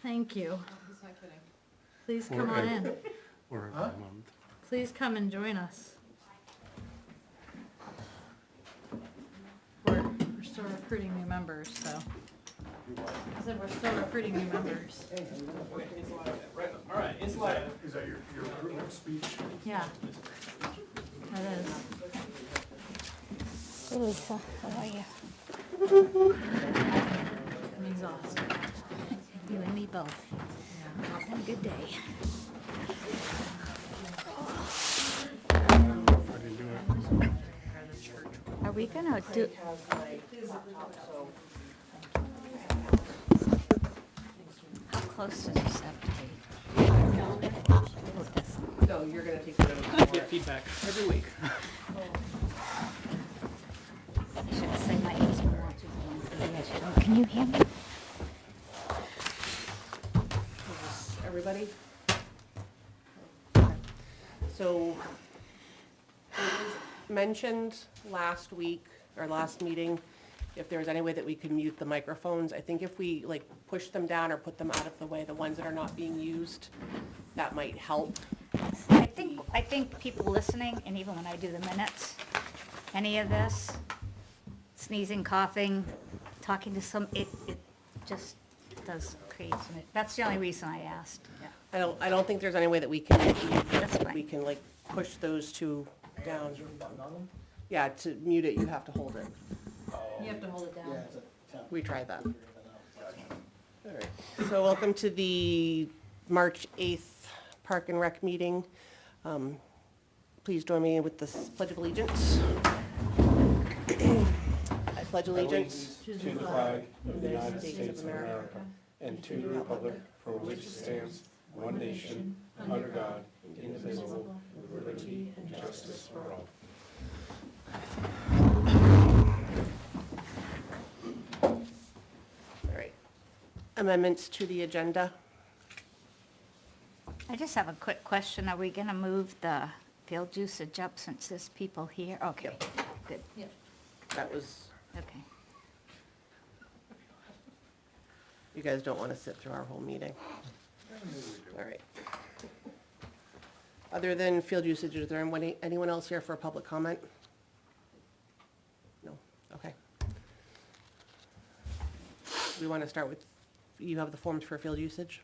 Thank you. He's not kidding. Please come on in. Or every month. Please come and join us. We're still recruiting new members, so. I said we're still recruiting new members. All right, it's live. Is that your recruitment speech? Yeah. That is. Hey Lisa, how are you? I'm exhausted. You and me both. Had a good day. How do you do it? Are we gonna do? How close does this have to be? Oh, this. No, you're gonna take the Get feedback every week. I should say my ears were watching. Can you hear me? everybody. So, it was mentioned last week, or last meeting, if there was any way that we could mute the microphones. I think if we like push them down or put them out of the way, the ones that are not being used, that might help. I think people listening, and even when I do the minutes, any of this, sneezing, coughing, talking to it just does create some, that's the only reason I asked, yeah. I don't think there's any way that we can, That's fine. we can like push those two down. Yeah, to mute it, you have to hold it. You have to hold it down. We tried that. All right, so welcome to the March 8th Park and Rec meeting. Please join me with the Pledge of Allegiance. I pledge allegiance To the flag of the United States of America and to the republic for which it stands, one nation, under God, indivisible, with liberty and justice for all. All right. Amendments to the agenda. I just have a quick question, are we gonna move the field usage up since there's people here? Okay, good, Yep. That was, okay. you guys don't want to sit through our whole meeting. All right. Other than field usage, is there anyone else here for a public comment? No? Okay. We want to start with, you have the forms for field usage?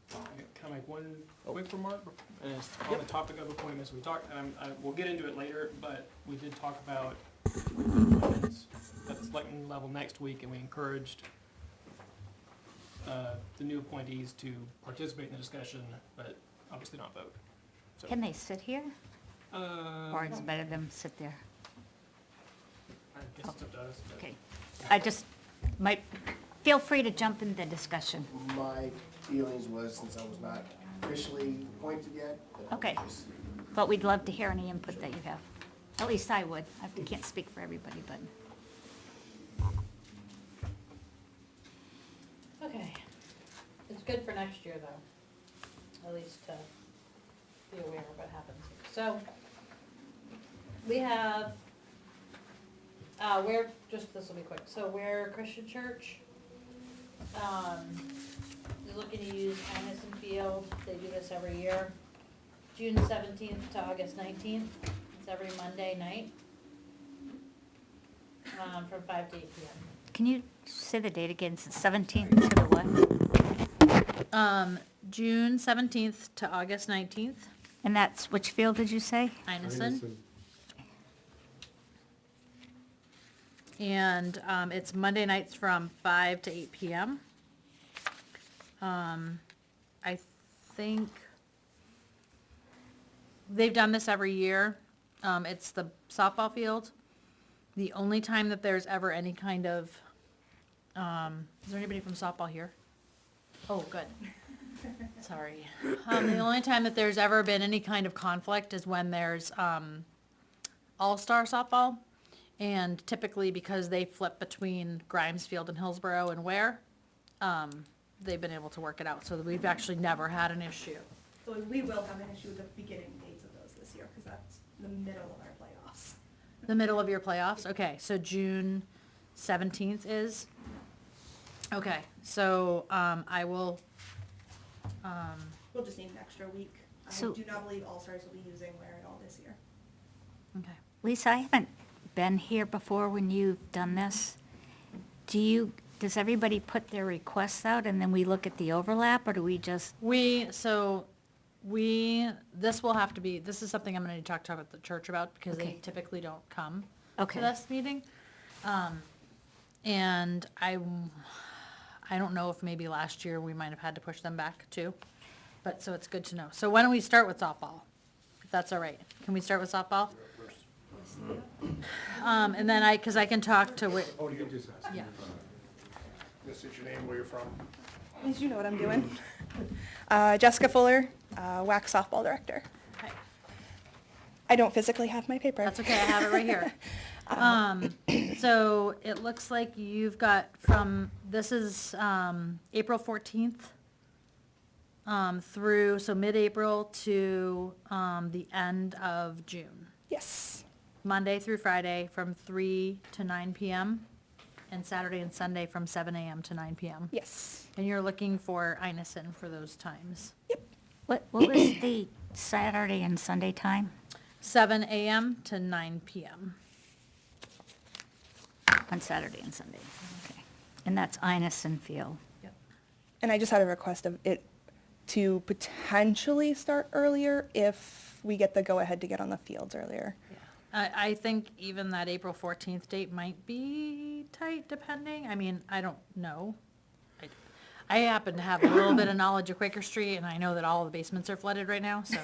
Can I make one quick remark? And it's on the topic of appointments. We talked, and we'll get into it later, but we did talk about appointments at the selectmen level next week, and we encouraged the new appointees to participate in the discussion, but obviously not vote. So, Can they sit here, or it's better them sit there? I guess it's up to us. but- Okay, I just might, feel free to jump in the discussion. My feelings was, since I was not officially appointed yet. that I would Okay. just- But we'd love to hear any input that you have. At least I would. I can't speak for everybody, but. Okay. It's good for next year, though, at least to be aware of what happens. So, we have, we're, just, this will be quick, so we're a Christian church. We're looking to use Anderson Field, they do this every year, June 17th to August 19th, it's every Monday night, from 5 to 8 p.m. Can you say the date again? It's 17th to the what? June 17th to August 19th, And that's, which field did you say? Innocent. And it's Monday nights from 5 to 8 p.m. I think they've done this every year. It's the softball field. The only time that there's ever any kind of, is there anybody from softball here? Oh, good. Sorry. The only time that there's ever been any kind of conflict is when there's, all-star softball. And typically, because they flip between Grimes Field and Hillsborough and Ware, they've been able to work it out, so that we've actually never had an issue. So we will have an issue with the beginning dates of those this year, because that's the middle of our playoffs. The middle of your playoffs? Okay, so June 17th is? Okay, so, I will We'll just need an extra week. I So- do not believe All-Stars will be using Wear It All this year. Okay. Lisa, I haven't been here before when you've done this. Does everybody put their requests out and then we look at the overlap, or do we just, This will have to be, this is something I'm gonna talk to the church about, because they Okay. typically don't come Okay. to this meeting. And I don't know if maybe last year we might have had to push them back too, but, so it's good to know. So why don't we start with softball, if that's all right? Can we start with softball? And then because I can talk to, Oh, you can just ask. yeah. This is your name, where you're from? At least you know what I'm doing. Jessica Fuller, WAC softball director. Hi. I don't physically have my paper. That's okay, I have it right here. So it looks like you've got this is, April 14th, through, so mid-April to, the end of June. Yes. Monday through Friday from 3 to 9 PM, and Saturday and Sunday from 7 AM to 9 PM. Yes. And you're looking for Inison for those times. what was the Saturday and Sunday time 7 AM to 9 PM. on Saturday and Sunday? Okay. And that's Inison Field. Yep. And I just had a request of it to potentially start earlier if we get the go-ahead to get on the fields earlier. I think even that April 14th date might be tight, depending. I mean, I don't know. I happen to have a little bit of knowledge of Quaker Street, and I know that all the basements are flooded right now, so.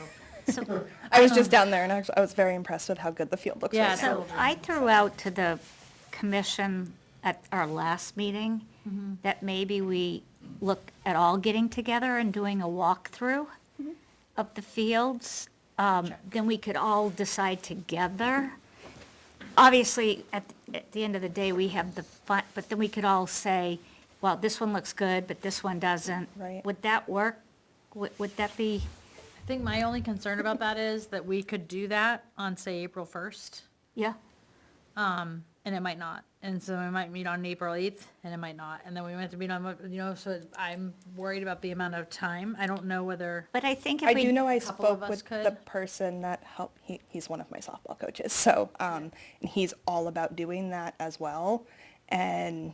So, I was just down there and actually I was very impressed with how good the field looks Yeah, right now. so I threw out to the commission at our last meeting that maybe we look at all getting together and doing a walkthrough of the fields. Then we could all decide together. Obviously, at the end of the day, we have the fun, but then we could all say, well, this one looks good, but this one doesn't. Right. Would that work? Would that be, I think my only concern about that is that we could do that on, say, April 1st, yeah? and it might not. And so we might meet on April 8th, and it might not. And then we might have to meet on, so I'm worried about the amount of time. I don't know whether, But I think if I we. do know I couple of spoke us with could. the person that helped, he's one of my softball coaches, so, and he's all about doing that as well. And,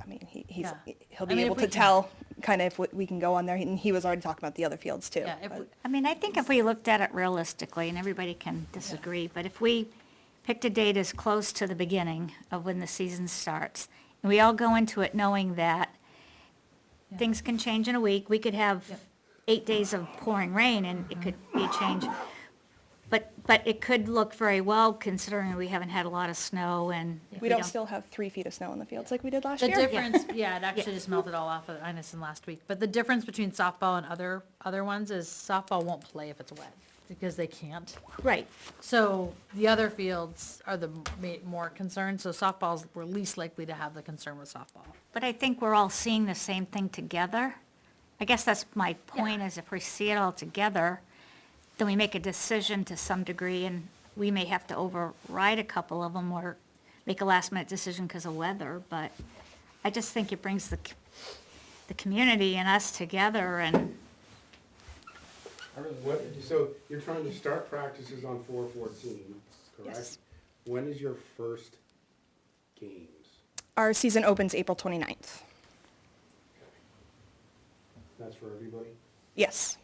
I mean, he's, Yeah. he'll I be mean, able if we to can- tell kind of if we can go on there, and he was already talking about the other fields too. yeah, if but- we, I mean, I think if we looked at it realistically, and everybody can disagree, but if we picked a date as close to the beginning of when the season starts, and we all go into it knowing that Yeah. things can change in a week, we could have Yep. 8 days of pouring rain and it could be a change. But it could look very well considering we haven't had a lot of snow and. if We don't still have 3 feet of snow in the fields like we did last the year. difference, yeah, it actually just melted all off of Inison last week. But the difference between softball and other ones is softball won't play if it's wet, because they can't. Right, So the other fields are the more concerned, so softballs, we're least likely to have the concern with softball. but I think we're all seeing the same thing together. I guess that's my point, is if we see it all together, then we make a decision to some degree, and we may have to override a couple of them or make a last-minute decision because of weather, but I just think it brings the community and us together, and So you're trying to start practices on 4/14, correct? Yes. When is your first games? Our season opens April 29th. That's for everybody? Yes.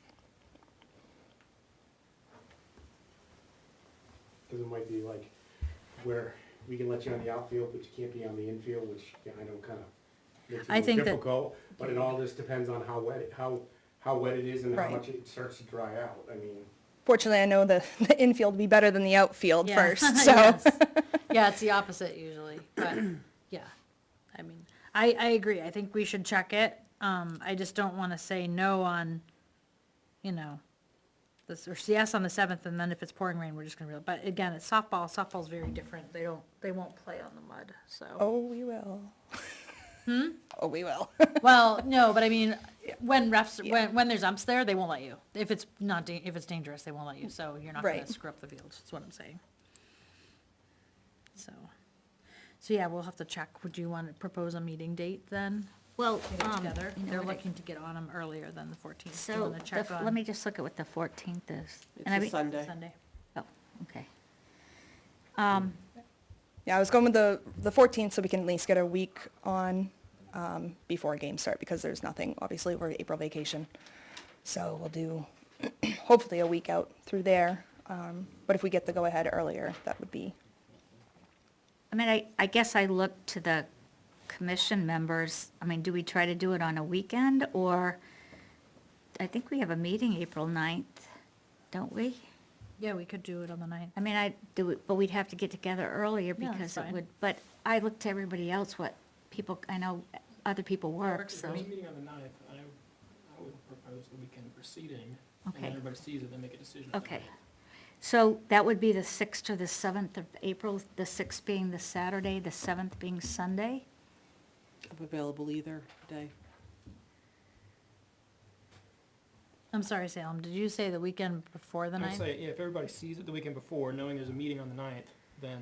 Because it might be like where we can let you on the outfield, but you can't be on the infield, which I know kind of makes it I a think little that- difficult. But it all just depends on how wet it is and how Right. much it starts to dry out. I mean, Fortunately, I know the infield will be better than the outfield Yeah. first, so. Yes. Yeah, it's the opposite usually, but, yeah. I mean, I agree, I think we should check it. I just don't wanna say no on, this, or yes on the 7th, and then if it's pouring rain, we're just gonna but again, it's softball, softball's very different, they won't play on the mud, so. Oh, we will. Oh, we will. Well, no, but I mean, when refs, when there's umps there, they won't let you. If it's not, if it's dangerous, they won't let you, so you're not gonna Right. screw up the field, that's what I'm saying. So yeah, we'll have to check. Would you want to propose a meeting date then? Well, get it together. you know They're what I- looking to get on them earlier than the 14th. So, I'm gonna check on let me just look at what the 14th is. It's And I a mean- Sunday. Sunday. Oh, okay. Yeah, I was going with the 14th so we can at least get a week on before games start because there's nothing, obviously, over April vacation. So we'll do hopefully a week out through there. But if we get the go-ahead earlier, that would be, I mean, I guess I look to the commission members. I mean, do we try to do it on a weekend, or, I think we have a meeting April 9th, don't we? Yeah, we could do it on the 9th. I mean, I do it, but we'd have to get together earlier Yeah, that's because it fine. would, but I look to everybody else, what people, I know other people work, If so, there's a meeting on the 9th, I would propose the weekend preceding, and Okay. then everybody sees it, then make a decision. okay. So that would be the 6th or the 7th of April, the 6th being the Saturday, the 7th being Sunday? I'm available either day. I'm sorry, Salem, did you say the weekend before the I'd 9th? say, yeah, if everybody sees it the weekend before, knowing there's a meeting on the 9th, then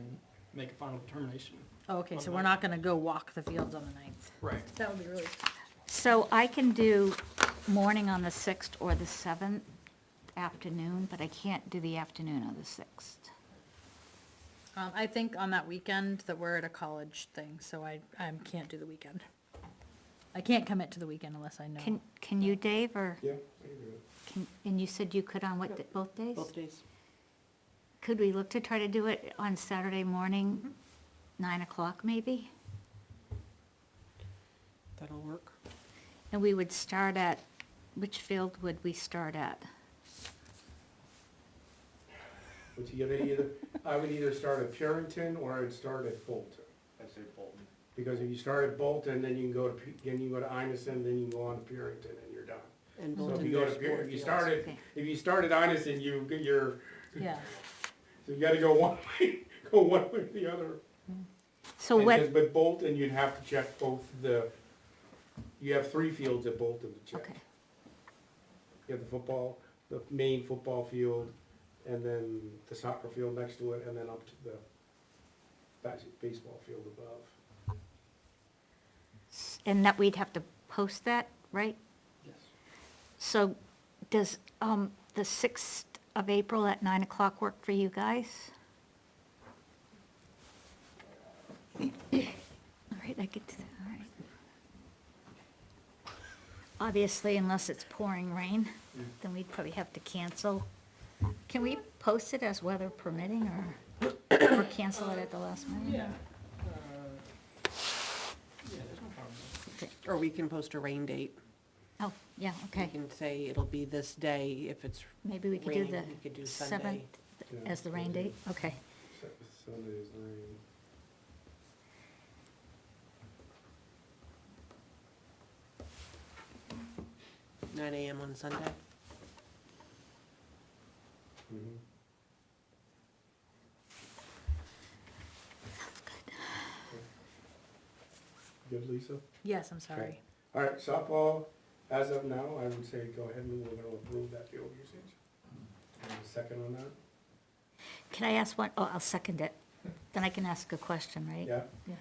make a final determination. Oh, okay, on so the we're 9th. not gonna go walk the fields on the 9th. Right. That would be really. So I can do morning on the 6th or the 7th, afternoon, but I can't do the afternoon on the 6th. I think on that weekend that we're at a college thing, so I can't do the weekend. I can't commit to the weekend unless I know. Can you, Dave, or, Yeah, I can do it. and you said you could on what, both days? Both days. Could we look to try to do it on Saturday morning, 9 o'clock maybe? That'll work. And we would start at, which field would we start at? But you gotta either, I would either start at Purington or I'd start at Bolton. I say Bolton. Because if you start at Bolton, then you can go to, then you go to Inison, then you can go on to Purington and you're done. And So if Bolton, you go there's to, four if you fields. start at, Okay. if you start at Inison, you're, Yeah, so you gotta go one way, go one way or the other. So And what, 'cause with Bolton, you'd have to check both you have 3 fields at Bolton to check. okay, You have the football, the main football field, and then the soccer field next to it, and then up to the baseball field above. and that we'd have to post that, right? Yes. So does, the 6th of April at 9 o'clock work for you guys? All right, I get to that, all right. Obviously, unless it's pouring rain, then we'd probably have to cancel. Can we post it as weather permitting, or cancel it at the last minute? Yeah. Yeah, there's no problem. Or we can post a rain date. Oh, yeah, We okay. can say it'll be this day if it's Maybe we could do raining, the we could do Sunday. 7th Yeah. as the rain date, okay. Sunday's rain. 9 AM on Sunday. Mhm. Good, Lisa? yes, I'm sorry. Okay. All right, softball, as of now, I would say go ahead and we're gonna approve that field usage. And a second on that? Can I ask one? Oh, I'll second it. Then I can ask a question, right? Yeah? Yeah.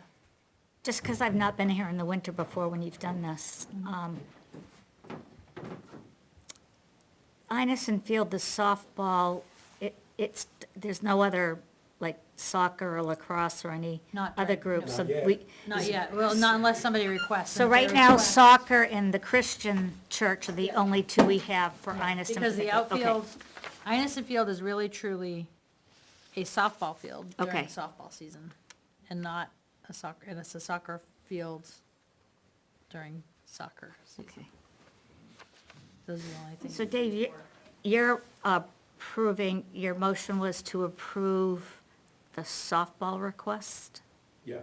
Just because I've not been here in the winter before when you've done this. Inison Field, the softball, there's no other, like soccer or lacrosse or any Not other during- groups. So Not yet. we, Not yet, well, not unless somebody requests. so And if they right now, request- soccer and the Christian church are the only two we have for Inison. Because the Okay. outfield, Inison Field is really truly a softball field during Okay. softball season, and not a soccer, and it's a soccer field during soccer season. Okay. Those are the only things. So Dave, you're approving, your motion was to approve the softball request? Yes.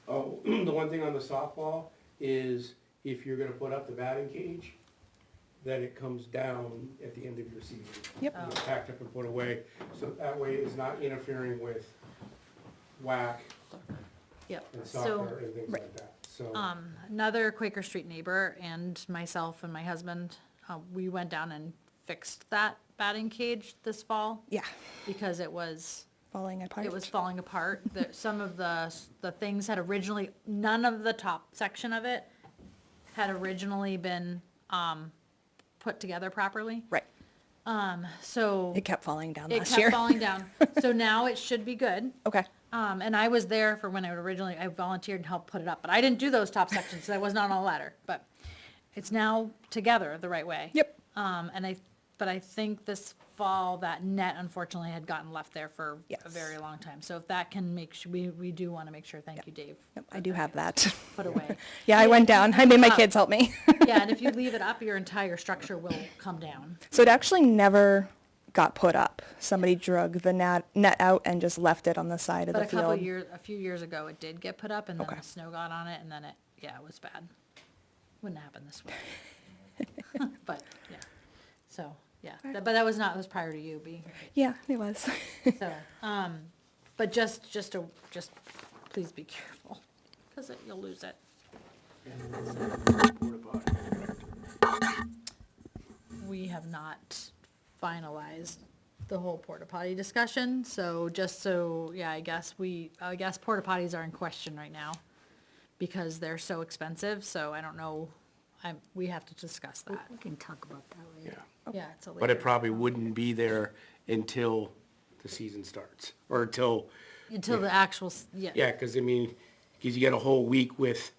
Oh, the one thing on the softball is if you're gonna put up the batting cage, that it comes down at the end of your season. Yep. And it's packed up and put away, so that way it's not interfering with whack Yep, and so, soccer and things like that, so. another Quaker Street neighbor and myself and my husband, we went down and fixed that batting cage this fall, yeah, because it was falling apart. it was falling apart. Some of the things had originally, none of the top section of it had originally been, put together properly. Right. So It kept falling down it last year. kept falling down. So now it should be good. Okay. And I was there for when I volunteered and helped put it up, but I didn't do those top sections, so I was not on a ladder, but it's now together the right way. Yep. But I think this fall, that net unfortunately had gotten left there for a Yes. very long time. So if that can make sure, we do want to make sure, thank you, Dave. Yep, I do have that. Put away. Yeah, I went down. I made my kids help me. Yeah, and if you leave it up, your entire structure will come down. So it actually never got put up. Somebody drug the net out and just left it on the side of But the field. a few years ago, it did get put up, and then Okay. the snow got on it, and then it was bad. Wouldn't happen this way. But, yeah, so, yeah, but that was not, it was prior to you being Yeah, it was. here, so, but just please be careful, because you'll lose it. We have not finalized the whole porta potty discussion, so I guess porta potties are in question right now because they're so expensive, so I don't know, we have to discuss that. We can talk about that later. Yeah, it's a But it later, probably wouldn't be there until the season starts, or until, until the actual, yeah, because I mean, because you get a whole week with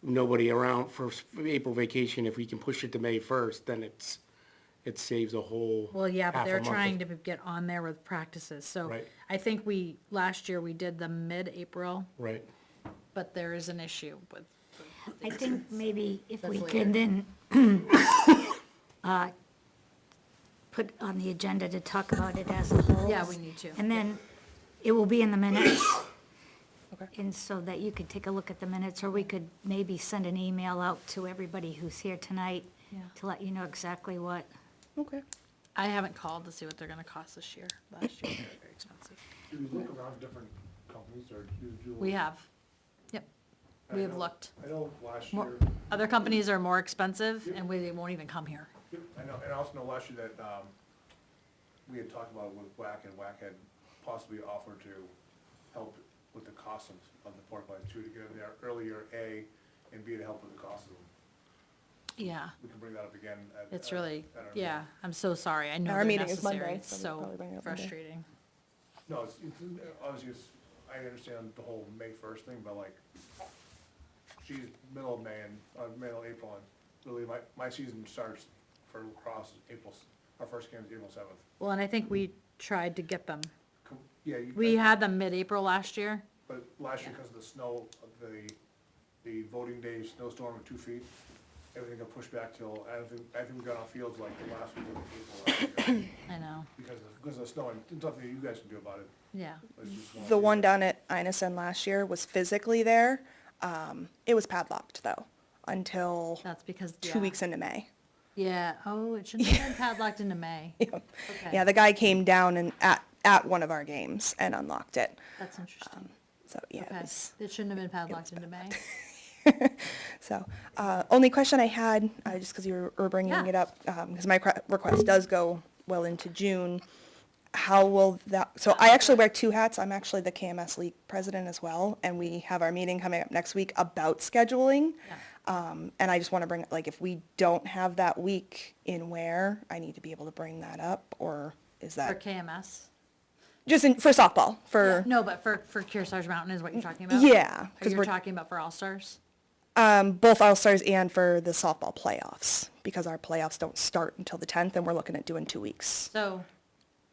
nobody around for April vacation. If we can push it to May 1st, then it saves a whole well, yeah, but half a they're month. trying to get on there with practices, so Right. I think last year we did the mid-April, Right. but there is an issue with, I think maybe if we That's can then, put on the agenda to talk about it as a whole. yeah, we need to. And then it will be in the minutes. Okay. And so that you could take a look at the minutes, or we could maybe send an email out to everybody who's here tonight Yeah. to let you know exactly what. Okay. I haven't called to see what they're gonna cost this year. Last year, they were very expensive. Do you look around different companies, or do you do? We have, yep, we have I know- looked. I know last More- year, Other companies are more expensive, and they won't even come here. I know, and I also know last year that, we had talked about it with WAC, and WAC had possibly offered to help with the cost of the porta potties too, to get them there earlier, A, and B, to help with the cost of them. Yeah, We can bring that up again at. it's really, at our yeah, I'm so sorry. I know Our they're meeting is necessary. Monday, It's so we'll so probably bring it up Monday. frustrating. No, it's, obviously, I understand the whole May 1st thing, but like, she's middle of May and, middle of April, and really, my season starts for lacrosse our first game is April 7th. Well, and I think we tried to get them. Yeah, We had them mid-April last year. but last year, because of the snow, the voting day snowstorm of 2 feet, everything got pushed back till, I think we got on fields like the last week of April last year, I know, because of the snow, and there's nothing you guys can do about it. yeah. It's just The of one the- down at Inison last year was physically there. It was padlocked though, until That's because, 2 weeks into May. Yeah, oh, it shouldn't have been padlocked into May. Yep. Okay. Yeah, the guy came down and at one of our games and unlocked it. That's interesting. So, yeah, it Okay, was, it shouldn't have been padlocked into May. so, only question I had, just because you were bringing Yeah. it up, because my request does go well into June. How will that, so I actually wear two hats. I'm actually the KMS League president as well, and we have our meeting coming up next week about scheduling. Yeah. And I just want to bring, like, if we don't have that week in where, I need to be able to bring that up, or is For that, KMS. for softball, for, No, but for Kearsarge Mountain is what you're talking about? yeah, Or because you're we're, talking about for All-Stars? both All-Stars and for the softball playoffs, because our playoffs don't start until the 10th, and we're looking at doing 2 weeks. So,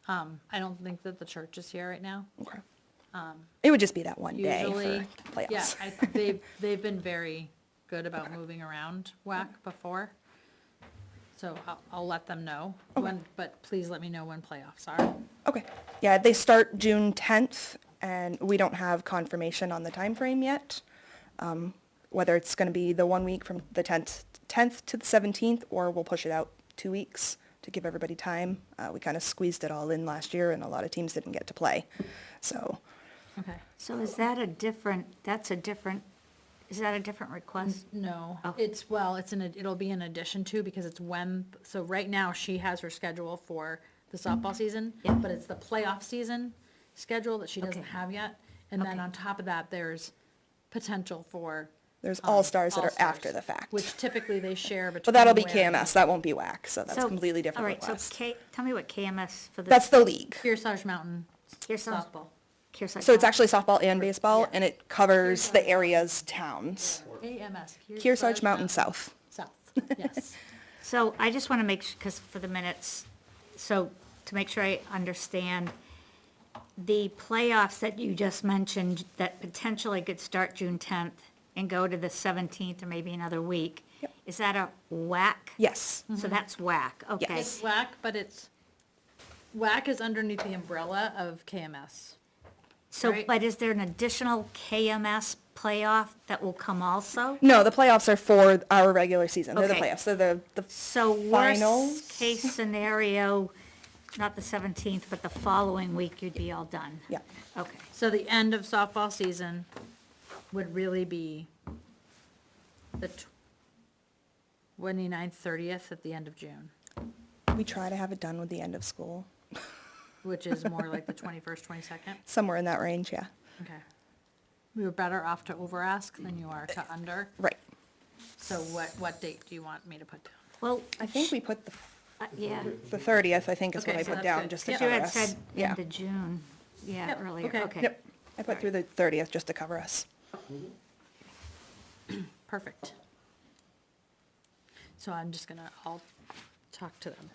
I don't think that the church is here right now. Okay. It would just be that one day Usually, for yeah, playoffs. they've been very good about moving around WAC before. So I'll let them know when, but please let me know when playoffs are. Okay, yeah, they start June 10th, and we don't have confirmation on the time frame yet. Whether it's gonna be the 1 week from the 10th to the 17th, or we'll push it out 2 weeks to give everybody time. We kind of squeezed it all in last year, and a lot of teams didn't get to play, so. Okay. So is that a different request? No, Oh. it'll be in addition to, because it's so right now she has her schedule for the softball season, Yeah. but it's the playoff season schedule that she doesn't Okay. have yet. And then Okay. on top of that, there's potential for There's all-stars that are All-Stars, after the fact. which typically they share between. But that'll be Wareham- KMS, that won't be WAC, so that's So- completely different All right, so request. tell me what KMS for the. That's the league. Kearsarge Mountain Kearsarge- softball. Kearsarge So it's Mountain. actually softball and baseball, Yeah. and it covers the area's towns. KMS. Kearsarge Mountain South. South, yes. So I just want to make, because for the minutes, so to make sure I understand, the playoffs that you just mentioned that potentially could start June 10th and go to the 17th or maybe another week, Yep. is that a whack? Yes, So that's whack, okay. It's WAC, but WAC is underneath the umbrella of KMS. So, right. but is there an additional KMS playoff that will come also? no, the playoffs are for our regular season, they're the Okay. playoffs, they're the So Finals? worst case scenario, not the 17th, but the following week, you'd be all done? yeah. Okay. So the end of softball season would really be the 29th, 30th at the end of June, We try to have it done with the end of school, which is more like the 21st, 22nd. somewhere in that range, yeah. Okay. We were better off to over ask than you are to under. Right. So what date do you want me to put down? Well, I think we put yeah. the 30th, I think is what Okay, I so put that's down, good. just to Yep. cover You had us. said Yeah, end of June, yeah, Yep, earlier, okay. okay. yep. I put through the 30th just to cover us. Perfect. So I'm just gonna, I'll talk to them.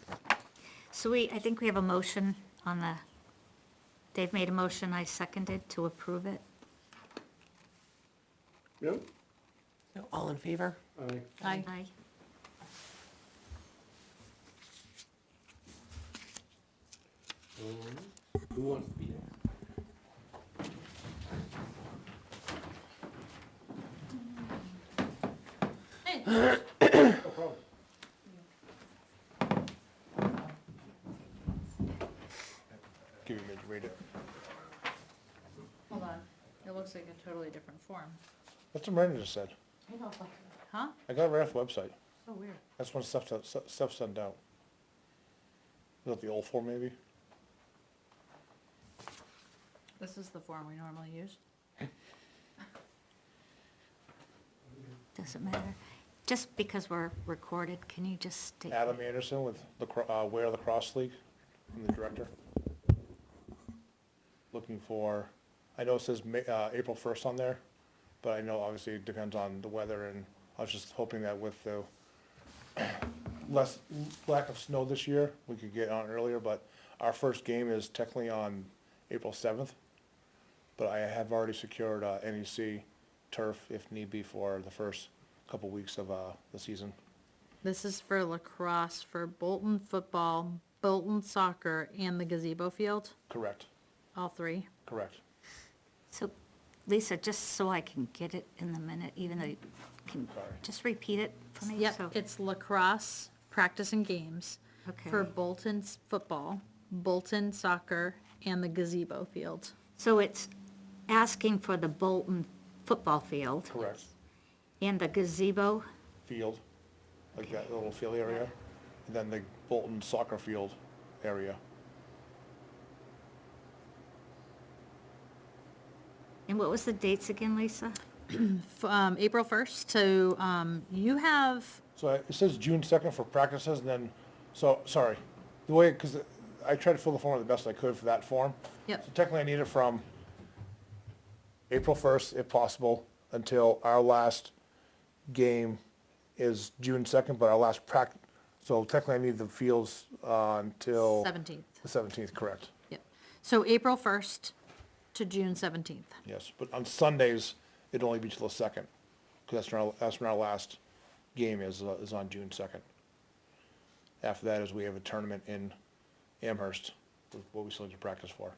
So I think we have a motion on the, Dave made a motion, I seconded to approve it. Yep. All in favor? Aye. Aye. Who wants to be there? Hey, No problem. Give me a minute to read it. hold on. It looks like a totally different form. That's what Miranda just said. Huh? I got it right off the website. So weird. That's when stuff sent out. Is that the old form maybe? This is the form we normally use. Doesn't matter. Just because we're recorded, can you just state? Adam Anderson with Ware Lacrosse League, I'm the director. Looking for, I know it says April 1st on there, but I know obviously it depends on the weather, and I was just hoping that with the lack of snow this year, we could get on earlier, but our first game is technically on April 7th. But I have already secured NEC turf if need be for the first couple weeks of the season. This is for lacrosse, for Bolton football, Bolton soccer, and the gazebo field, Correct, all three. correct. So, Lisa, just so I can get it in the minute, even though you can, Sorry. just repeat it for me? Yep, so- it's lacrosse, practice and games for Okay. Bolton's football, Bolton soccer, and the gazebo field. So it's asking for the Bolton football field Correct. and the gazebo? Field, like that little field area, and then the Bolton soccer field area. And what was the dates again, Lisa? April 1st to, you have, So it says June 2nd for practices, and then, so, sorry, the way, because I tried to fill the form the best I could for that form. Yep. So technically I need it from April 1st, if possible, until our last game is June 2nd, but our last so technically I need the fields until 17th. the 17th, correct? Yep. So April 1st to June 17th. Yes, but on Sundays, it'd only be till the 2nd, because that's when our last game is on June 2nd. After that is we have a tournament in Amherst, what we still need to practice for.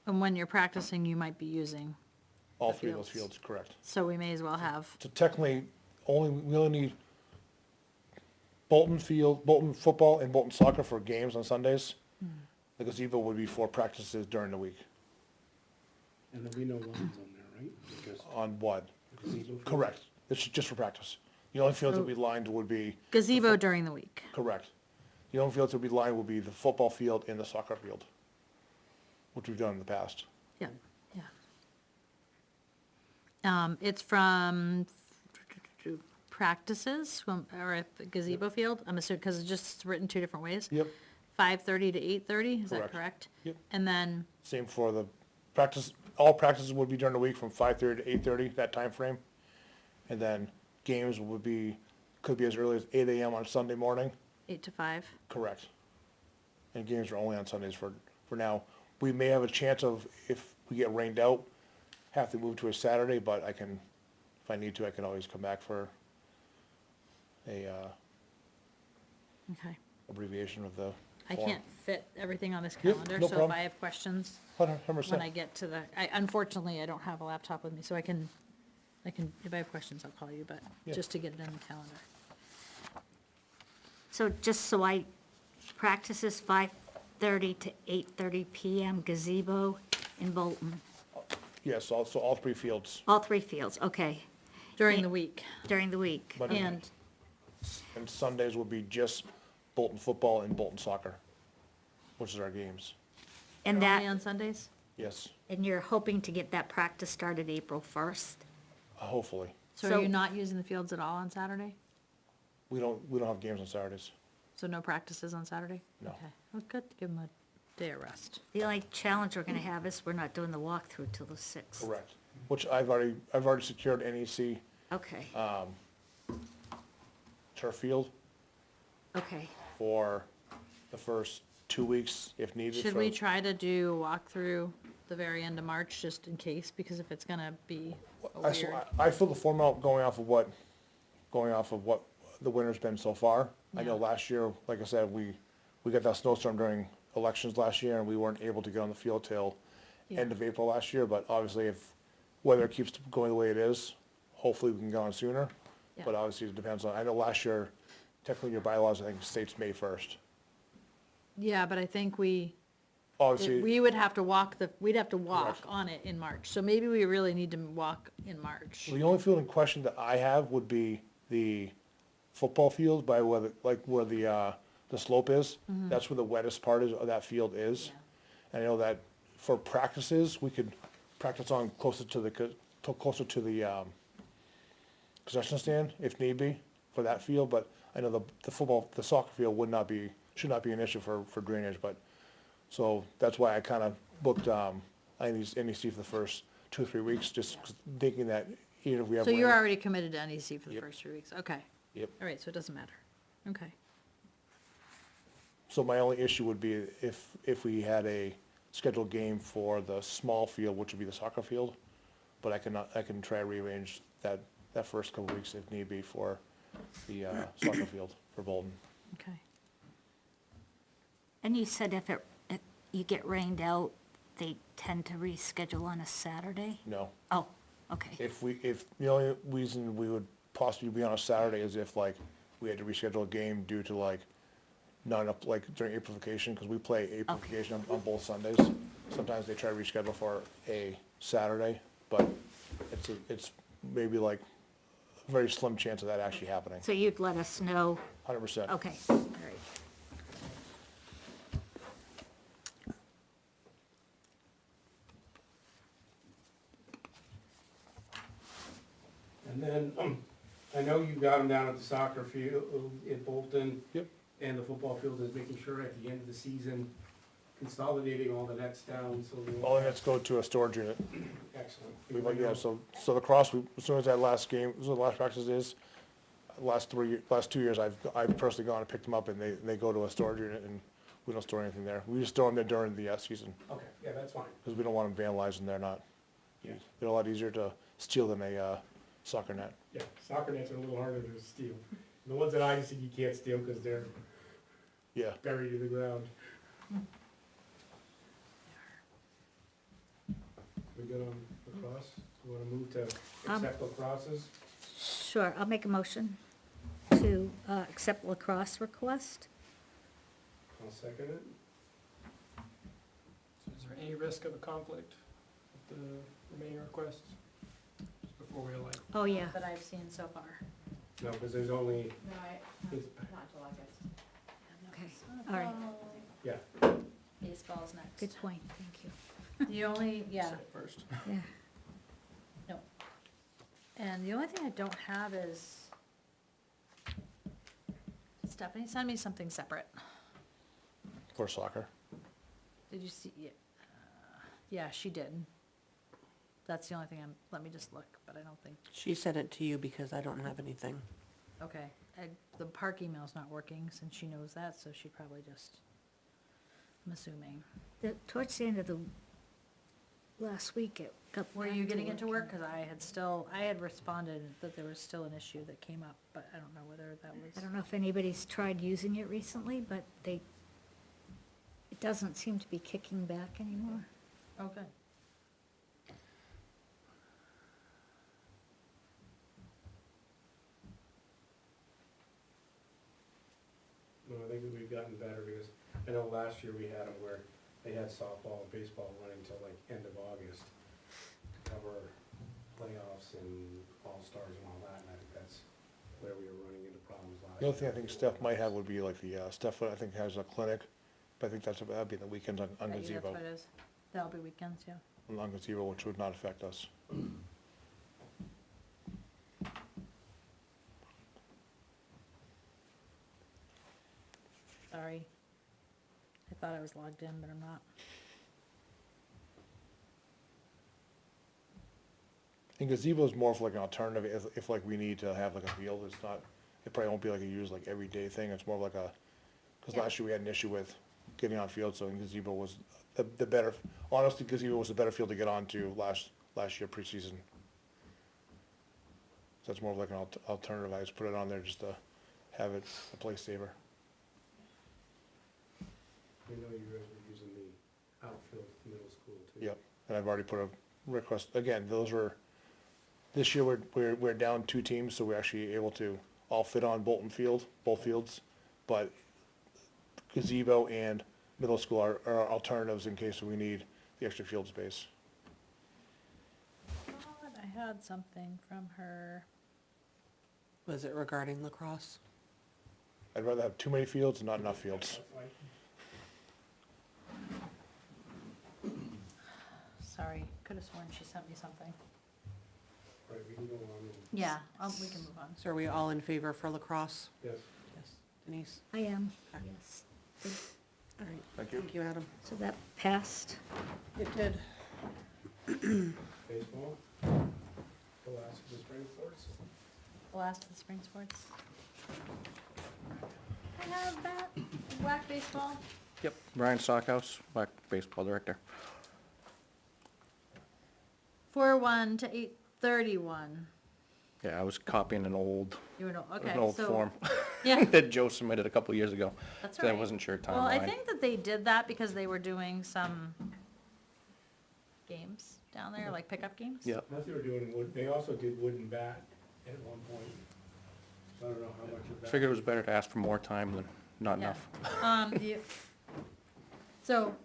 And when you're practicing, you might be using, All The three of those fields. fields, correct. so we may as well have, So technically, we only need Bolton field, Bolton football and Bolton soccer for games on Sundays. The gazebo would be for practices during the week. And then we know lines on there, right? Because On what? gazebo field? Correct. It's just for practice. The only fields that we lined would be, gazebo during the week. correct. The only fields that would be lined would be the football field and the soccer field, which we've done in the past. Yeah, yeah. It's from practices, or at the gazebo field, I'm assuming, because it's just written two different ways. Yep, 5:30 to 8:30, is that Correct. correct? Yep. And then, same for the practice, all practices would be during the week from 5:30 to 8:30, that time frame. And then games would be, could be as early as 8 AM on Sunday morning. 8 to 5. Correct. And games are only on Sundays for now. We may have a chance of, if we get rained out, have to move to a Saturday, but I can, if I need to, I can always come back for a, Okay. abbreviation of the I form. can't fit everything on this Yep, calendar, no so if problem. I have questions, 100%. when I get to the, unfortunately, I don't have a laptop with me, so I can, if I have questions, I'll call you, but Yeah. just to get it in the calendar. So just so practices 5:30 to 8:30 PM gazebo in Bolton. Yes, also all three fields. All three fields, okay, During the week, during the week. But- and, And Sundays will be just Bolton football and Bolton soccer, which is our games. And they're only that, on Sundays? Yes, and you're hoping to get that practice started April 1st? hopefully. So So- are you not using the fields at all on Saturday? We don't have games on Saturdays. So no practices on Saturday? No. Okay, well, good, to give them a day of rest. The only challenge we're gonna have is we're not doing the walkthrough till the 6th. Correct. Which I've already secured NEC Okay, turf field okay. for the first 2 weeks if needed. Should for- we try to do a walkthrough the very end of March, just in case, because if it's gonna be a weird. I filled the form out going off of what the winter's been so far. I know Yeah. last year, like I said, we got that snowstorm during elections last year, and we weren't able to get on the field till end Yeah. of April last year, but obviously if weather keeps going the way it is, hopefully we can go on sooner. Yeah. But obviously it depends on, I know last year, technically your bylaws, I think states May 1st. Yeah, but I think Obviously, we would have to we'd have to walk Correct. on it in March, so maybe we really need to walk in March. the only field in question that I have would be the football field by where the slope is. That's where the wettest part of that field is. And I know that for practices, we could practice on closer to the concession stand if need be for that field, but I know the soccer field should not be an issue for drainage, but, so that's why I kind of booked, NEC for the first 2 or 3 weeks, just thinking that even if we have. So you're rain- already committed to NEC for the Yep. first 3 weeks, okay. Yep. All right, so it doesn't matter, okay. So my only issue would be if we had a scheduled game for the small field, which would be the soccer field, but I can try to rearrange that first couple weeks if need be for the soccer field for Bolton. Okay. And you said if you get rained out, they tend to reschedule on a Saturday? No, Oh, okay, if the only reason we would possibly be on a Saturday is if like we had to reschedule a game due to like not up, like during April vacation, because we play April Okay. vacation on both Sundays. Sometimes they try to reschedule for a Saturday, but it's maybe like a very slim chance of that actually happening, so you'd let us know, 100%. okay, all right. And then, I know you got them down at the soccer field in Bolton. Yep. And the football field is making sure at the end of the season, consolidating all the nets down, so. we All the nets go to a storage unit. Excellent. So lacrosse, as soon as that last game, as soon as the last practice is, last 2 years, I've personally gone and picked them up and they go to a storage unit and we don't store anything there. We just store them there during the season, Okay, yeah, that's fine. because we don't want them vandalized and they're not. Yeah. They're a lot easier to steal than a soccer net. Yeah, soccer nets are a little harder to steal. The ones that I see you can't steal because they're Yeah. buried in the ground. We good on lacrosse? You wanna move to accept lacrosses? Sure, I'll make a motion to accept lacrosse request. I'll second it. So is there any risk of a conflict with the remaining requests? Just before we like, Oh, yeah. That I've seen so far. No, because there's only, No, it's- not till August. Okay, all right, yeah, Baseball's next. good point, thank you. The only, yeah, say it first. Yeah, and the only thing I don't have is Stephanie send me something separate. For soccer. Did you see? Yeah, she did. That's the only thing let me just look, but I don't think, She sent it to you because I don't have anything. okay. The PARC email's not working since she knows that, so she probably just, I'm assuming. Towards the end of the last week, it got. Were back you to getting into work? working. Cause I had responded that there was still an issue that came up, but I don't know whether that I was, don't know if anybody's tried using it recently, but it doesn't seem to be kicking back anymore. oh, good. No, I think that we've gotten better because I know last year we had them where they had softball and baseball running till like end of August to cover playoffs and all-stars and all that, and I think that's where we were running into problems last The year. only thing I think Steph might have would be like the, Steph, I think has a clinic, but I think that'd be the weekends on Bet you that's gazebo. what it is. That'll be weekends, yeah. On gazebo, which would not affect us. Sorry. I thought I was logged in, but I'm not. And gazebo is more of like an alternative if like we need to have like a field, it's not, it probably won't be like a use like everyday thing, it's more of like a, cause Yeah. last year we had an issue with getting on field, so gazebo was the better, honestly, gazebo was the better field to get onto last year preseason. So it's more of like an alternative, I just put it on there just to have it a place saver. We know you guys were using the outfield at the middle school too. Yep, and I've already put a request, again, those were, this year we're down 2 teams, so we're actually able to all fit on Bolton Field, both fields. But gazebo and middle school are alternatives in case we need the extra field space. Thought I had something from her. Was it regarding lacrosse? I'd rather have too many fields and not enough fields. That's like, Sorry, could have sworn she sent me something. right, we can go on and, Yeah, we can move on. So are we all in favor for lacrosse? yes, Yes. Denise? I am, Okay. yes. All right. Thank you. Thank you, Adam. So that passed. It did. baseball, the last of the spring sports. The last of the spring sports. I have that, whack baseball. Yep, Brian Stockhouse, WAC baseball director. 4:01 to 8:31. Yeah, I was copying an old, You were, okay, an old so, form yeah, that Joe submitted a couple years ago. that's So I all right. wasn't sure Well, I timeline. think that they did that because they were doing some games down there, like pickup games. Yep, That's what they were doing wood, they also did wooden bat at one point. I don't know how much of that. figured it was better to ask for more time than not Yeah. enough. So,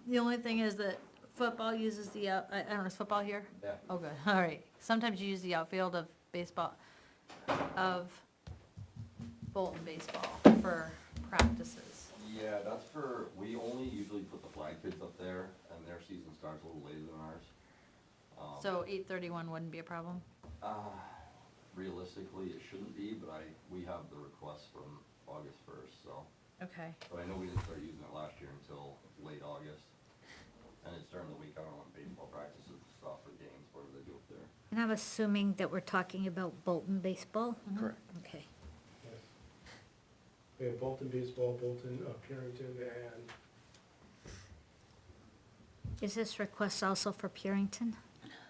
the only thing is that football uses the, I don't know, is football here? Yeah. Oh, good, all right. Sometimes you use the outfield of baseball, of Bolton baseball for practices. Yeah, that's for, we only usually put the flag kids up there, and their season starts a little later than ours. So 8:31 wouldn't be a problem? Realistically, it shouldn't be, but we have the request from August first, so. Okay, But I know we didn't start using it last year until late August. And it's during the week, I don't know, when baseball practices and stuff or games, whatever they do up there. And I'm assuming that we're talking about Bolton baseball? Correct. Okay. Yes. We have Bolton baseball, Bolton, Purington, and Is this request also for Purington?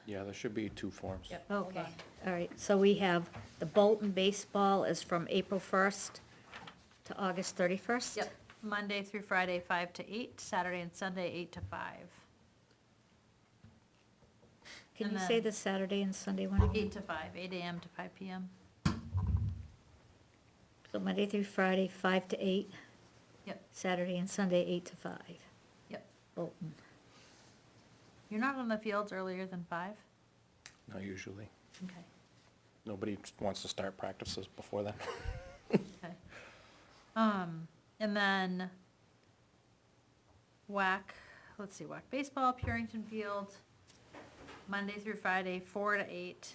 Yeah, there should be 2 forms. yep. hold Okay, on. all right, so we have the Bolton baseball is from April 1st to August 31st? Yep, Monday through Friday, 5 to 8, Saturday and Sunday, 8 to 5. Can And you say then- the Saturday and Sunday one again? 8 to 5, 8 AM to 5 PM. So Monday through Friday, 5 to 8, Yep, Saturday and Sunday, 8 to 5, yep. Bolton. You're not on the fields earlier than 5? Not usually. Okay, Nobody wants to start practices before then. okay. And then let's see, whack baseball, Purington Field, Monday through Friday, 4 to 8.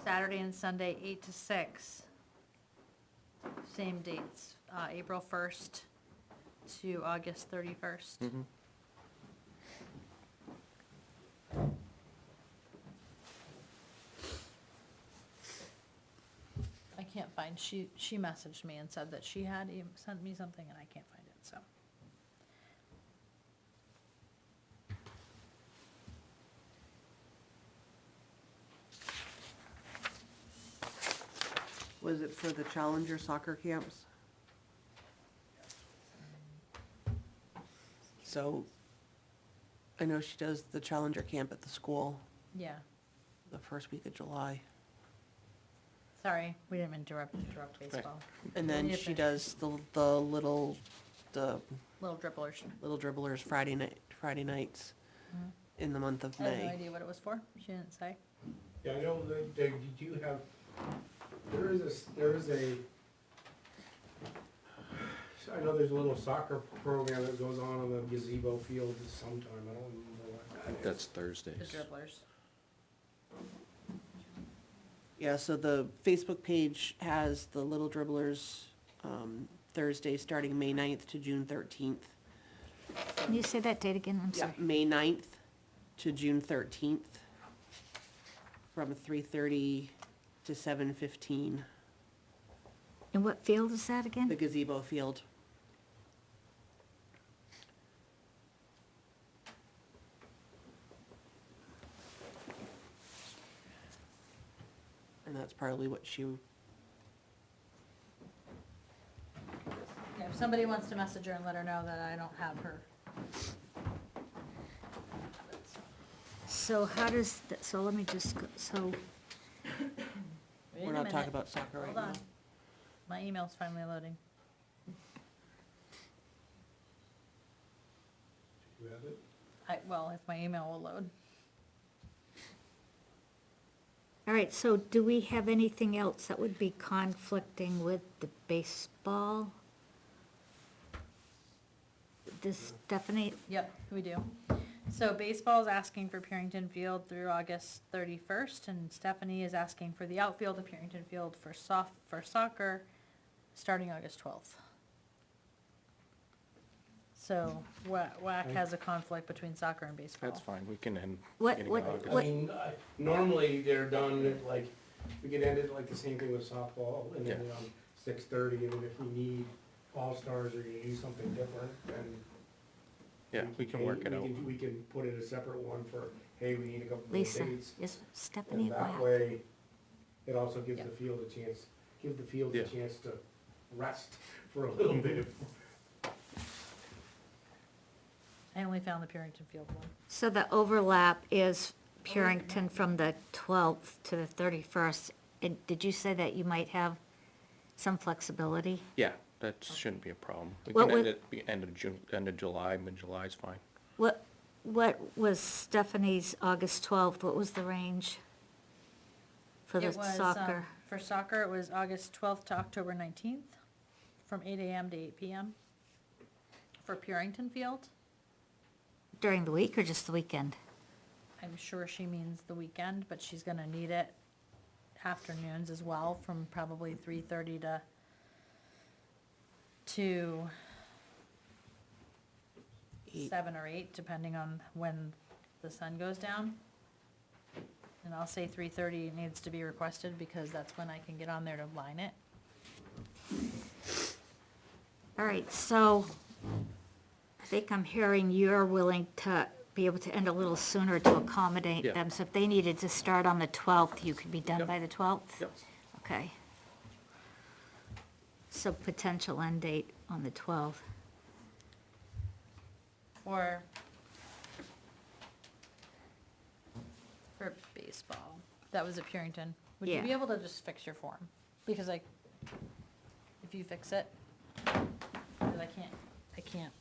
Saturday and Sunday, 8 to 6. same dates, April 1st to August 31st. Mhm. I can't find, she messaged me and said that she had sent me something and I can't find it, so. Was it for the Challenger soccer camps? So, I know she does the Challenger camp at the school Yeah, the first week of July. sorry, we didn't interrupt baseball. And then Yeah, she finish. does the little Little dribblers. Friday nights Mhm. in the month of I have no May. idea what it was for, she didn't say. Yeah, I know they do have, there is a, I know there's a little soccer program that goes on the gazebo field sometime, I don't remember what that is. That's The Thursdays. dribblers. Yeah, so the Facebook page has the Little Dribblers, Thursday, starting May 9th to June 13th. Can you say that date again? I'm sorry. May 9th to June 13th, from 3:30 to 7:15, And what field is that the again? gazebo field. And that's probably what she, Yeah, if somebody wants to message her and let her know that I don't have her. So how does, so let me just, so, Wait we're a not talking minute. about soccer right Hold now. on. My email's finally loading. You have it? Well, if my email will load. all right, so do we have anything else that would be conflicting with the baseball? Does Stephanie, Yep, we do. So baseball is asking for Purington Field through August 31st, and Stephanie is asking for the outfield of Purington Field for soccer, starting August 12th. So WAC has a conflict between soccer and baseball. That's fine, we can end What- beginning what- of August. I mean, normally they're done at like, we could end it like the same thing with softball, and then Yeah. 6:30, and if we need all-stars or you do something different, then. Yeah, we can work it out. We can put in a separate one for, hey, we need a couple more Lisa, dates. is Stephanie And at that WAC? way, it also gives Yeah. the field a chance, Yeah. to rest for a little bit. I only found the Purington Field one. So the overlap is Purington from the 12th to the 31st. And did you say that you might have some flexibility? Yeah, that shouldn't be a problem. We What can end would- it, be end of June, end of July, mid-July is fine. What was Stephanie's August 12th? What was the range for the It was, soccer? For soccer, it was August 12th to October 19th, from 8 AM to 8 PM. For Purington Field, During the week or just the weekend? I'm sure she means the weekend, but she's gonna need it afternoons as well, from probably 3:30 to 7 or 8, depending on when the sun goes down. And I'll say 3:30 needs to be requested, because that's when I can get on there to line it. All right, so I think I'm hearing you're willing to be able to end a little sooner to accommodate Yeah. them. So if they needed to start on the 12th, you could be done Yep. by the 12th? Yep. Okay. So potential end date on the 12th. Or for baseball, that was at Purington. Would you Yeah. be able to just fix your form? Because if you fix it, because I can't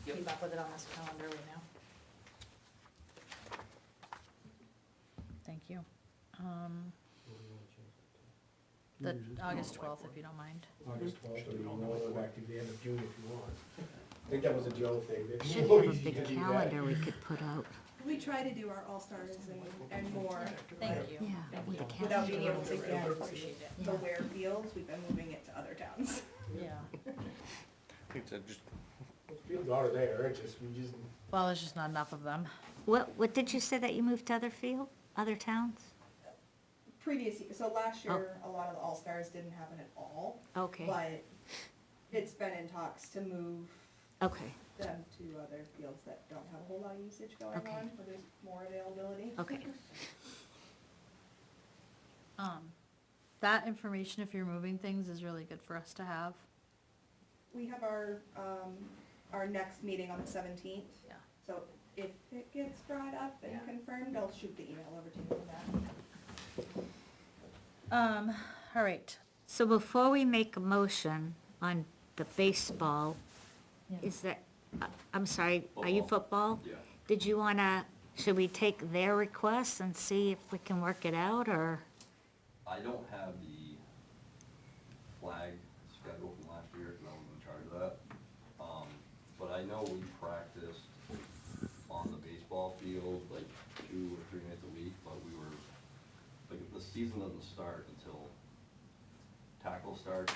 keep up with it on this calendar right now. Thank you. The August 12th, if you don't mind. August 12th, or you can roll it back to the end of June if you want. I think that was a Joe thing. that Should have always a used to big do that. calendar we could put out. We try to do our all-stars and more. Thank you. Yeah, with a Without being calendar. able to get Appreciate it. the Ware fields, we've been moving it to other towns. just, Fields are there, it's just, we just, Well, there's just not enough of them. What did you say that you moved to other towns? Previous, so last year, a lot of the All-Stars didn't happen at all. Okay. But it's been in talks to move Okay, them to other fields that don't have a whole lot of usage going Okay. on, where there's more availability. okay. That information, if you're moving things, is really good for us to have. We have our next meeting on the 17th. Yeah. So if it gets brought up and confirmed, I'll shoot the email over to you on that. All right. So before we make a motion on the baseball, Yeah. is that, I'm sorry, are you football? Yeah. Did you wanna, should we take their requests and see if we can work it out, or? I don't have the flag schedule from last year, because I was in charge of that. But I know we practiced on the baseball field like 2 or 3 nights a week, but we were, like, the season doesn't start until tackle starts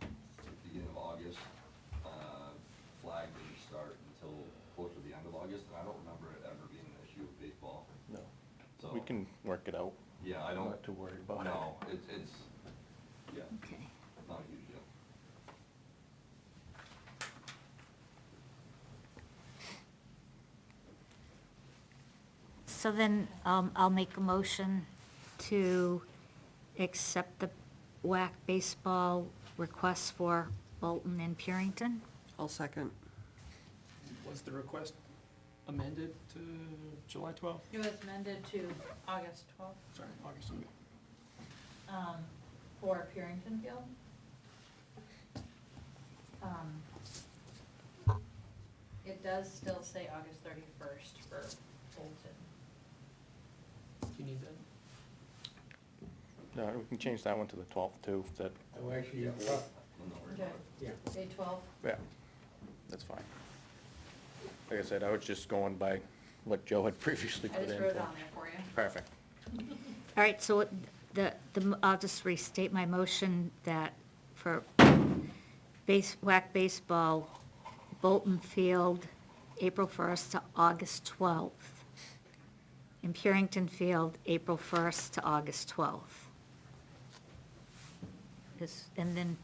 at the beginning of August. Flag didn't start until close to the end of August, and I don't remember it ever being an issue with baseball. no, So, we can work it out. yeah, I don't. Not to worry about it. No, it's, yeah, Okay. not a huge deal. So then, I'll make a motion to accept the WAC baseball requests for Bolton and Purington. I'll second. Was the request amended to July 12th? It was amended to August 12th, Sorry, August, okay. for Purington Field. It does still say August 31st for Bolton. Do you need that? No, we can change that one to the 12th too, if that, oh, actually, No worries about it. yeah. Say 12. yeah, that's fine. Like I said, I was just going by what Joe had previously I put in. just wrote it for- on there for you. Perfect. All right, so I'll just restate my motion that for WAC baseball, Bolton Field, April 1st to August 12th. And Purington Field, April 1st to August 12th. And then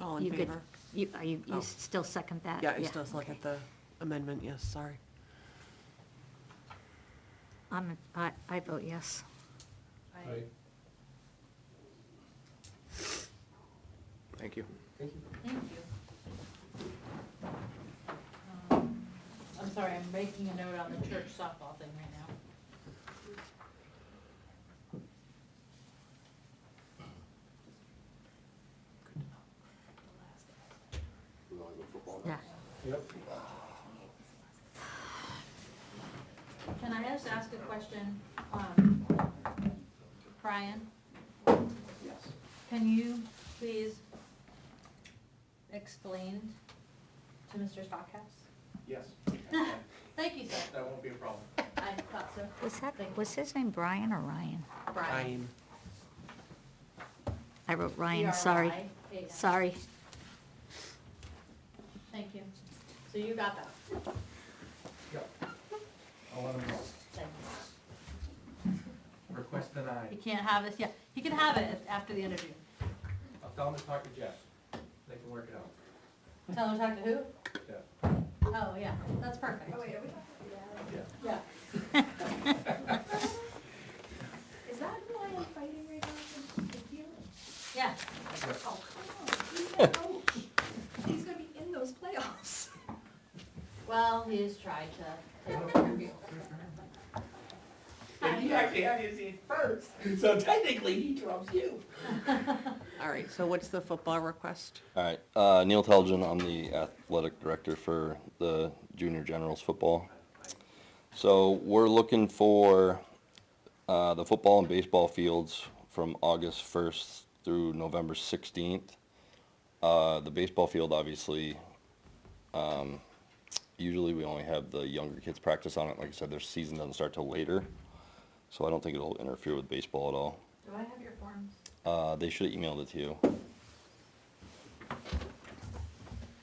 All in you could, favor? you Oh. still second that? Yeah, I still look okay. at the amendment, yes, sorry. I vote yes. Right. Thank you. Thank you. Thank you. I'm sorry, I'm making a note on the church softball thing right now. Yeah. Yep. Can I just ask a question? Brian, Yes. can you please explain to Mr. Stockhouse? Yes, Thank you, sir. that won't be a problem. I thought so. Was his name Brian or Ryan? Brian. I wrote Ryan, sorry. B-R-I-A-N. Sorry. Thank you. So you got that? Yep. I'll let him know. Thank Request you. denied. You can't have this, yeah, you can have it after the interview. I'll tell him to talk to Jeff. They can work it out. Tell him to talk to who? Jeff. Oh, yeah, that's perfect. Oh, wait, are we talking? Yeah. Is that why I'm fighting right now in the field? Yeah. Oh, come on, he's the coach. He's gonna be in those playoffs. Well, he's tried to take over your field. You actually have his in first, so technically he trumps you. All right, so what's the football request? All right, Neil Telgen, I'm the athletic director for the Junior Generals football. So we're looking for the football and baseball fields from August 1st through November 16th. The baseball field, obviously, usually we only have the younger kids practice on it. Like I said, their season doesn't start till later, so I don't think it'll interfere with baseball at all. Do I have your forms? They should have emailed it to you.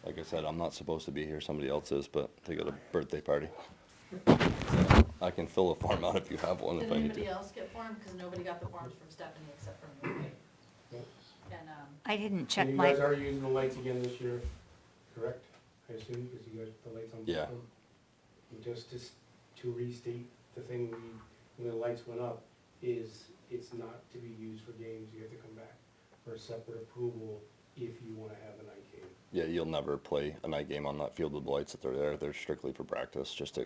Like I said, I'm not supposed to be here, somebody else is, but they got a birthday party. So I can fill a form out if you have one Did if I need anybody to. else get forms? Because nobody got the forms from Stephanie except for me. And, I didn't check And you my, guys are using the lights again this year, correct? I assume, because you guys put the lights on. both Yeah. of them? And just to restate, the thing when the lights went up, is it's not to be used for games, you have to come back for a separate approval if you wanna have a night game. Yeah, you'll never play a night game on that field with the lights that they're there. They're strictly for practice, just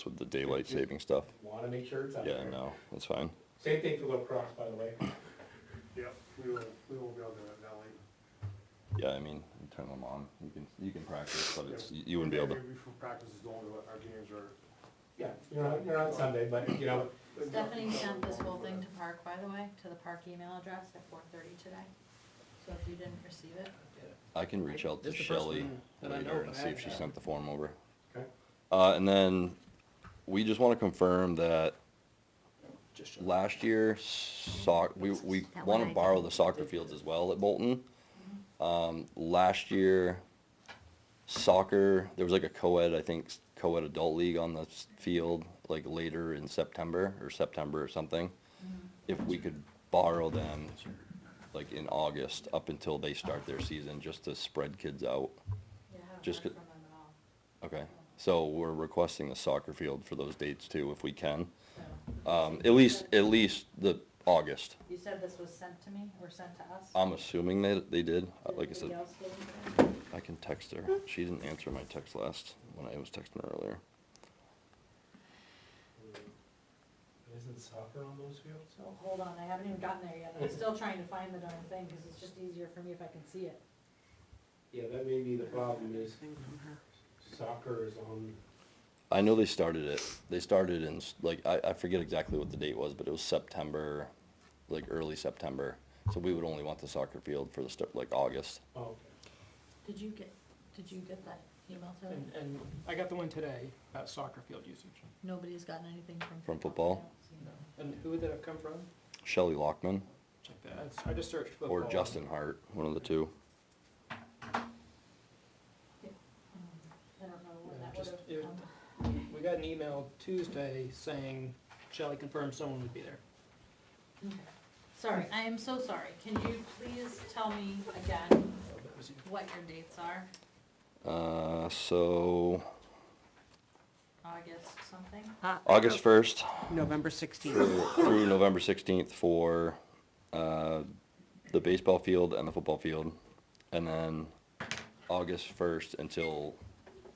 with the daylight saving stuff. Wanna make sure it's out Yeah, there. no, that's fine. Same thing for lacrosse, by the way. Yep, we won't be able to do it that late. Yeah, I mean, you turn them on, you can practice, but it's, you wouldn't be able to. Maybe for practice is the only way our games are. Yeah, you're on Sunday, but, you know, Stephanie sent this whole thing to PARC, by the way, to the PARC email address at 4:30 today. So if you didn't receive it, I can reach out to This is the first Shelley one that I know, later and but I see if haven't she had sent the form over. okay. And then, we just wanna confirm that last year, we That one wanna I borrow did. the soccer fields as well at Bolton. Last year, soccer, there was like a co-ed, I think, co-ed adult league on the field, like later in September or something. If we could borrow them, like in August, up until they start their season, just to spread kids out. yeah, I haven't Just heard co- from them at all. Okay, so we're requesting the soccer field for those dates too, if we can. So, At least the August. you said this was sent to me or sent to us? I'm assuming they did. Did Like I said, anybody else get it? I can text her. She didn't answer my text when I was texting her earlier. Isn't soccer on those fields? So hold on, I haven't even gotten there yet. I'm still trying to find the darn thing, because it's just easier for me if I can see it. Yeah, that may be the problem, is soccer is on, I know they started it. They started in, I forget exactly what the date was, but it was September, like early September. So we would only want the soccer field for the start, like August. oh, okay. Did you get that email today? And I got the one today about soccer field usage. Nobody's gotten anything from. From football? I don't see it. And who would that have come from? Shelley Lockman Check that. I just searched football. or Justin Hart, one of the two. I don't know when Yeah, that just- would it- have come. We got an email Tuesday saying Shelley confirmed someone would be there. Okay. Sorry, I am so sorry. Can you please tell me again So that was you. what your dates are? So August something? August 1st November 16th. through November 16th for the baseball field and the football field. And then August 1st until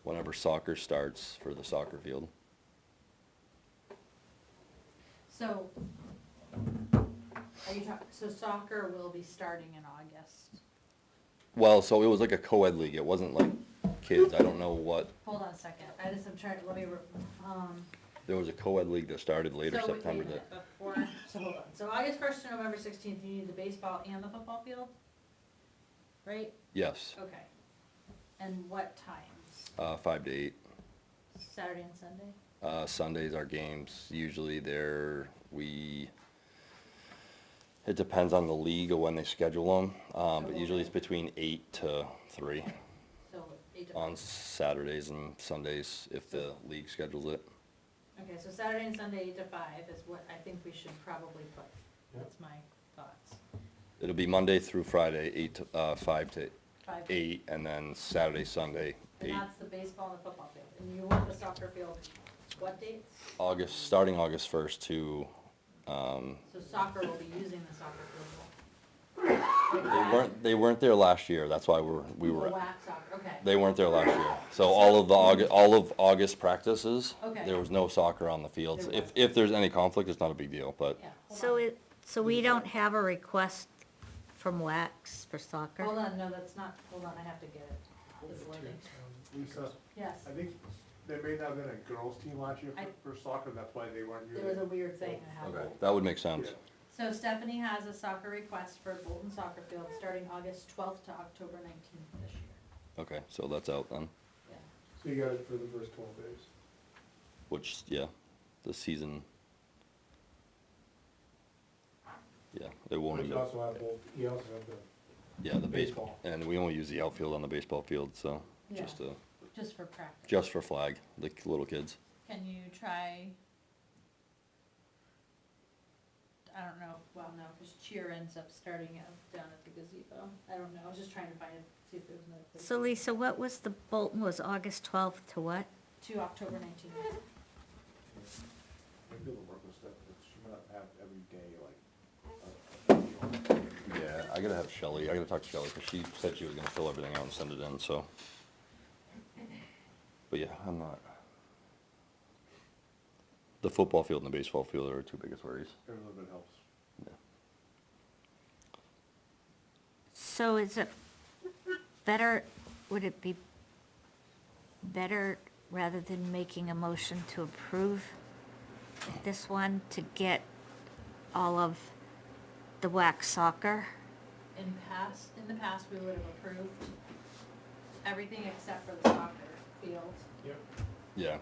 whenever soccer starts for the soccer field. So, are you talking, so soccer will be starting in August? Well, so it was like a co-ed league. It wasn't like kids. I don't know what. Hold on a second. I just, I'm trying, There was a co-ed league that started later so wait a September. minute, before, so hold on. So August 1st to November 16th, you need the baseball and the football field? Right? Yes, Okay. And what times? 5 to 8. Saturday and Sunday? Sundays are games. Usually it depends on the league or when they schedule them. But usually it's between 8 to 3 So 8 to on 5. Saturdays and Sundays if the league schedules it. Okay, so Saturday and Sunday, 8 to 5 is what I think we should probably put. Yeah. That's my thoughts. It'll be Monday through Friday, 5 to 5. 8, and then Saturday, Sunday, 8. And that's the baseball and the football field. And you want the soccer field, what dates? Starting August 1st to, So soccer will be using the soccer field. they weren't there last year, that's why we Oh, were, wax soccer, okay. they weren't there last year. So all of August practices, Okay. there was no soccer on the fields. There If wasn't. there's any conflict, it's not a big deal, but Yeah, hold So on. so we don't have a request from Wax for soccer? Hold on, no, that's not, hold on, I have to get it. This lady. Lisa, Yes, I think there may not have been a girls' team last year for soccer, that's why they weren't there using was a it. weird thing that happened. okay, that would make sense. So Stephanie has a soccer request for Bolton Soccer Field starting August 12th to October 19th this year. Okay, so that's out then, Yeah. So you got it for the first 12 days? which, yeah, the season. Yeah, it won't But even, you also have the yeah, the baseball, and we only use the outfield on the baseball field, so. Yeah. Just for practice. just for flag, the little kids. Can you try? I don't know, well, no, because cheer ends up starting down at the gazebo. I don't know, I was just trying to find, see if there was another place. So Lisa, what was the Bolton was August 12th to what? To October 19th. Maybe the work with stuff, that she might not have every day, like, Yeah, I gotta have Shelley, I gotta talk to Shelley, because she said she was gonna fill everything out and send it in, so. But yeah, I'm not. The football field and the baseball field are our two biggest worries. every little bit helps. Yeah. So is it better, would it be better, rather than making a motion to approve this one, to get all of the WAC soccer? In the past, we would have approved everything except for the soccer field, Yep. Yeah,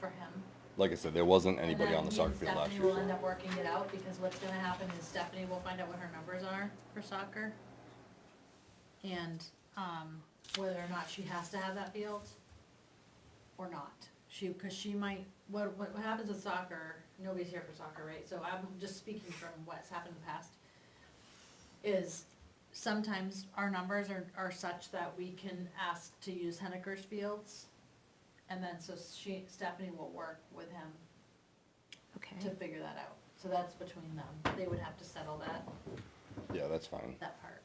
for him. like I said, there wasn't And anybody then on the me soccer and field last Stephanie will end year. up working it out, because what's gonna happen is Stephanie will find out what her numbers are for soccer. And, whether or not she has to have that field or not. Cause she might, what happens with soccer, nobody's here for soccer, right? So I'm just speaking from what's happened in the past, is sometimes our numbers are such that we can ask to use Henniker's fields. And then, so Stephanie will work with him Okay. to figure that out. So that's between them. They would have to settle Yeah, that's fine. that part.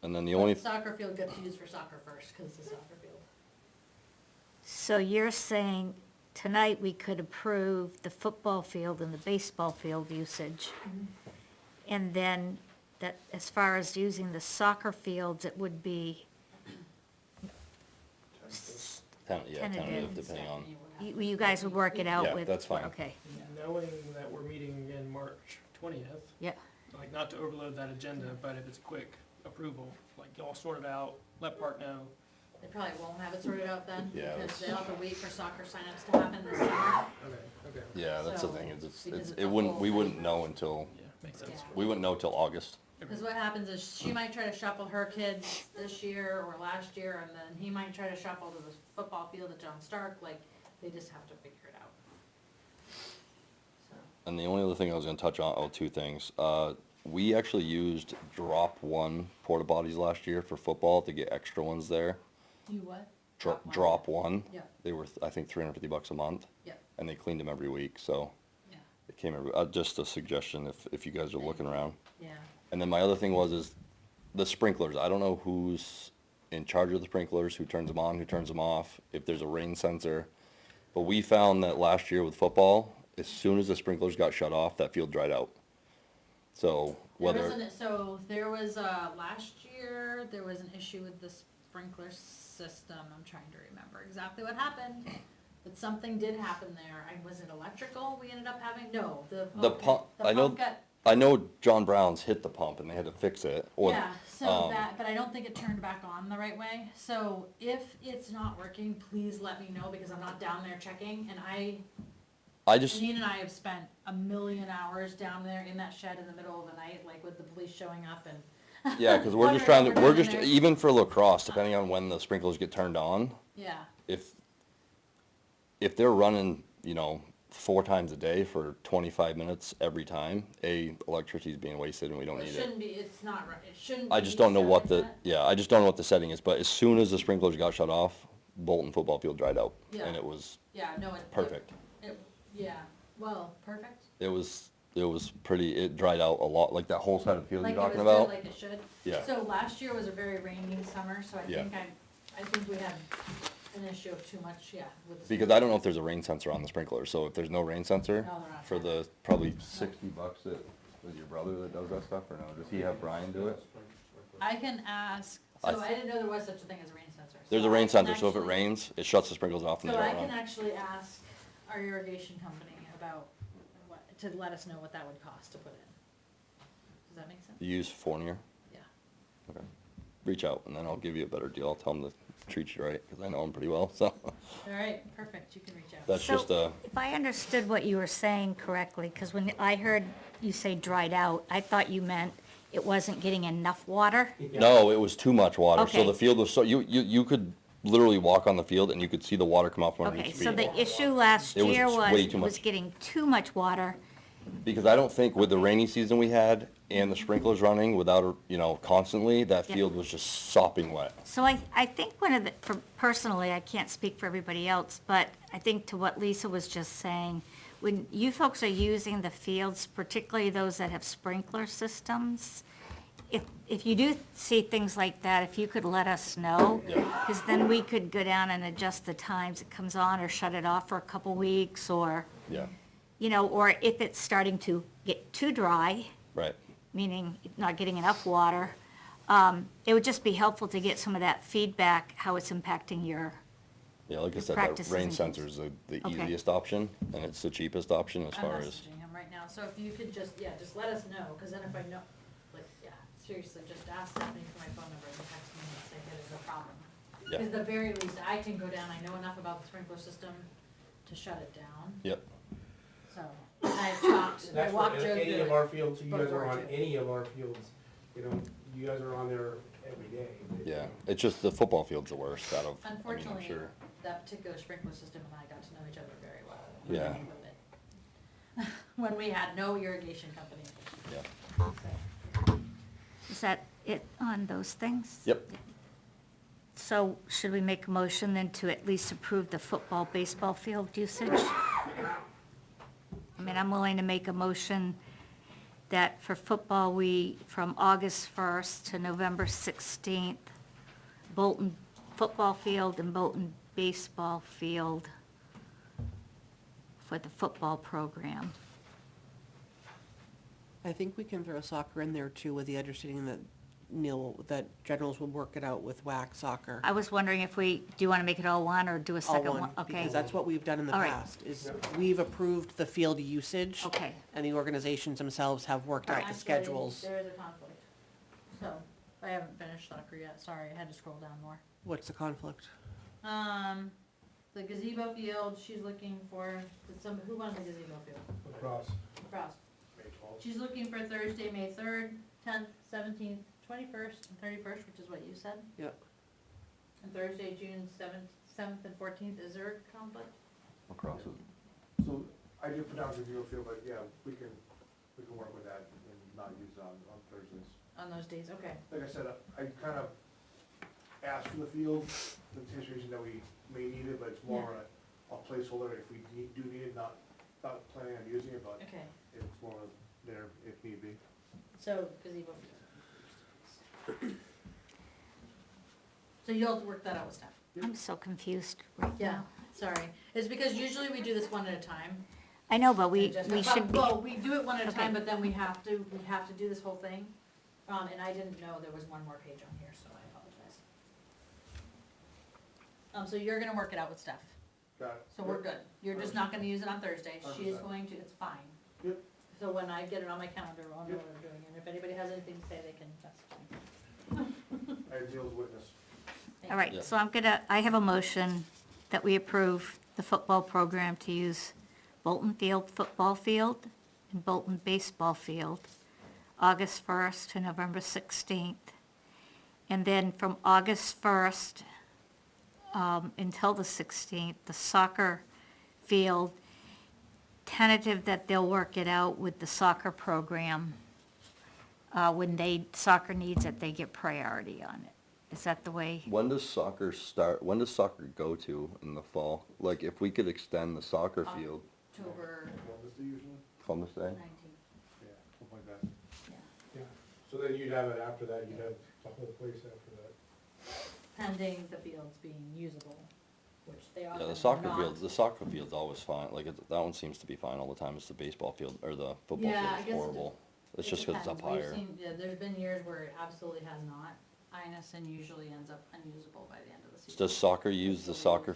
And then the only, Soccer field gets used for soccer first, cause it's a soccer field. So you're saying tonight we could approve the football field and the baseball field usage? And then that, as far as using the soccer fields, it would be yeah, tentative. tentative, depending on, Stephanie would have you guys would work it out Yeah, with? that's fine. Okay, Knowing that we're meeting again March 20th, yeah. like not to overload that agenda, but if it's a quick approval, like y'all sort it out, let Park know. They probably won't have it sorted out then, Yeah, because that's- they'll have to wait for soccer signups to happen this summer. Okay. yeah, that's the So, thing, is because it's, it's it a wouldn't, whole we thing. wouldn't know until, Yeah, makes sense. Yeah. we wouldn't know till August. Because what happens is she might try to shuffle her kids this year or last year, and then he might try to shuffle to the football field at John Stark, like, they just have to figure it out. So, And the only other thing I was gonna touch on, two things. We actually used Drop One porta potties last year for football to get extra ones there. you what? Drop One. Yeah. They were, I think, $350 a month. Yeah. And they cleaned them every week, so Yeah, it came every, just a suggestion if you guys are looking around. yeah. And then my other thing is the sprinklers. I don't know who's in charge of the sprinklers, who turns them on, who turns them off, if there's a rain sensor. But we found that last year with football, as soon as the sprinklers got shut off, that field dried out. So So there was, last year, there was an issue with the sprinkler system. I'm trying to remember exactly what happened. But something did happen there. Was it electrical we ended up having? No, The pump, I know, got, I know John Brown's hit the pump and they had to fix it. Or, yeah, so that, but I don't think it turned back on the right way. So if it's not working, please let me know, because I'm not down there checking, and I just, Janine and I have spent a million hours down there in that shed in the middle of the night, like with the police showing up and. yeah, cause we're just wondering trying what to, we're doing there. even for lacrosse, depending on when the sprinklers get turned on, Yeah, if they're running, 4 times a day for 25 minutes every time, electricity's being wasted and we don't well, it need it. shouldn't be, it's not, it shouldn't be. I just don't know what set the, like yeah, I just don't know what the setting is, but as soon as the sprinklers got shut off, Bolton football field dried out. Yeah. And it was that. Yeah, no, it. perfect. Yeah, well, perfect. It was pretty, it dried out a lot, like that whole side of the field Like you're it was talking good, about. like it should. Yeah. So last year was a very rainy summer, so Yeah. I think we had an issue of too much, yeah, with the. Because I don't know if there's a rain sensor on the sprinkler, so if there's no rain sensor, No, they're not. for the probably $60 that, with your brother that does that stuff, or no? Does he have Brian do it? I can ask, I so I didn't know there was such a thing as a rain sensor. There's So a I rain can sensor, so if it actually- rains, it shuts the sprinklers off and So they I don't can run. actually ask our irrigation company about to let us know what that would cost to put in. Does that make sense? You use Fournier? Yeah. Okay. Reach out and then I'll give you a better deal. I'll tell them to treat you right, because I know them pretty well, so. All right, perfect, you can reach out. That's just a, If I understood what you were saying correctly, because when I heard you say dried out, I thought you meant it wasn't getting enough water? No, it was too much water, so Okay. the field was so, you could literally walk on the field and you could see the water come out from Okay, underneath so your feet. the issue last It was year way was, too it was much. getting too much water. Because I don't think with the rainy season we had and the sprinklers running without, constantly, that Yeah. field was just sopping wet. So I think one of the, personally, I can't speak for everybody else, but I think to what Lisa was just saying, when you folks are using the fields, particularly those that have sprinkler systems, if you do see things like that, if you could let us know, because then we could go down and adjust the times it comes on or shut it off for a couple weeks, or, Yeah, or if it's starting to get too dry, right. meaning not getting enough water, it would just be helpful to get some of that feedback, how it's impacting your, Yeah, like I Your said, that practices rain and sensor things. is the Okay. easiest option, and it's the cheapest option as I'm far as, messaging him right now, so if you could just let us know, cause then if I know, seriously, just ask Stephanie for my phone number and text me and say that is a problem. yeah, Cause the very least, I can go down, I know enough about the sprinkler system to shut it down, yep. so, I've talked, I That's for walked Joe any through of it. our fields, you guys before are on too. any of our fields, you guys are on there every day. Yeah, it's just the football field's the worst out of, I'm Unfortunately, sure. that particular sprinkler system and I got to know each other very well. Yeah. with it. When we had no irrigation company. Yeah. So, is that it on those things? Yep. So should we make a motion then to at least approve the football, baseball field usage? I mean, I'm willing to make a motion that for football, from August 1st to November 16th, Bolton football field and Bolton baseball field for the football program. I think we can throw soccer in there too, with the understanding that that generals will work it out with WAC soccer. I was wondering if do you want to make it all one or do a All second one, one? Okay, because that's what we've done in the All right. past, is we've approved the field usage. okay. And the organizations themselves have worked out the actually, schedules. there is a conflict. So, I haven't finished soccer yet, sorry, I had to scroll down more. What's the conflict? The gazebo field, she's looking for, who won the gazebo field? Across Frost. May 12th. She's looking for Thursday, May 3rd, 10th, 17th, 21st, and 31st, which is what you said? Yep. And Thursday, June 7th and 14th, is there a conflict? Across it. So I did put down the zero field, but yeah, we can work with that and not use it on Thursdays. On those days, okay. Like I said, I kind of asked for the field, the anticipation that we may need it, but it's more a placeholder if we do need it, not planning on using it, but Okay, it's more there if need be. so gazebo field. So you'll have to work that out with staff. I'm so confused right Yeah, now. sorry. It's because usually we do this one at a time. I know, but we Just- should be, Well, we do it one at a time, Okay. but then we have to do this whole thing. And I didn't know there was one more page on here, so I apologize. So you're gonna work it out with Steph, Got it. so we're good. You're just not gonna use it on Thursday. She is 100%. going to, it's fine. Yep. So when I get it on my calendar, I'll know Yep. what I'm doing, and if anybody has anything to say, they can, that's fine. I deal as witness. Thank all you. right, Yeah. so I have a motion that we approve the football program to use Bolton Field football field and Bolton baseball field, August 1st to November 16th. And then from August 1st until the 16th, the soccer field, tentative that they'll work it out with the soccer program. When soccer needs it, they get priority on it. Is that the way? When does soccer start, when does soccer go to in the fall? Like, if we could extend the soccer field, October Columbus Day usually? Columbus Day? 19th, Yeah, something like that. yeah. Yeah, so then you'd have it after that, you'd have the whole place after that. Pending the fields being usable, which they often Yeah, are the soccer not. field, the soccer field's always fine, like, that one seems to be fine all the time, it's the baseball field, or the football Yeah, I field guess is it horrible. It's It just 'cause it's up depends. We've higher. seen- Yeah, there's been years where it absolutely has not. Inison usually ends up unusable by the end of the season. Does soccer use the soccer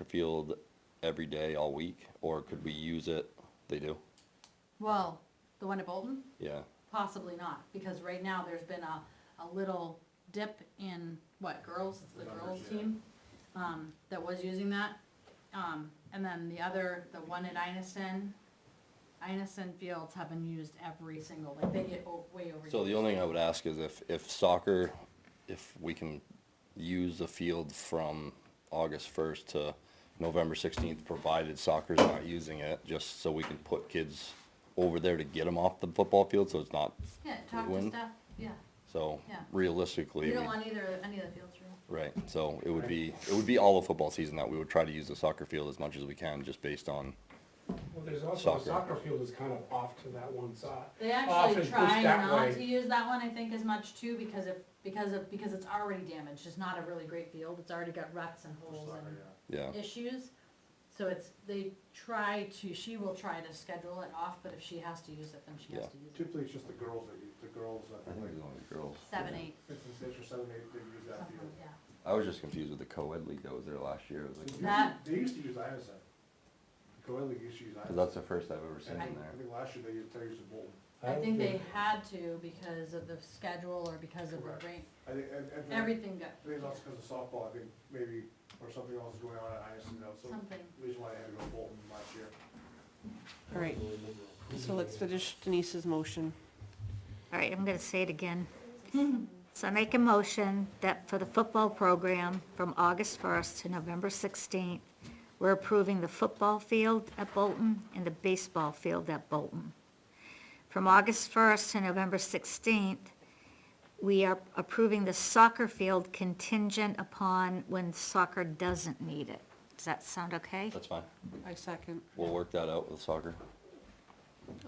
field every day, all week, or could we use it, they do? Well, the one at Bolton? Yeah, Possibly not, because right now there's been a little dip in, girls, it's the girls team, that was using that. And then the one at Inison, Inison fields have been used every single, like, they get way over. So the only thing I would ask is if soccer, if we can use the field from August first to November 16th, provided soccer's not using it, just so we can put kids over there to get them off the football field, so it's not, Yeah, talk to Ruined? staff, yeah. so Yeah. realistically. You don't we- want any of the fields ruined. Right, so it would be all of football season that we would try to use the soccer field as much as we can, just based on, Well, there's also, the Soccer. soccer field is kind of off to that one side. They Often actually pushed try that not way. to use that one, I think, as much too, because it's already damaged. It's not a really great field. It's already got ruts and holes and yeah. issues. So she will try to schedule it off, but if she has to use it, then she has Yeah. to use it. Typically, it's just the girls that, I think it's only the girls. 7, 8, 5th and 6th or 7, 8, they use that something, field. yeah. I was just confused with the co-ed league that was there last year, it was like, That- They used to use Inison. Coed League used to use cause Inison. that's the first I've ever seen in I there. think last year they used Bolton. I think they had to because of the schedule or because of the Correct. rain. I think, and Everything got, I think it's also because of softball, I think maybe, or something else is going on at Inison, so something. the reason why they had to go to Bolton last year. All right, so let's finish Denise's motion. All right, I'm gonna say it again. So I make a motion that for the football program from August 1st to November 16th, we're approving the football field at Bolton and the baseball field at Bolton. From August 1st to November 16th, we are approving the soccer field contingent upon when soccer doesn't need it. Does that sound okay? That's fine, I second. we'll work that out with soccer.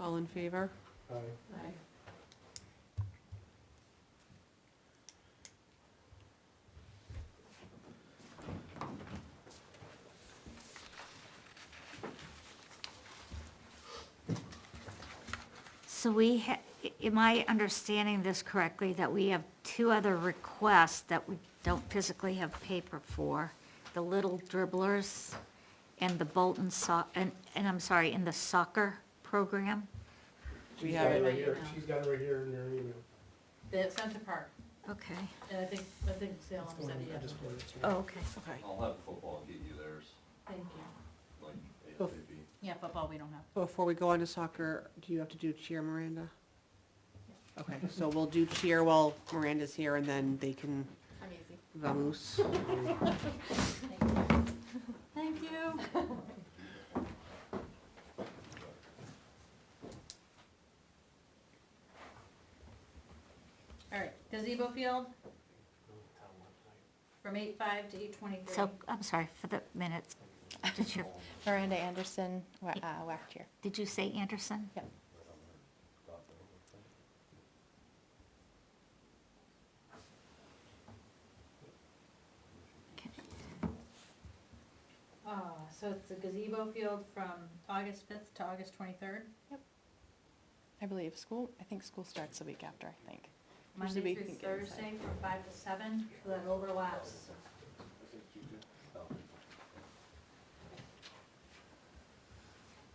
All in favor? Aye. So am I understanding this correctly, that we have two other requests that we don't physically have paper for? The little dribblers and the Bolton and I'm sorry, in the soccer program? We She's have got it right right here, now. she's got it right here in her email. They sent to PARC, Okay. and I think Salem That's the said one I yes. just wanted to- Oh, okay. Okay. I'll have football get you theirs, Thank you. like Oh. ASAP. Yeah, football we don't have. Before we go on to soccer, do you have to do cheer, Miranda? Okay, so we'll do cheer while Miranda's here, and then they can I'm easy. vamoose. Thank you. All right, gazebo field from 8:05 to 8:23. So, I'm sorry, for the minutes, Miranda Anderson, WAC chair. did you say Anderson? Yep. So it's the gazebo field from August 5th to August 23rd, I believe I think school starts the week after, I think. Monday we through can get inside. Thursday from 5 to 7, so that overlaps.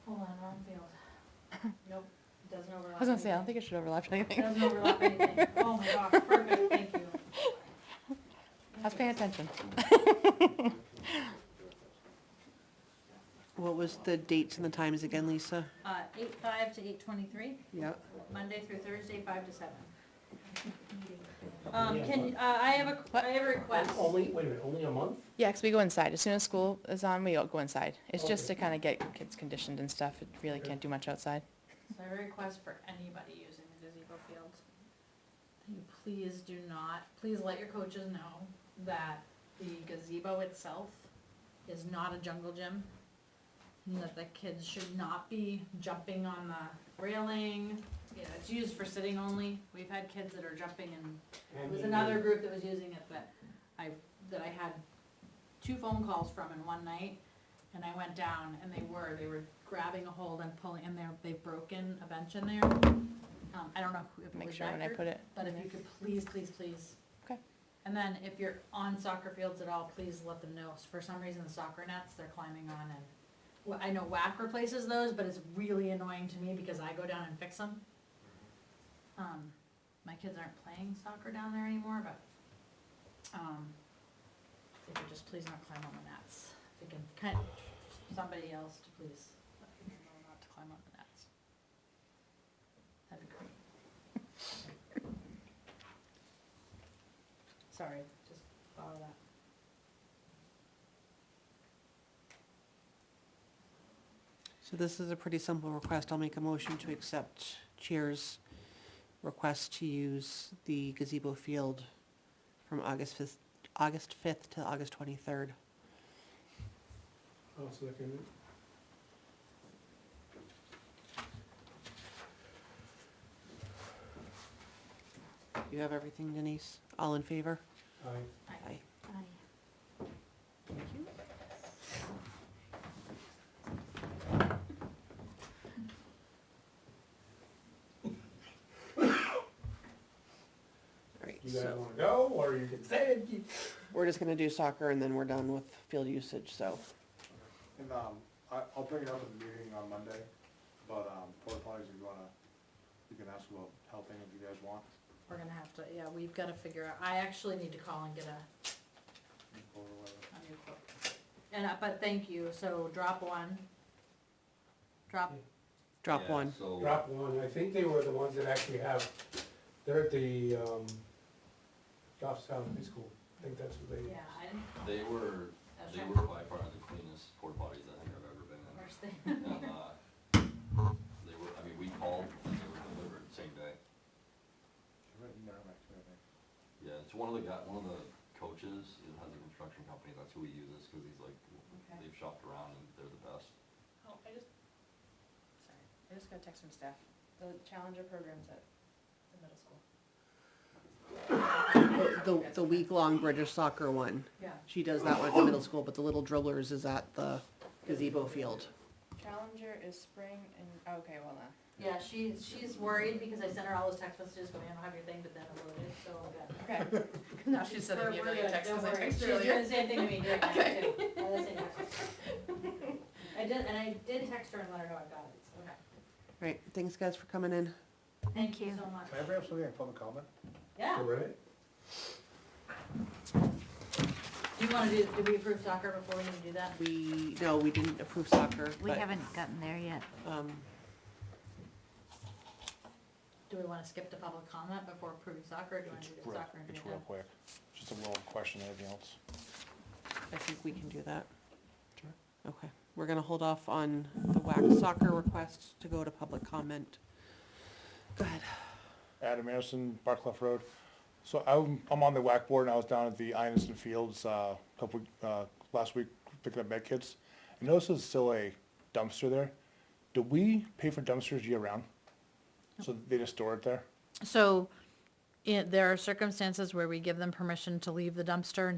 Hold on, wrong field. Nope, it doesn't overlap. I was gonna say, I don't anything. think it should overlap It anything. doesn't overlap anything. Oh my gosh, perfect, thank you. I was paying attention. What was the dates and the times again, Lisa? 8:05 to 8:23, Yep. Monday through Thursday, 5 to 7. I have a request. Only, wait a minute, only a month? Yeah, 'cause we go inside. As soon as school is on, we all go inside. It's just to Okay. kind of get kids conditioned and stuff. It really can't do much outside. So I have a request for anybody using the gazebo field. You please do not, please let your coaches know that the gazebo itself is not a jungle gym. And that the kids should not be jumping on the railing. You know, it's used for sitting only. We've had kids that are jumping and it was another group that was using it that I had 2 phone calls from in one night. And I went down and they were grabbing a hold and pulling, and they've broken a bench in there. I don't know if it Make was sure that when I group, put it but in if you there. could please. Okay. And then if you're on soccer fields at all, please let them know. For some reason, the soccer nets, they're climbing on and, well, I know WAC replaces those, but it's really annoying to me because I go down and fix them. My kids aren't playing soccer down there anymore, but, if they could just please not climb on the nets. If they can, somebody else to please let people know not to climb on the nets. sorry, just follow that. So this is a pretty simple request. I'll make a motion to accept Chair's request to use the gazebo field from August 5th to August 23rd. I'll second it. You have everything, Denise? All in favor? Aye. Aye. Aye. Thank you. Alright, You guys so wanna go, or you can stay and keep? we're just gonna do soccer and then we're done with field usage, so. And, I'll bring it up at the meeting on Monday, but, porta potties, if you wanna, you can ask about helping if you guys want. We're gonna have to, yeah, we've gotta figure out, I actually need to call and get Or whatever. a new quote. And, but thank you, so drop one. Drop, Drop Yeah, one. So, Drop one, I think they were the ones that actually have, they're at the, Goffstown High School, I think that's what they. yeah, I didn't, they were I was They trying were to, by far the cleanest porta potties I think I've ever been in. worst thing. And, they were, I mean, we called and they were delivered same day. Written there, back to it, I think. Yeah, it's one of the coaches, it has a construction company, that's who he uses, cause he's like, Okay. they've shopped around and they're the best. Oh, sorry, I just got a text from staff. The Challenger program's at the middle school. The week-long British soccer one. Yeah. She does that one at the middle school, but the little dribblers is at the gazebo field. Challenger is spring and, okay, well, Yeah, she's worried because I sent her all those text messages going, I don't have your thing, but then I loaded, so I'm good. okay. Now she's sending me We're another good, text don't because I worry. texted She's her doing earlier. the same thing to me, doing that too. Oh, the same text. I did text her and let her know I got it, so, okay. Right, thanks guys for coming in. Thank you. So much. Can I bring up something in public comment? Yeah, All right. do you wanna did we approve soccer before we need to do that? No, we didn't approve soccer, We but, haven't gotten there yet. Do we wanna skip to public comment before approving soccer, or do you wanna It's do real, soccer and do it's it real then? quick. Just a little question, anything else? I think we can do that. Okay, we're gonna hold off on the WAC soccer request to go to public comment. Go ahead. Adam Anderson, Barcliff Road. So I'm on the WAC board and I was down at the Inison Fields, last week picking up med kits. I noticed there's still a dumpster there. Do we pay for dumpsters year round? So they just store it there? So, there are circumstances where we give them permission to leave the dumpster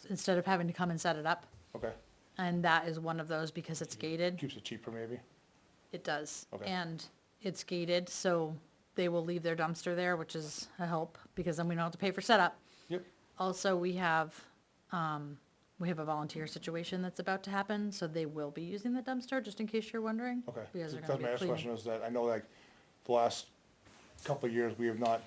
instead of having to come and set it up. Okay, And that is one of those because it's gated. keeps it cheaper maybe? It does. Okay. And it's gated, so they will leave their dumpster there, which is a help, because then we don't have to pay for setup. Yep. Also, we have a volunteer situation that's about to happen, so they will be using the dumpster, just in case you're wondering. Okay. Because they're That's gonna my be next cleaning. question is that I know like the last couple of years, we have not,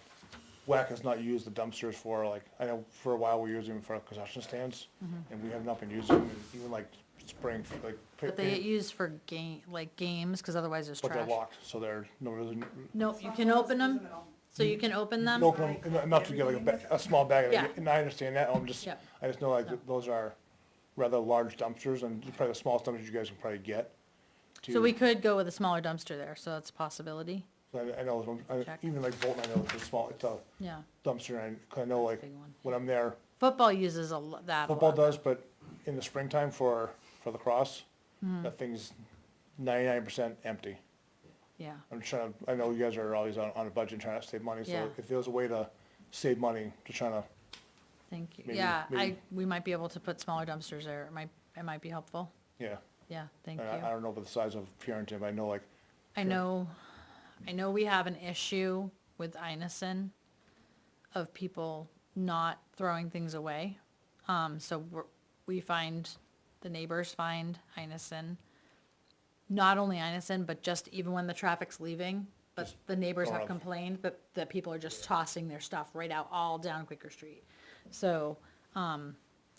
WAC has not used the dumpsters for like, I know for a while we used them for concession stands, and we have not been using them, even like spring, like. But they get used for games, because otherwise there's But they're trash. locked, so they're, Nope, you can open them, so you can open them. open them, enough to get like a small bag, Yeah. and I understand that, Yep. I just know like No. those are rather large dumpsters, and probably the smallest dumpsters you guys can probably get. So we could go with a smaller dumpster there, so that's a possibility. I know, Check. even like Bolton, I know it's a small, it's a Yeah, dumpster, and I know like, big one. when I'm there, Football uses that a football lot. does, but in the springtime for lacrosse, Mm-hmm. that thing's 99% empty. Yeah. I'm trying to, I know you guys are always on a budget and trying to save money, so Yeah. if there's a way to save money, to trying to, Thank you. Maybe- Yeah, maybe- we might be able to put smaller dumpsters there. It might be helpful. yeah. Yeah, thank And you. I don't know about the size of Purinton, but I know like, I know we have an issue with Inison of people not throwing things away. So we find, the neighbors find Inison, not only Inison, but just even when the traffic's leaving, but Just the neighbors throwing have up. complained that people are just tossing their stuff right out all down Quaker Street. So,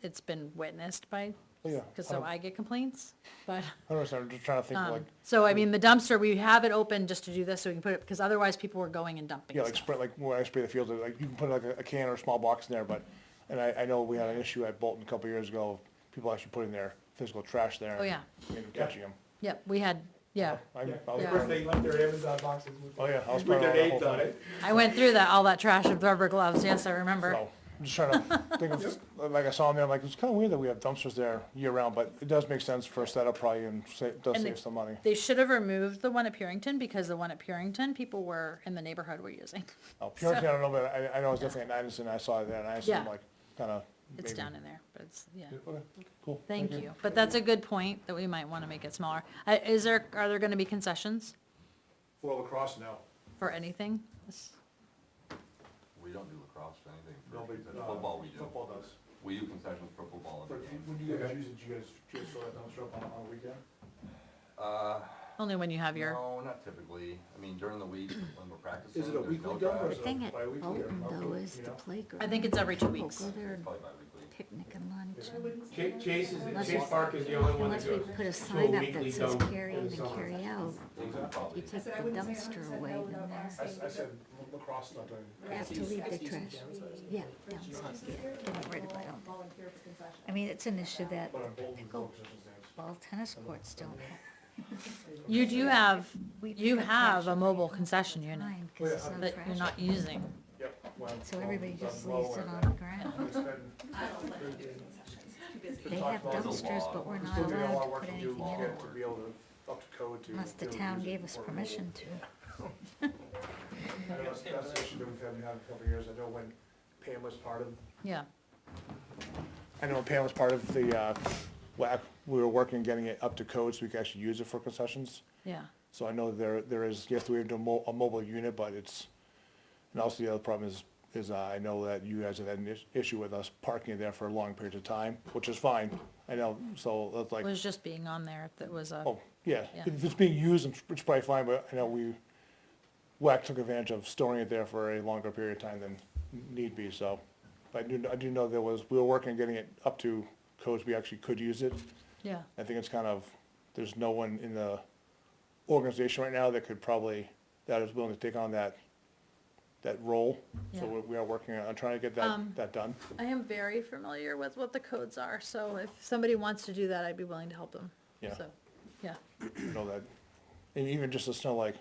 it's been witnessed by, yeah. because so I get complaints, but. I understand, I'm just trying to think of like, So I mean, the dumpster, we have it open just to do this, so we can put it, because otherwise people were going and dumping yeah, like stuff. spray, like when I spray the fields, like you can put like a can or a small box in there, but And I know we had an issue at Bolton a couple years ago, of people actually putting their physical trash there. Oh, yeah. And catching them. Yep, we had, yeah. I was Yeah. Of part course, of they it. left their Amazon boxes with. Oh, yeah, I was With part their of that names whole on thing. it. I went through that, all that trash with rubber gloves, yes, I remember. So, I'm just trying to think of, like I saw them there, I'm like, it's kinda weird that we have dumpsters there year round, but it does make sense for a setup probably and does And save some money. They should have removed the one at Purington, because the one at Purington, people were, in the neighborhood were using. Oh, Puritan, I don't know, but I know it's definitely at Idison, I saw it there, and I assume Yeah. like, kinda. It's maybe- down in there, but it's, yeah. Okay, cool. Thank you. But that's a good point, that we might wanna make it smaller. Are there gonna be concessions For lacrosse now. for anything? We don't do lacrosse or anything. for No, but, concessions. Football we do. Football does. We do concessions for football But every game. when you guys use it, you guys just throw that dumpster up on a weekend? Only when you have your, No, not typically. I mean, during the week when we're practicing, Is it a there's no weekly dump or trash. is it Thing a at bi-weekly or Bolton though monthly, is you the know? playground. I think it's every 2 People weeks. go there and Probably bi-weekly. picnic and lunch. Chase Unless Chase we- Park is the only one that Unless we goes put a to sign up weekly that says dump carry in in the and summer. carry out, Things are probably- you take the dumpster away, then I said lacrosse is not doing. they have to leave the trash. Yeah, downstairs, yeah, get rid of it. I mean, it's an issue that But on Bolton, Pickle- focus on things. ball tennis courts don't have. you do have, We you pick up have trash a mobile concession unit behind 'cause there's no that you're trash. not using. Yep. when- So when everybody it's just low leaves it and on that- the ground. it's been- They have dumpsters, but we're not Still doing a lot allowed of to work put to do anything in to them. get to be able to, up to code to. Unless the be able to town use it gave us for- permission to. I know that's the issue that we've had a couple of years. I know when Pam was part of, Yeah, I know when Pam was part of the, WAC, we were working, getting it up to code so we could actually use it for concessions. yeah. So I know there is, yes, we have a mobile unit, but it's, and also the other problem is I know that you guys have had an issue with us parking there for long periods of time, which is fine. I know, so that's It like, was just being on there, that was a, oh, yeah, Yeah. if it's being used, it's probably fine, but I know WAC took advantage of storing it there for a longer period of time than need be, so. But I do know we were working on getting it up to codes, we actually could use it. yeah. I think it's kind of, there's no one in the organization right now that is willing to take on that role. So Yeah. we are working on trying to get that done. I am very familiar with what the codes are, so if somebody wants to do that, I'd be willing to help them. Yeah. So, yeah, You know that, and even just the snow, like,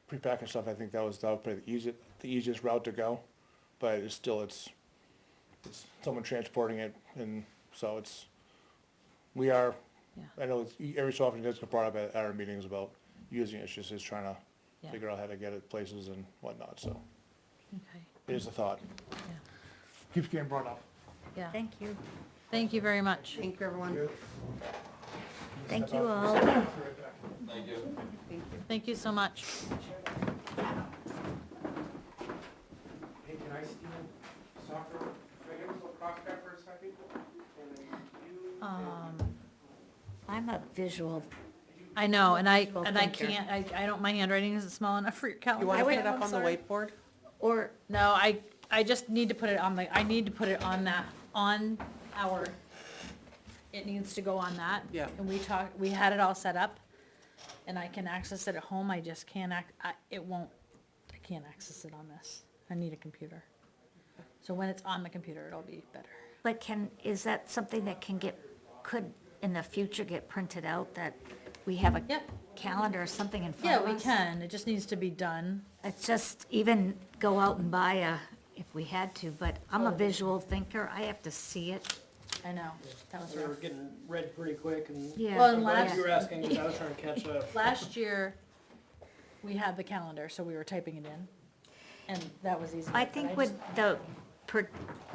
pre-packing stuff, I think that would probably the easiest route to go. But it's still, it's someone transporting it, and so we are, Yeah. I know every so often it does get brought up at our meetings about using it, it's just trying to Yeah. figure out how to get it places and whatnot, so okay, it is a thought. yeah, Keeps getting brought up. yeah. Thank you. Thank you very much. Thank you, everyone. Thank you all. Thank you. Thank you so much. Hey, can I steal soccer? Can I get a little cross back for a second? And then you- I'm a visual, I know, and I thinker. can't, I don't, my handwriting isn't small enough for your calendar. You wanna put went- it up I'm on the sorry. whiteboard? or, No, I just need to put it on I need to put it on it needs to go on that. Yeah. And we had it all set up, and I can access it at home, I just can't I can't access it on this. I need a computer. So when it's on the computer, it'll be better. but is that something that could in the future get printed out, that we have a Yep. calendar or something in front Yeah, of us? we can, it just needs to be done. It's just, even go out and buy if we had to, but I'm a visual thinker, I have to see it. I know, that was We were rough. getting read pretty quick and. Yeah. Well, I'm and glad last- you were asking, because I was trying to catch up. Last year, we had the calendar, so we were typing it in, and that was easy. I but think just- with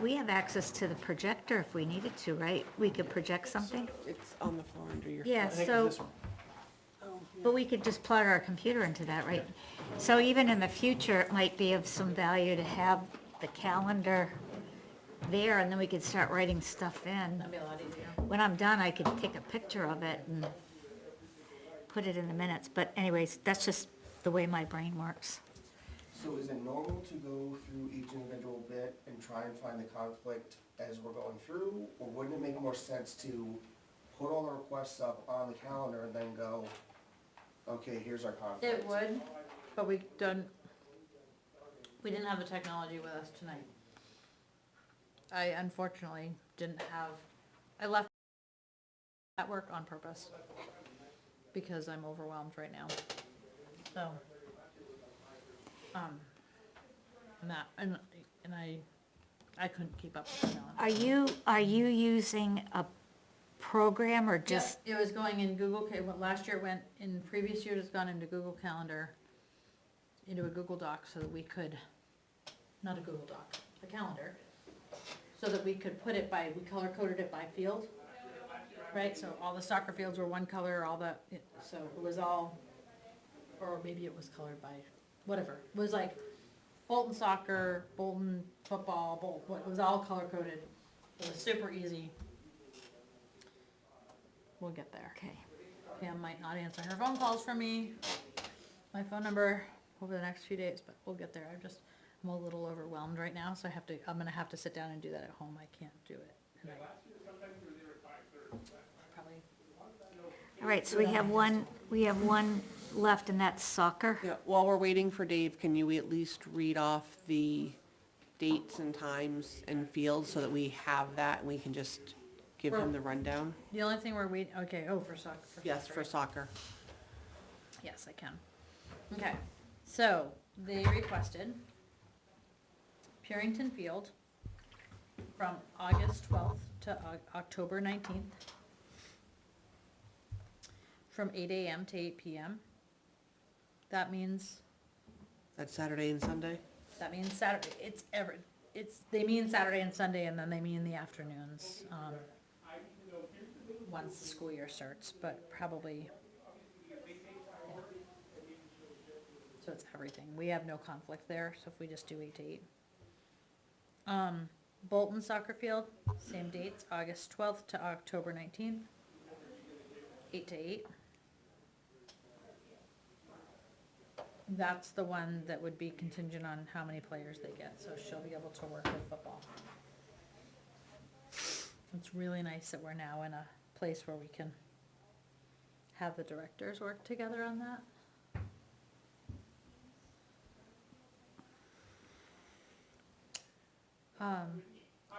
we have access to the projector if we needed to, right? We could project something? It's on the floor under your. Yeah, I think so, this one. but we could just plug our computer into that, right? So even in the future, it might be of some value to have the calendar there, and then we could start writing stuff in. That'd be a lot easier. When I'm done, I could take a picture of it and put it in the minutes, but anyways, that's just the way my brain works. So is it normal to go through each individual bit and try and find the conflict as we're going through? Or wouldn't it make more sense to put all the requests up on the calendar and then go, okay, here's our conflict? It would, but we didn't have the technology with us tonight. I unfortunately didn't have, I left at work on purpose because I'm overwhelmed right now. So, and I couldn't keep up with the calendar. Are you using a program or just? Yep, it was going in Google, last year it went, in previous years it's gone into Google Calendar, into a Google Doc so that we could, not a Google Doc, a calendar, so that we could put it by, we color coded it by field, right? So all the soccer fields were one color, so it was all, or maybe it was colored by, whatever. It was like Bolton soccer, Bolton football, it was all color coded. It was super easy. We'll get there. Okay. Pam might not answer her phone calls from me, my phone number, over the next few days, but we'll get there. I'm a little overwhelmed right now, so I'm gonna have to sit down and do that at home. I can't do it. And probably, All right, so we have one left, and that's soccer. Yeah, while we're waiting for Dave, can you at least read off the dates and times and fields so that we have that and we can just give him the rundown? the only thing we're waiting, okay, for soccer. Yes, for soccer. Yes, I can. Okay, so they requested Purington Field from August 12th to October 19th, from 8 a.m. to 8 p.m. That means That's Saturday and Sunday? Saturday, they mean Saturday and Sunday, and then they mean the afternoons, once the school year starts, but probably, yeah. So it's everything. We have no conflict there, so if we just do 8 to 8. Bolton Soccer Field, same dates, August 12th to October 19th, 8 to 8. That's the one that would be contingent on how many players they get, so she'll be able to work with football. It's really nice that we're now in a place where we can have the directors work together on that.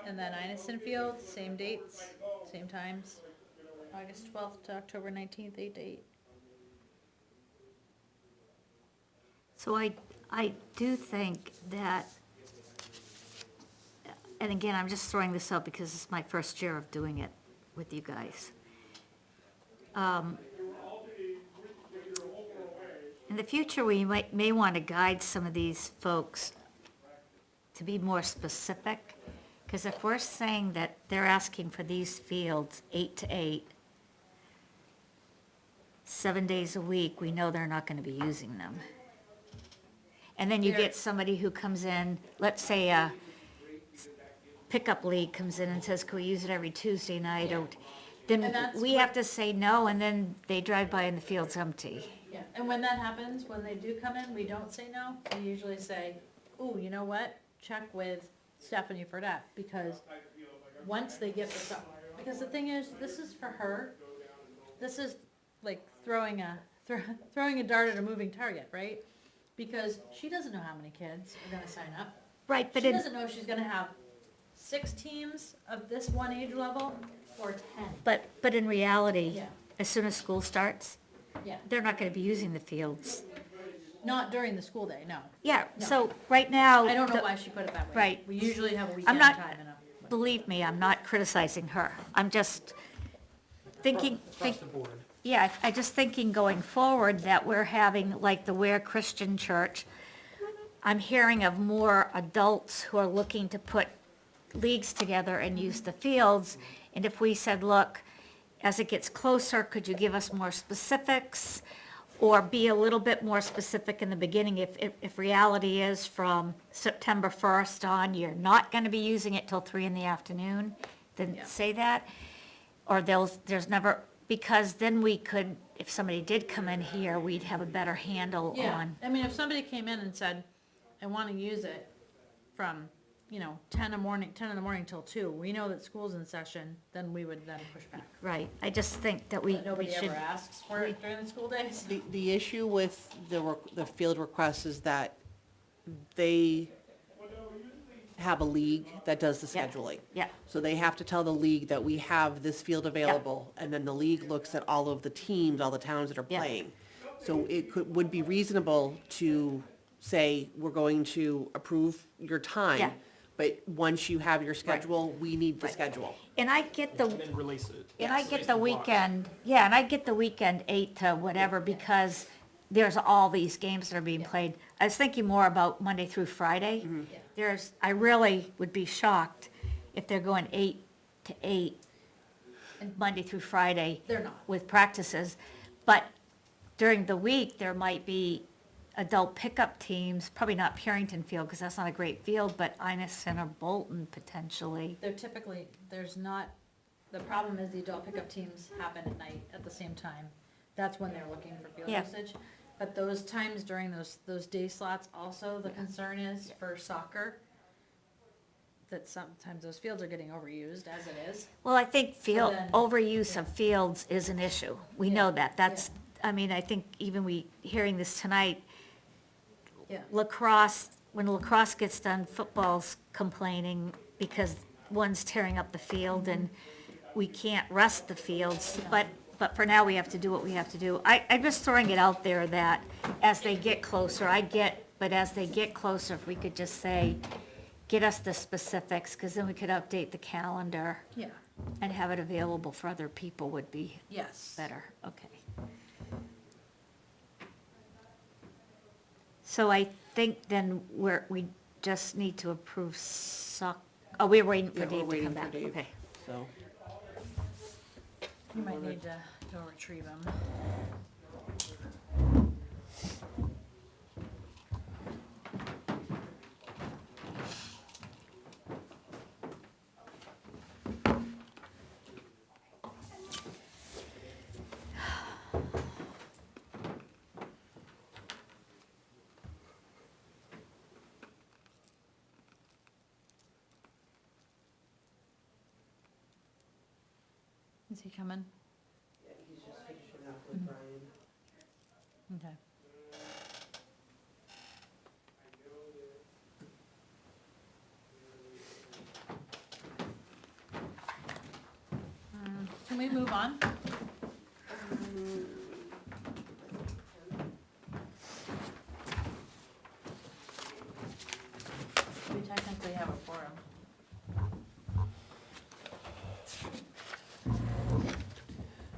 And then Inison Field, same dates, same times, August 12th to October 19th, 8 to 8. So I do think that, and again, I'm just throwing this out because it's my first year of doing it with you guys. In the future, we may want to guide some of these folks to be more specific, because if we're saying that they're asking for these fields 8 to 8, 7 days a week, we know they're not going to be using them. And then you get somebody who comes in, let's say a pickup league comes in and says, can we use it every Tuesday night? Or then And that's we what- have to say no, and then they drive by and the field's empty. Yeah, and when that happens, when they do come in, we don't say no. We usually say, ooh, you know what? Check with Stephanie for that, because once they get this up, because the thing is, this is for her. This is like throwing a dart at a moving target, right? Because she doesn't know how many kids are gonna sign up. Right, but She doesn't know if she's gonna have 6 teams of this one age level or 10. but in reality, Yeah. as soon as school starts, Yeah, they're not gonna be using the fields. not during the school day, no. Yeah, No. so right now. I don't know the- why she put it that way. Right. We usually have a I'm weekend not, time and a. believe me, I'm not criticizing her. I'm just thinking, Across the board. yeah, I just thinking going forward that we're having, like the Ware Christian Church, I'm hearing of more adults who are looking to put leagues together and use the fields. And if we said, look, as it gets closer, could you give us more specifics? Or be a little bit more specific in the beginning, if reality is from September 1st on, you're not gonna be using it till 3 in the afternoon, then Yeah. say that. Or there's never, because then we could, if somebody did come in here, we'd have a better handle Yeah, on. I mean, if somebody came in and said, I wanna use it from, 10 in the morning till 2, we know that school's in session, then we would then push back. Right, I just think that we But nobody should. ever asks for it during the school days. The issue with the field requests is that they have a league that does the scheduling. Yeah. So they have to tell the league that we have this field available, and then the league looks at all of the teams, all the towns that are Yeah. playing. So it would be reasonable to say, we're going to approve your Yeah. time, but once you have your schedule, we need the Right. schedule. And I get the, And then release it. and I Yes. get Release the blocks. weekend, yeah, and I get the weekend 8 to whatever, because there's all these games that are being played. I was thinking more about Monday through Friday. I really would be shocked if they're going 8 to 8, Monday through Friday. They're not. With practices, but during the week, there might be adult pickup teams, probably not Purington Field, because that's not a great field, but Innisfin or Bolton potentially. They're typically, there's not, the problem is the adult pickup teams happen at night at the same time. That's when they're looking for field Yeah. usage. But those times during those day slots also, the concern is for soccer, that sometimes those fields are getting overused as it is. Well, I think then- overuse of fields is an issue. We know that. That's, I mean, I think even hearing this tonight, Yeah. lacrosse, when lacrosse gets done, football's complaining because one's tearing up the field and we can't rest the fields. But for now, we have to do what we have to do. I'm just throwing it out there that as they get closer, but as they get closer, if we could just say, get us the specifics, because then we could update the calendar Yeah, and have it available for other people would be yes. better, okay. So I think then we just need to approve we're waiting for Yeah, we're Dave to waiting come for back, Dave. okay. So, You might need to go retrieve them. Is he coming? yeah, he's just finishing up with Brian. Okay. Can we move on? We technically have a forum.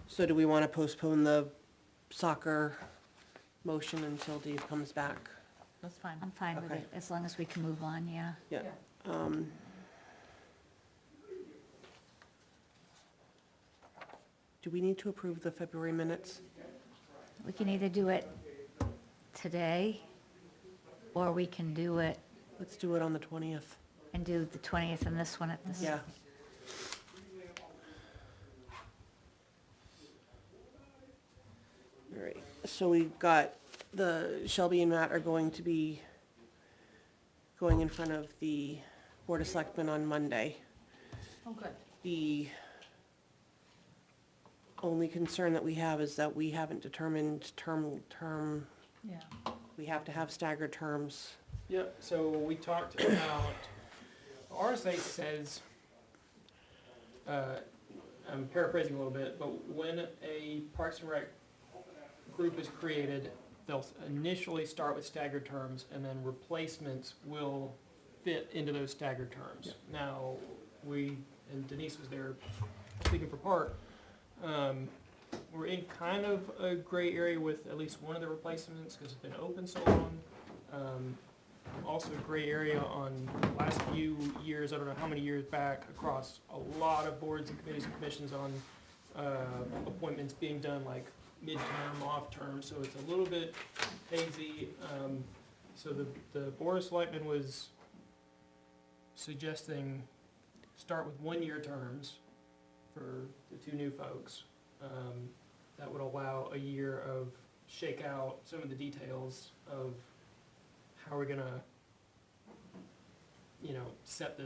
So do we want to postpone the soccer motion until Dave comes back? That's fine. I'm fine with Okay. it, as long as we can move on, yeah. Yeah. Um, Do we need to approve the February minutes? We can either do it today, or we can do it Let's do it on the 20th. and do the 20th and this one at the Yeah. All right, so we've got, Shelby and Matt are going to be going in front of the Board of Selectmen on Monday. Oh, good. The only concern that we have is that we haven't determined term, Yeah. we have to have staggered terms. Yep, so we talked about, RSA says, I'm paraphrasing a little bit, but when a Parks and Rec group is created, they'll initially start with staggered terms, and then replacements will fit into those staggered terms. Now, and Denise was there speaking for PARC, we're in kind of a gray area with at least one of the replacements, because it's been open so long. Also gray area on the last few years, I don't know how many years back, across a lot of boards and committees and commissions on appointments being done like midterm, off-term, so it's a little bit hazy. So the Board of Selectmen was suggesting start with one-year terms for the two new folks. That would allow a year of shake out some of the details of how we're gonna, set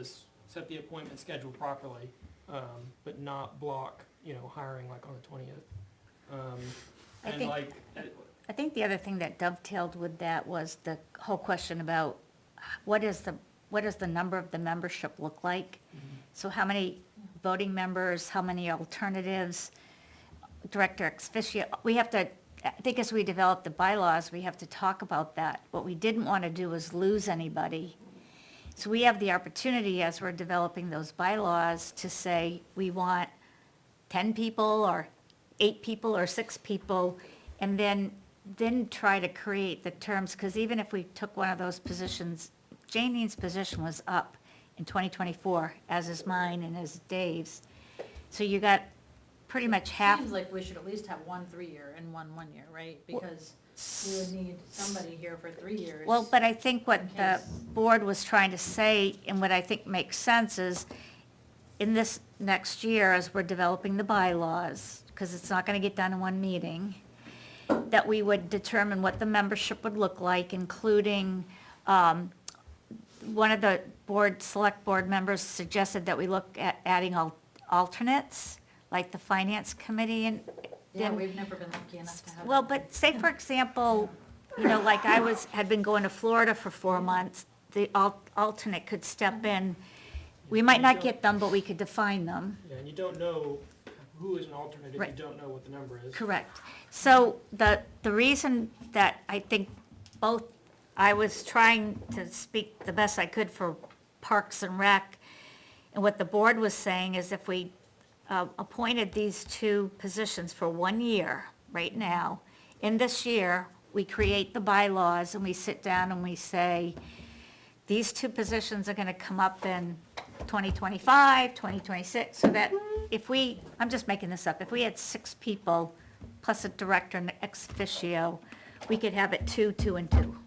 the appointment schedule properly, but not block, hiring like on the 20th. I And think- like, I think the other thing that dovetailed with that was the whole question about what is the what does the number of the membership look like? So how many voting members, how many alternatives, director ex officio? We have to, I think as we develop the bylaws, we have to talk about that. What we didn't want to do was lose anybody. So we have the opportunity, as we're developing those bylaws, to say, we want 10 people, or 8 people, or 6 people, and then try to create the terms, because even if we took one of those positions, Jane's position was up in 2024, as is mine and as Dave's. So you got pretty much half. Seems like we should at least have one 3-year and one 1-year, right? Because we would need somebody here for 3 years. Well, but I think what in the case. board was trying to say, and what I think makes sense is, in this next year, as we're developing the bylaws, because it's not gonna get done in one meeting, that we would determine what the membership would look like, including, one of the select board members suggested that we look at adding alternates, like the finance committee and. Yeah, we've never been lucky enough to have. Well, but say, for example, like had been going to Florida for 4 months, the alternate could step in. We might not get them, but we could define them. Yeah, and you don't know who is an alternate if you Right. don't know what the number is. Correct. So the reason that I think I was trying to speak the best I could for Parks and Rec, and what the board was saying is if we appointed these 2 positions for 1 year, right now, in this year, we create the bylaws and we sit down and we say, these 2 positions are gonna come up in 2025, 2026, so that I'm just making this up, if we had 6 people, plus a director and ex officio, we could have it 2, 2, and 2.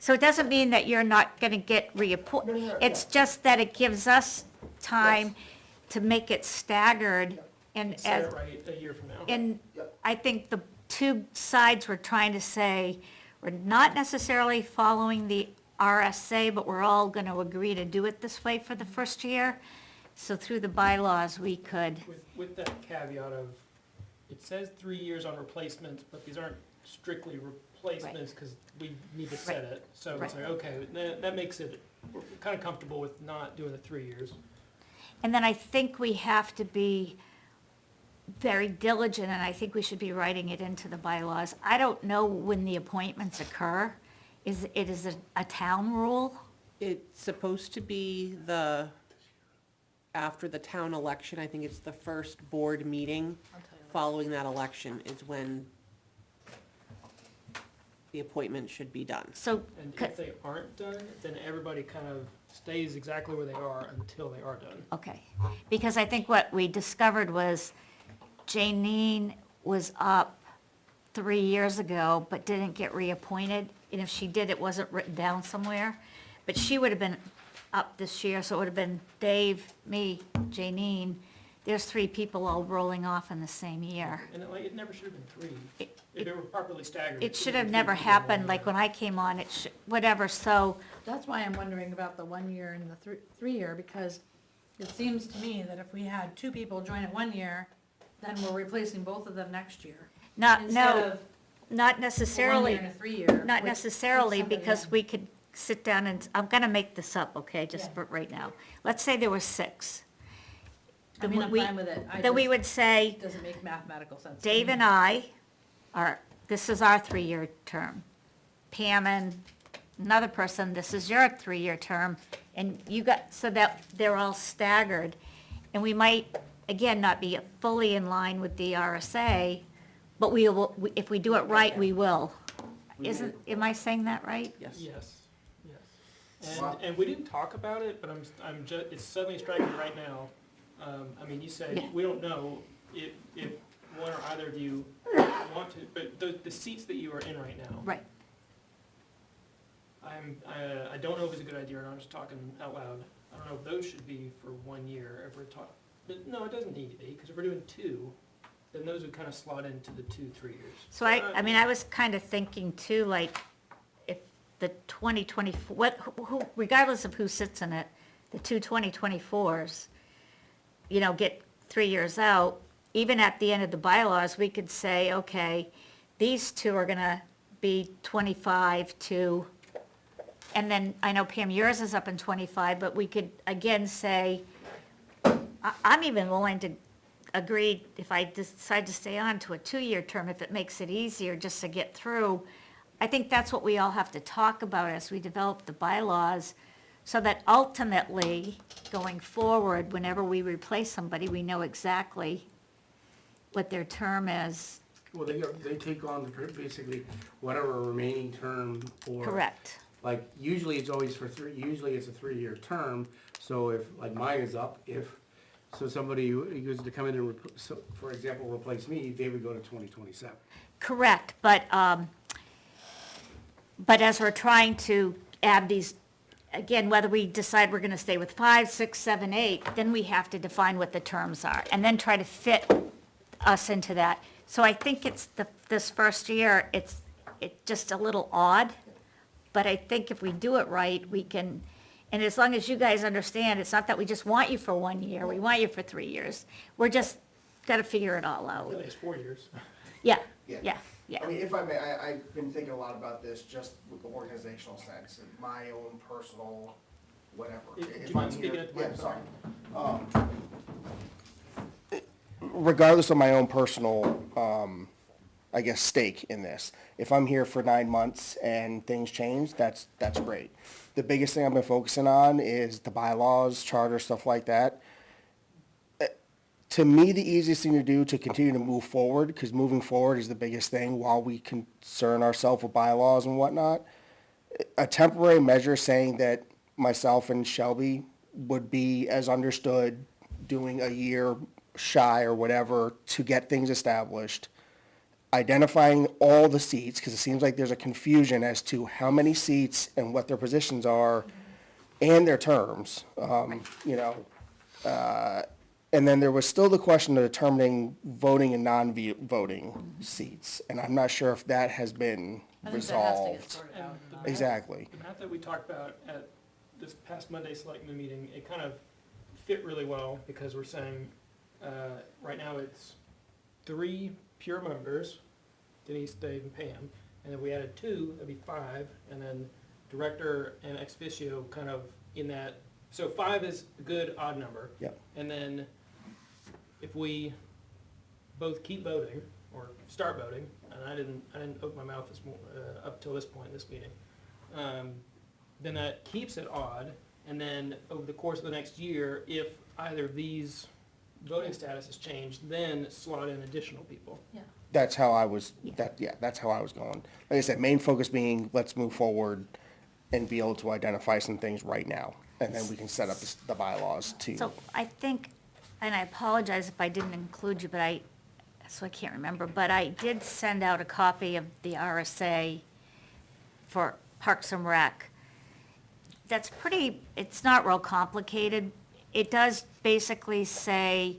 So it doesn't mean that you're not gonna get reappointed, it's just that it gives us time to make it staggered, and Set as, it right a year from now. and I think the 2 sides were trying to say, we're not necessarily following the RSA, but we're all gonna agree to do it this way for the first year. So through the bylaws, we could, With that caveat of, it says 3 years on replacements, but these aren't strictly replacements, because we need to set it. So it's Right. like, okay, that makes it, we're kind of comfortable with not doing the 3 years. and then I think we have to be very diligent, and I think we should be writing it into the bylaws. I don't know when the appointments occur. It is a town rule? It's supposed to be after the town election, I think it's the first board meeting I'll tell you what. following that election is when the appointment should be done. So, And if they aren't done, then everybody kind of stays exactly where they are until they are done. okay, because I think what we discovered was Janine was up 3 years ago, but didn't get reappointed, and if she did, it wasn't written down somewhere. But she would have been up this year, so it would have been Dave, me, Janine. There's 3 people all rolling off in the same year. And it never should have been 3. It- If they were properly staggered. It should have have been never 3 people in one happened, like year. when I came on, whatever, so, That's why I'm wondering about the 1-year and the 3-year, because it seems to me that if we had 2 people join it 1 year, then we're replacing both of them next year. not Instead not of a necessarily. 1-year and a 3-year. Not which necessarily, puts somebody because in. we could sit down and, I'm gonna make this up, okay, just Yeah. for right now. Let's say there were 6. I mean, I'm we- fine with it. Then we would say, It doesn't make mathematical sense. to Dave me. and I this is our 3-year term. Pam and another person, this is your 3-year term, and so that they're all staggered. And we might, again, not be fully in line with the RSA, but if we do it right, we will. Am I saying that right? Yes. Yes, yes. And we didn't talk about it, but it's suddenly striking me right now. I mean, you said, Yeah. we don't know if one or either of you want to, but the seats that you are in right now. Right. I don't know if it's a good idea, or not. I'm just talking out loud. I don't know if those should be for 1 year if we're talking, but no, it doesn't need to be, because if we're doing 2, then those would kind of slot into the 2, 3 years. So I mean, I was kind of thinking too, like, if the 2024, regardless of who sits in it, the 2 2024s, get 3 years out, even at the end of the bylaws, we could say, okay, these 2 are gonna be 25 to And then, I know Pam, yours is up in 25, but we could again say, I'm even willing to agree if I decide to stay on to a 2-year term, if it makes it easier just to get through. I think that's what we all have to talk about as we develop the bylaws, so that ultimately, going forward, whenever we replace somebody, we know exactly what their term is. Well, they take on basically whatever remaining term or. Correct. Like, usually it's always usually it's a 3-year term, so if, like mine is up, so somebody who goes to come in and, so, for example, replace me, they would go to 2027. Correct, but as we're trying to add these, again, whether we decide we're gonna stay with 5, 6, 7, 8, then we have to define what the terms are, and then try to fit us into that. So I think it's this first year, it's just a little odd, but I think if we do it right, we can, and as long as you guys understand, it's not that we just want you for 1 year, we want you for 3 years. We're just gotta figure it all out. Really, it's 4 years. Yeah, Yeah. yeah, yeah. I mean, if I may, I've been thinking a lot about this just with the organizational sense, and my own personal, whatever. Do you If mind I'm speaking here- at the Yeah, microphone? sorry. Regardless of my own personal, I guess, stake in this, if I'm here for 9 months and things change, that's great. The biggest thing I've been focusing on is the bylaws, charter, stuff like that. To me, the easiest thing to do to continue to move forward, because moving forward is the biggest thing while we concern ourselves with bylaws and whatnot. A temporary measure saying that myself and Shelby would be, as understood, doing a year shy or whatever to get things established. Identifying all the seats, because it seems like there's a confusion as to how many seats and what their positions are and their terms, and then there was still the question of determining voting and non-voting seats, and I'm not sure if that has been I think that has to get resolved. sorted And out. the math- Exactly. The math that we talked about at this past Monday selectmen meeting, it kind of fit really well, because we're saying, right now it's 3 pure members, Denise, Dave, and Pam, and if we added 2, that'd be 5, and then director and ex officio kind of in that, so 5 is a good odd number. Yep. And then if we both keep voting, or start voting, and I didn't open my mouth up till this point in this meeting, then that keeps it odd, and then over the course of the next year, if either of these voting statuses change, then slot in additional people. Yeah. That's how I was, that's how I was going. Like I said, main focus being, let's move forward and be able to identify some things right now, and then we can set up the bylaws to. So I think, and I apologize if I didn't include you, but I can't remember, but I did send out a copy of the RSA for Parks and Rec. That's it's not real complicated. It does basically say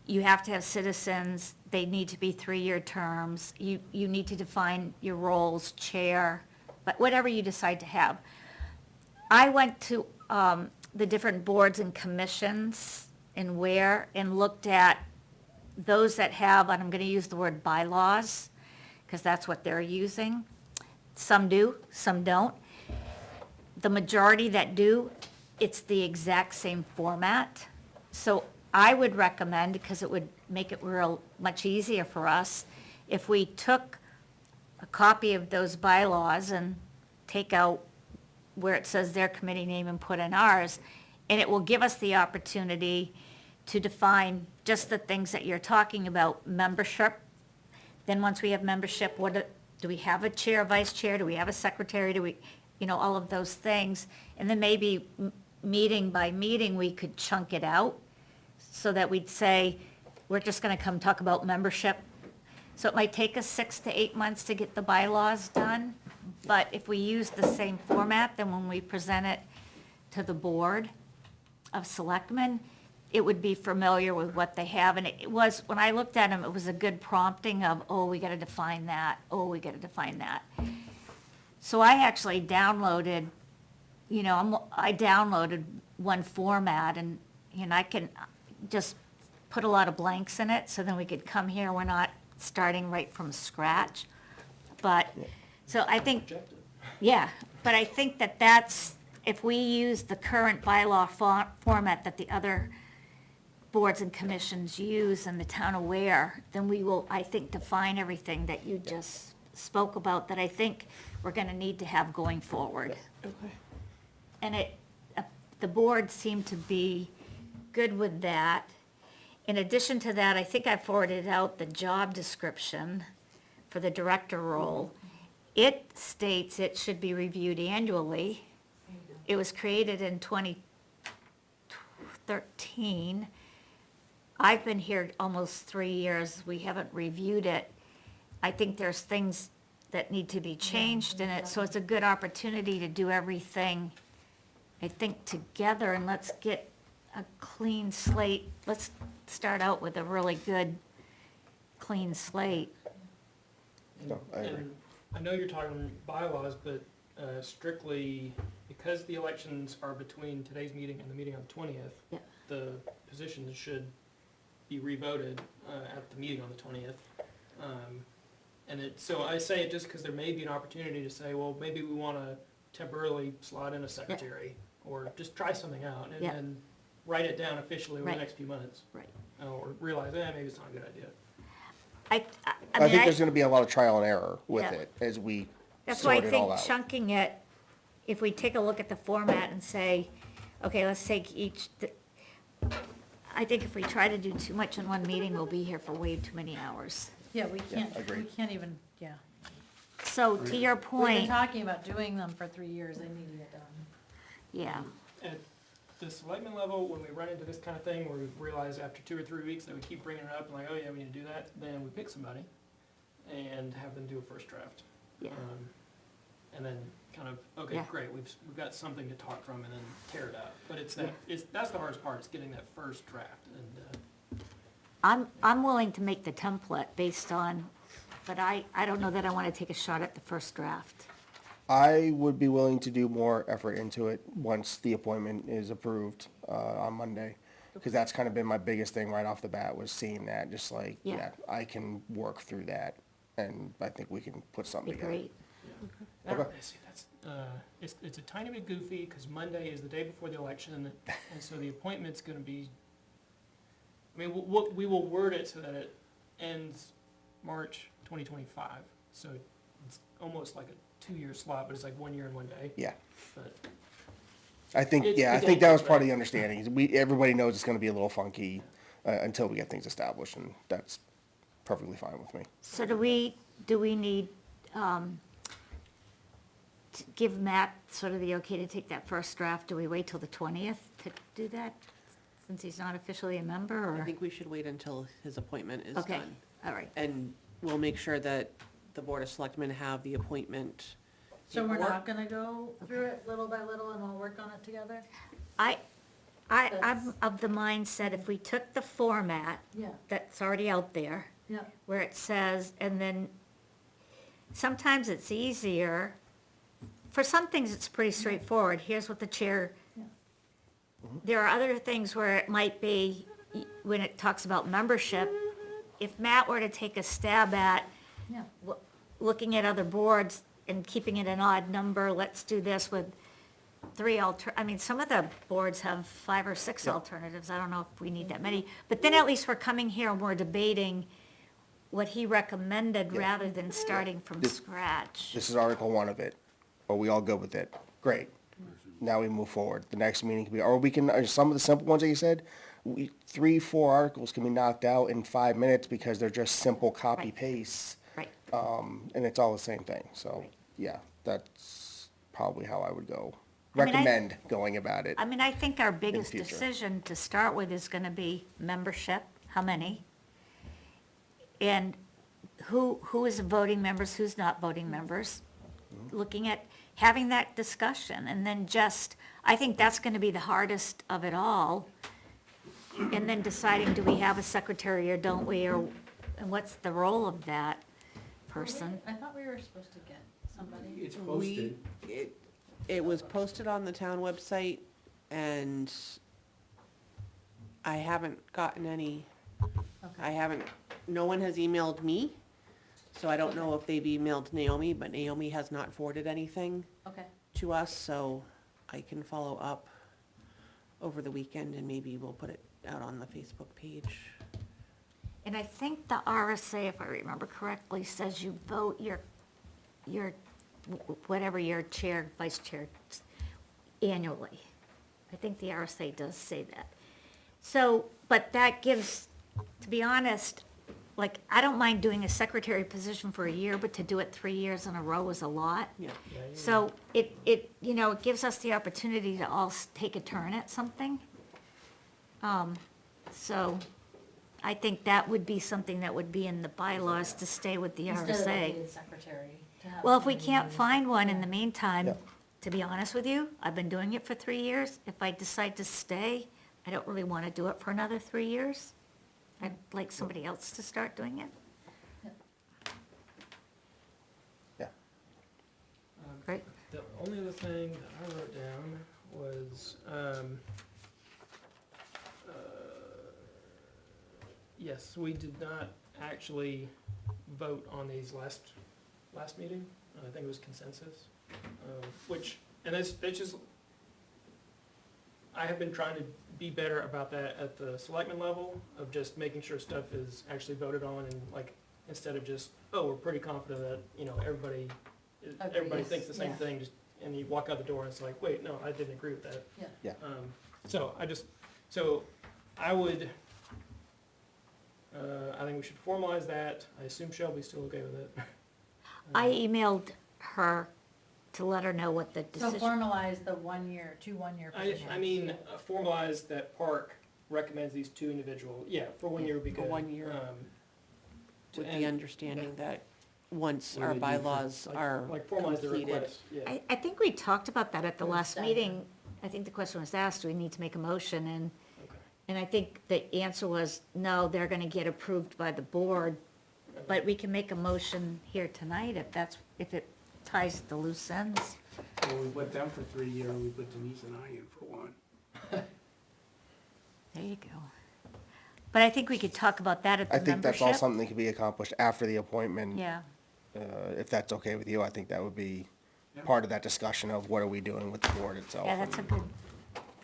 you have to have citizens, they need to be 3-year terms, you need to define your roles, chair, but whatever you decide to have. I went to the different boards and commissions and looked at those that have, and I'm going to use the word bylaws, because that's what they're using. Some do, some don't. The majority that do, it's the exact same format. So I would recommend, because it would make it real much easier for us, if we took a copy of those bylaws and take out where it says their committee name and put in ours, and it will give us the opportunity to define just the things that you're talking about, membership. Then once we have membership, do we have a chair, vice chair, do we have a secretary, do we, all of those things. And then maybe meeting by meeting, we could chunk it out, so that we'd say, we're just gonna come talk about membership. So it might take us 6 to 8 months to get the bylaws done, but if we use the same format, then when we present it to the Board of Selectmen, it would be familiar with what they have. And it was, when I looked at them, it was a good prompting of, oh, we gotta define that, oh, we gotta define that. So I actually downloaded, I downloaded one format, and I can just put a lot of blanks in it, so then we could come here, we're not starting right from scratch. But, so I think, Yeah, but I think that that's, if we use the current bylaw format that the other boards and commissions use and the town aware, then we will, I think, define everything that you just spoke about, that I think we're gonna need to have going forward. And the board seemed to be good with that. In addition to that, I think I forwarded out the job description for the director role. It states it should be reviewed annually. It was created in 2013. I've been here almost 3 years. We haven't reviewed it. I think there's things that need to be changed in it, so it's a good opportunity to do everything, I think, together, and let's get a clean slate. Let's start out with a really good, clean slate. No, I agree. And I know you're talking bylaws, but strictly, because the elections are between today's meeting and the meeting on the 20th, Yeah. the positions should be revoted at the meeting on the 20th. So I say it just because there may be an opportunity to say, well, maybe we want to temporarily slot in a secretary, or just try something out, and Yeah. then write it down officially over the Right. next few months. Right. Or realize, maybe it's not a good idea. I I mean, think there's gonna be a lot of trial and error with Yeah. it as we that's why I sort it all think out. chunking it, if we take a look at the format and say, okay, let's take I think if we try to do too much in one meeting, we'll be here for way too many hours. Yeah, we can't, we agreed. can't even, yeah. So to your We've been point, talking about doing them for 3 years, they need to get done. yeah, At the selectmen level, when we run into this kind of thing, where we realize after 2 or 3 weeks that we keep bringing it up, and like, oh yeah, we need to do that, then we pick somebody and have them do a first draft. yeah. And then kind of, okay, Yeah. great, we've got something to talk from, and then tear it out. But that's the hardest part, is getting that first draft, and, I'm willing to make the template based on, but I don't know that I want to take a shot at the first draft. I would be willing to do more effort into it once the appointment is approved, on Monday. Cause that's kind of been my biggest thing right off the bat, was seeing that, just like, Yeah. yeah, I can work through that. And I think we can put something Be together. great. Okay. see, it's a tiny bit goofy, because Monday is the day before the election, and so the appointment's gonna be, I mean, we will word it so that it ends March 2025, so it's almost like a 2-year slot, but it's like 1 year and 1 day, Yeah. but. I think, It's yeah, I the think that was dangerous part of the understanding. Is everybody knows it's gonna be a little funky, until we get things established, and that's perfectly fine with me. So do we need, to give Matt sort of the okay to take that first draft? Do we wait till the 20th to do that, since he's not officially a member, I or? think we should wait until his appointment is Okay, done. all right. And we'll make sure that the Board of Selectmen have the appointment. So we're paperwork. not gonna go through it little by little and all work on it together? I'm of the mindset, if we took the format Yeah, that's already out there, yeah. where it says, and then sometimes it's easier. For some things, it's pretty straightforward. Here's what the chair. Yeah. There are other things where it might be, when it talks about membership, if Matt were to take a stab at Yeah. looking at other boards and keeping it an odd number, let's do this with I mean, some of the boards have 5 or 6 alternatives. I don't know if we need that many. But then at least we're coming here and we're debating what he recommended Yeah. rather than starting from scratch. This is Article 1 of it. Are we all good with it? Great. Now we move forward. The next meeting can be, or we can, some of the simple ones that you said, 3, 4 articles can be knocked out in 5 minutes because they're just simple copy Right. paste. Right. And it's all the same thing. So, Right. yeah, that's probably how I would go. I mean, Recommend going about it. I mean, I think our biggest future. decision to start with is gonna be membership, how many? And who is voting members, who's not voting members? Looking at, having that discussion, and then I think that's gonna be the hardest of it all. And then deciding, do we have a secretary or don't we, and what's the role of that person? I thought we were supposed to get somebody. It's posted. It was posted on the town website, and I haven't gotten any, Okay. no one has emailed me. So I don't know if they've emailed Naomi, but Naomi has not forwarded anything Okay. to us, so I can follow up over the weekend and maybe we'll put it out on the Facebook page. And I think the RSA, if I remember correctly, says you vote your, whatever your chair, vice chair annually. I think the RSA does say that. So, but that gives, to be honest, like, I don't mind doing a secretary position for a year, but to do it 3 years in a row is a lot. Yeah. So it gives us the opportunity to all take a turn at something. So I think that would be something that would be in the bylaws to stay with the Instead of RSA. being secretary. to have Well, if we somebody can't who's- find one in Yeah. the meantime, Yeah. to be honest with you, I've been doing it for 3 years. If I decide to stay, I don't really want to do it for another 3 years. I'd like somebody else to start doing it. Yeah. Great. The only other thing that I wrote down was, yes, we did not actually vote on these last meeting. I think it was consensus, which, and it's just, I have been trying to be better about that at the selectmen level, of just making sure stuff is actually voted on, and like, instead of just, oh, we're pretty confident that, everybody Agrees, thinks the same yeah. thing, just, and you walk out the door and it's like, wait, no, I didn't agree with that. Yeah. So I would, I think we should formalize that. I assume Shelby's still okay with it. I emailed her to let her know what the So decision. formalize the 1 year, 2 1-year positions. I mean, formalize that PARC recommends these two individual, for 1 year would be For good. 1 year. With the and- understanding that once What our do they do for- bylaws are Like formalize the completed. request, yeah. I think we talked about that at the Or last stagger. meeting. I think the question was asked, do we need to make a motion? Okay. And I think the answer was, no, they're gonna get approved by the board. But we can make a motion here tonight if it ties the loose ends. Well, we put them for 3 years, we put Denise and I in for 1. There you go. But I think we could talk about that at the I membership. think that's all something that can be accomplished after the appointment. Yeah, If that's okay with you, I think that would be Yeah. part of that discussion of what are we doing with the board itself. yeah, that's a and- good,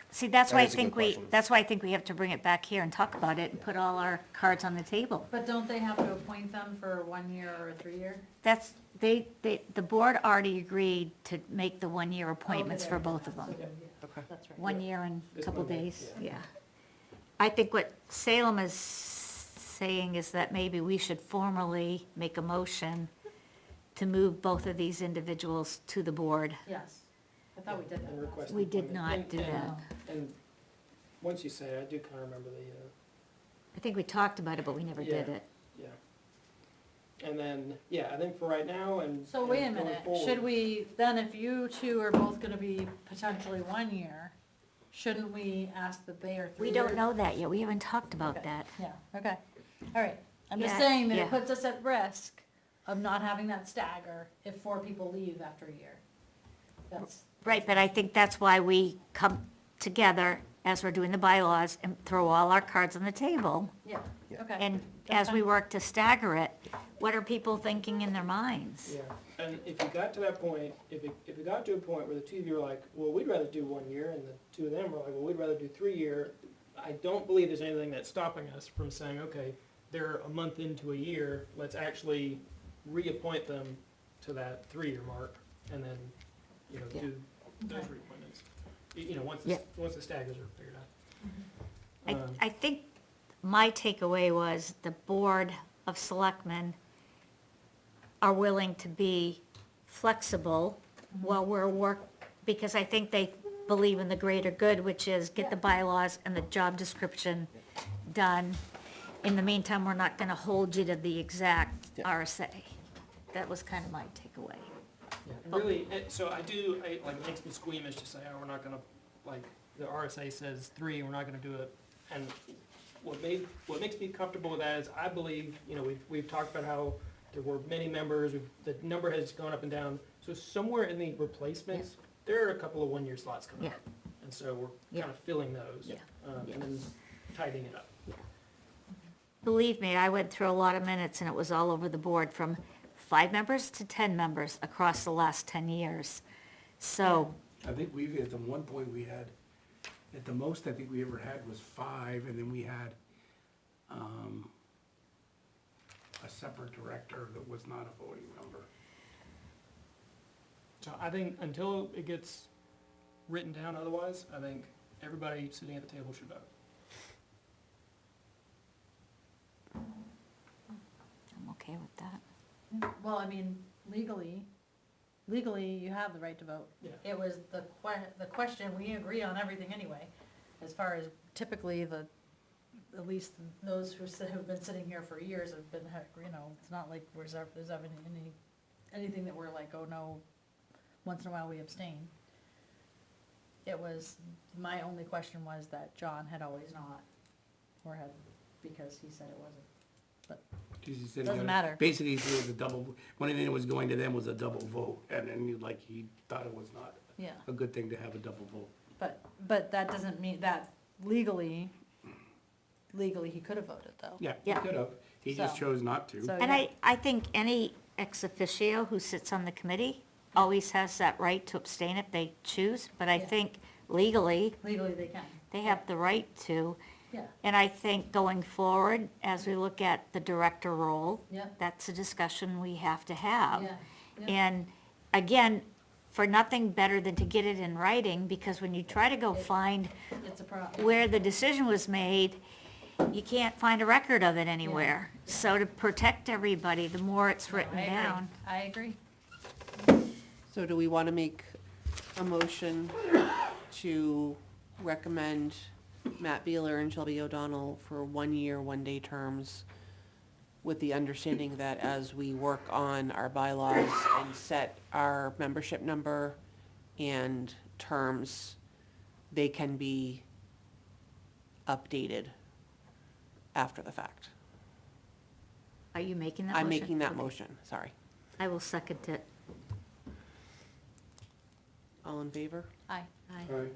see, that's That why I is a good think question. that's why I think we have to bring it back here and talk about it and put all our cards on the table. But don't they have to appoint them for 1 year or a 3 year? That's, the board already agreed to make the 1-year appointments for both of them. Okay. That's right. 1 year and a This couple Monday, days, yeah. yeah. I think what Salem is saying is that maybe we should formally make a motion to move both of these individuals to the board. Yes. I thought we did And that. request We an did appointment. not And- do and- that. And once you say it, I do kind of remember I think we talked about it, but we never did Yeah. it. and then, I think for right now and. So wait a and going minute, forward- should we, then if you two are both gonna be potentially 1 year, shouldn't we ask that they are 3 We years? don't know that yet, we haven't talked about Okay. that. Yeah, okay, all right. I'm just Yeah, saying that yeah. it puts us at risk of not having that stagger if 4 people leave after a year. That's, Right, but I think that's why we come together as we're doing the bylaws and throw all our cards on the table. yeah, okay. And That's as we fine. work to stagger it, what are people thinking in their minds? Yeah, and if you got to that point, if it got to a point where the two of you were like, well, we'd rather do 1 year, and the two of them were like, well, we'd rather do 3 year, I don't believe there's anything that's stopping us from saying, okay, they're a month into a year, let's actually reappoint them to that 3-year mark, and then, Yeah. do those Okay. reappointments. Yeah. Once the staggers are figured out. I think my takeaway was the Board of Selectmen are willing to be flexible while because I think they believe in the greater good, which is get the bylaws and the job description done. In the meantime, we're not gonna hold you to the exact Yeah. RSA. That was kind of my takeaway. Yeah, and really, so it makes me squeamish to say, oh, we're not gonna, like, the RSA says 3, we're not gonna do it. And what makes me comfortable with that is I believe, we've talked about how there were many members, the number has gone up and down. So somewhere in the replacements, there are a couple of 1-year slots coming up. And so we're Yeah. kind of filling those. Yeah. Yeah. And then tidying it up. Believe me, I went through a lot of minutes and it was all over the board from 5 members to 10 members across the last 10 years. So, I think at the one point we had, at the most I think we ever had was 5, and then we had, a separate director that was not a voting member. So I think until it gets written down otherwise, I think everybody sitting at the table should vote. I'm okay with that. Well, I mean, legally, you have the right to vote. Yeah. It was the question, we agree on everything anyway, as far as typically at least those who've been sitting here for years have been, it's not like there's ever anything that we're like, oh no, once in a while we abstain. It was, my only question was that John had always not, or had, because he said it wasn't. Because he said Doesn't matter. Basically, he said it was a double, one thing that was going to them was a double vote, and then he thought it was not Yeah, a good thing to have a double vote. but that doesn't mean that legally he could have voted though. Yeah, he Yeah. could have, he just So- chose not to. So, And yeah. I think any ex officio who sits on the committee always has that right to abstain if they choose, but I Yeah. think legally, Legally they can. they have the right to. Yeah, And I think going forward, as we look at the director role, yeah, that's a discussion we have to have. yeah, yeah. And again, for nothing better than to get it in writing, because when you try to go It- find It's a problem. where the decision was made, you can't find a record of it anywhere. So to protect everybody, the more it's written down. I agree. So do we want to make a motion to recommend Matt Beeler and Shelby O'Donnell for 1 year, 1 day terms, with the understanding that as we work on our bylaws and set our membership number and terms, they can be updated after the fact? Are you making that motion? I'm making that Okay. motion, sorry. I will second it. All in favor? Aye. Aye. All right.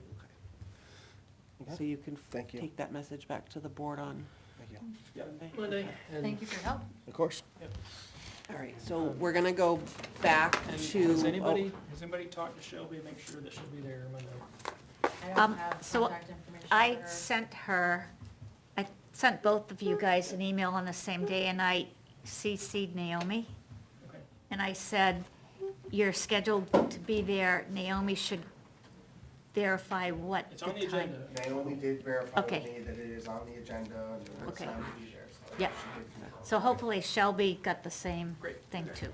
So you can Thank you. take that message back to the board on Monday. Monday. Thank you for your help. Of course. All right, so we're gonna go back And to. has anybody talked to Shelby, make sure that she'll be there Monday? I don't have So contact information I for her. sent both of you guys an email on the same day, and I CC'd Naomi. Okay. And I said, you're scheduled to be there, Naomi should verify what It's the on the time. agenda. Naomi did verify with Okay. me that it is on the agenda and it's Okay. time to be there, so. Yeah. she did confirm. So hopefully Shelby got the same Great. thing too.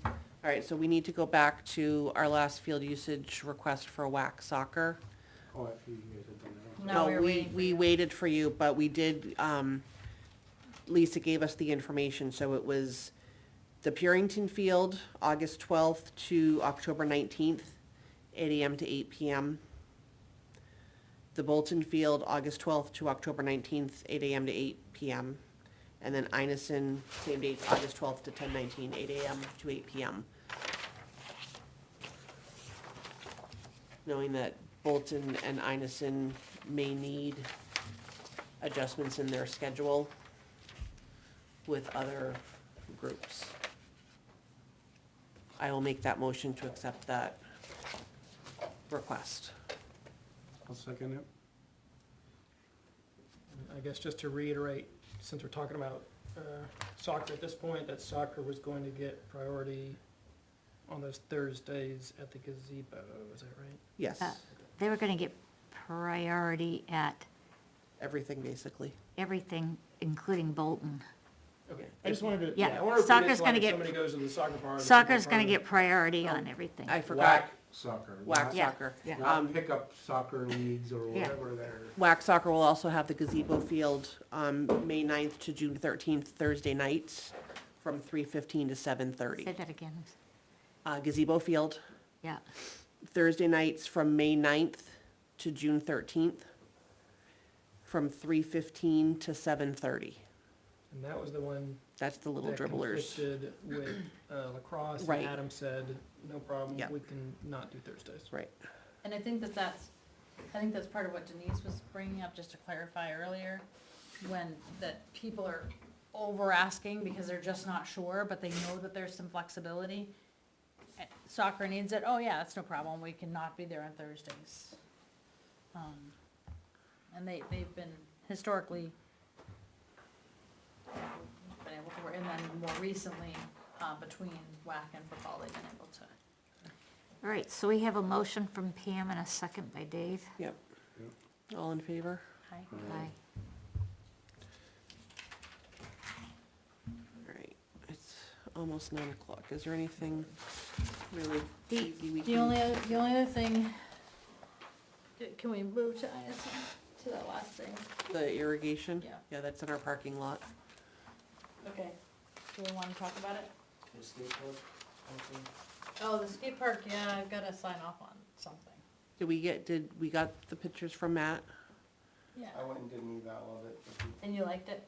All right, so we need to go back to our last field usage request for WAC soccer. Oh, after you guys had done that. No, we were waiting for We you. waited for you, but we did, Lisa gave us the information, so it was the Purington Field, August 12th to October 19th, 8 AM to 8 PM. The Bolton Field, August 12th to October 19th, 8 AM to 8 PM. And then Inison, same dates, August 12th to 10/19, 8 AM to 8 PM. Knowing that Bolton and Inison may need adjustments in their schedule with other groups. I will make that motion to accept that request. I'll second it. I guess just to reiterate, since we're talking about soccer at this point, that soccer was going to get priority on those Thursdays at the gazebo, is that right? Yes, They were gonna get priority at everything basically. everything, including Bolton. Okay, I just wanted to, Yeah, yeah, I wonder if soccer's we just, gonna like, if get- somebody goes to the soccer bar. Soccer's gonna get priority on everything. I forgot WAC soccer. WAC Yeah. soccer. Yeah. Not pickup soccer leagues or Yeah. whatever they're. WAC soccer will also have the gazebo field May 9th to June 13th, Thursday nights, from 3:15 to 7:30. Say that again. Gazebo field, Yeah, Thursday nights from May 9th to June 13th, from 3:15 to 7:30. And that was the one That's the little that dribblers. conflicted with lacrosse, and Right. Adam said, no problem, Yeah. we can not do Thursdays. Right. And I think that's part of what Denise was bringing up, just to clarify earlier, that people are over asking because they're just not sure, but they know that there's some flexibility. Soccer needs it, oh yeah, that's no problem, we can not be there on Thursdays. And they've been historically been able to work, and then more recently, between WAC and football, they've been able to. All right, so we have a motion from Pam and a second by Dave. Yep. All in favor? Hi. Aye. All right, it's almost 9 o'clock. Is there anything really The, easy we the can? only other thing, can we move to ISM, to that last thing? The irrigation? Yeah. Yeah, that's in our parking lot. Okay, do we wanna talk about it? The skate park, also. Oh, the skate park, yeah, I've gotta sign off on something. Did we got the pictures from Matt? Yeah, I went and did an eval of it. and you liked it?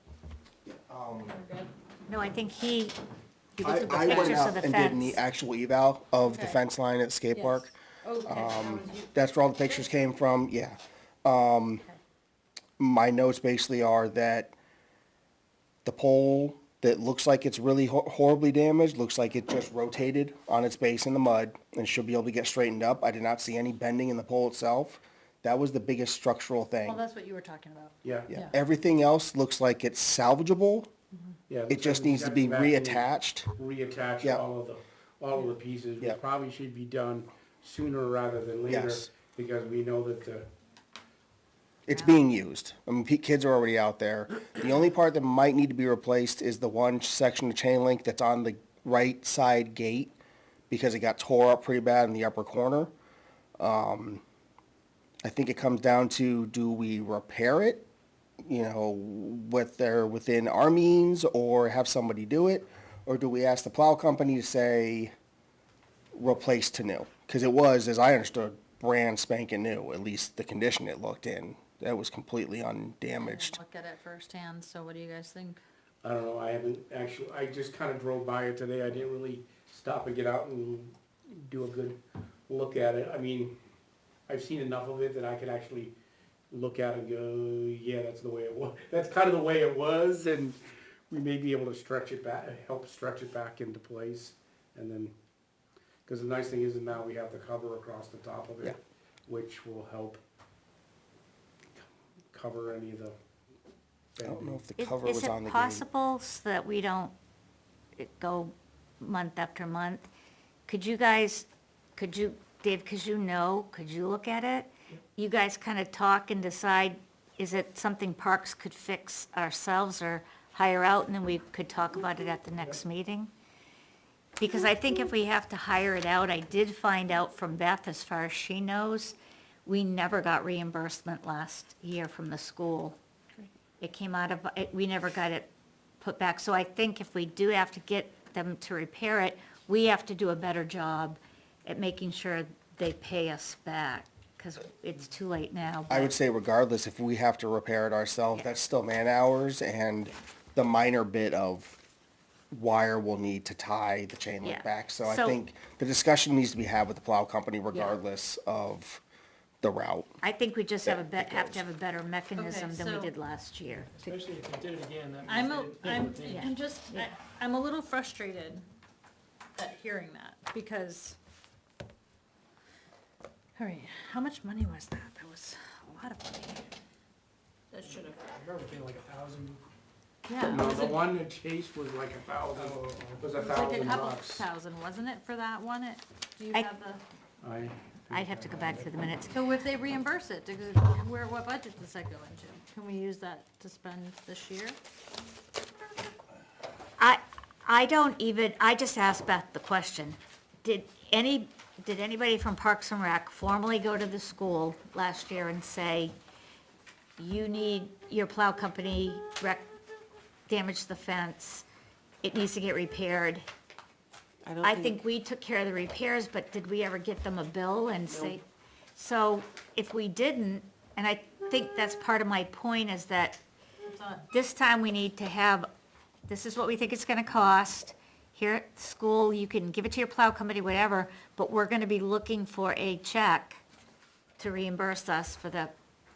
Um, We're good? No, I think he I, looked at the I went pictures out of the and did an fence. actual eval of the Okay. fence line at the skate Yes. park. Okay, that was you. That's where all the pictures came from, yeah. Okay. My notes basically are that the pole that looks like it's really horribly damaged, looks like it just rotated on its base in the mud and should be able to get straightened up. I did not see any bending in the pole itself. That was the biggest structural thing. Well, that's what you were talking about. Yeah. Yeah, yeah. everything else looks like it's salvageable. Yeah. It just needs to be reattached. Reattach Yep. all of the pieces, which Yep. probably should be done sooner rather than later, Yes. because we know that the, It's being used. I mean, kids are already out there. The only part that might need to be replaced is the one section of chain link that's on the right side gate because it got tore up pretty bad in the upper corner. I think it comes down to, do we repair it? You know, within our means, or have somebody do it? Or do we ask the plow company to say, replace to new? Because it was, as I understood, brand spanking new, at least the condition it looked in. That was completely undamaged. Look at it firsthand, so what do you guys think? I don't know, I haven't actually, I just kinda drove by it today, I didn't really stop and get out and do a good look at it. I mean, I've seen enough of it that I could actually look at it and go, yeah, that's the way it was. That's kind of the way it was, and we may be able to stretch it back, help stretch it back into place. And then, cause the nice thing is that now we have the cover across the top of Yeah. it, which will help cover any of the. I don't know if the Is cover was on it the gate. possible so that we don't go month after month? Could you, Dave, could you look at it? You guys kind of talk and decide, is it something Parks could fix ourselves or hire out, and then we could talk about it at the next meeting? Because I think if we have to hire it out, I did find out from Beth, as far as she knows, we never got reimbursement last year from the school. It came out of, we never got it put back. So I think if we do have to get them to repair it, we have to do a better job at making sure they pay us back, because it's too late now. I would say regardless, if we have to repair it ourselves, that's still man hours and the minor bit of wire we'll need to tie the chain link Yeah. back. So I So- think the discussion needs to be had with the plow company regardless of the route. I think we just have That have goes. to have a better mechanism than we so- did last year. Especially if they did it again, that I'm, means they I'm, didn't think. Yeah. I'm just, Yeah. I'm a little frustrated at hearing that, because, all right, how much money was that? That was a lot of money. That should have, I remember being like 1,000. yeah. No, was the it- one that Chase was like 1,000, was It was like a $1,000 couple bucks. thousand, wasn't it, for that one? Do you I- have the, I, I'd have to go back to the minutes. so if they reimburse it, what budget does that go into? Can we use that to spend this year? I don't even, I just asked Beth the question. Did anybody from Parks and Rec formally go to the school last year and say, you need, your plow company damaged the fence, it needs to get repaired? don't I think we took care of the repairs, but did we ever get them a bill and say? So if we didn't, and I think that's part of my point, is that this time we need to have, this is what we think it's gonna cost. Here at the school, you can give it to your plow company, whatever, but we're gonna be looking for a check to reimburse us for the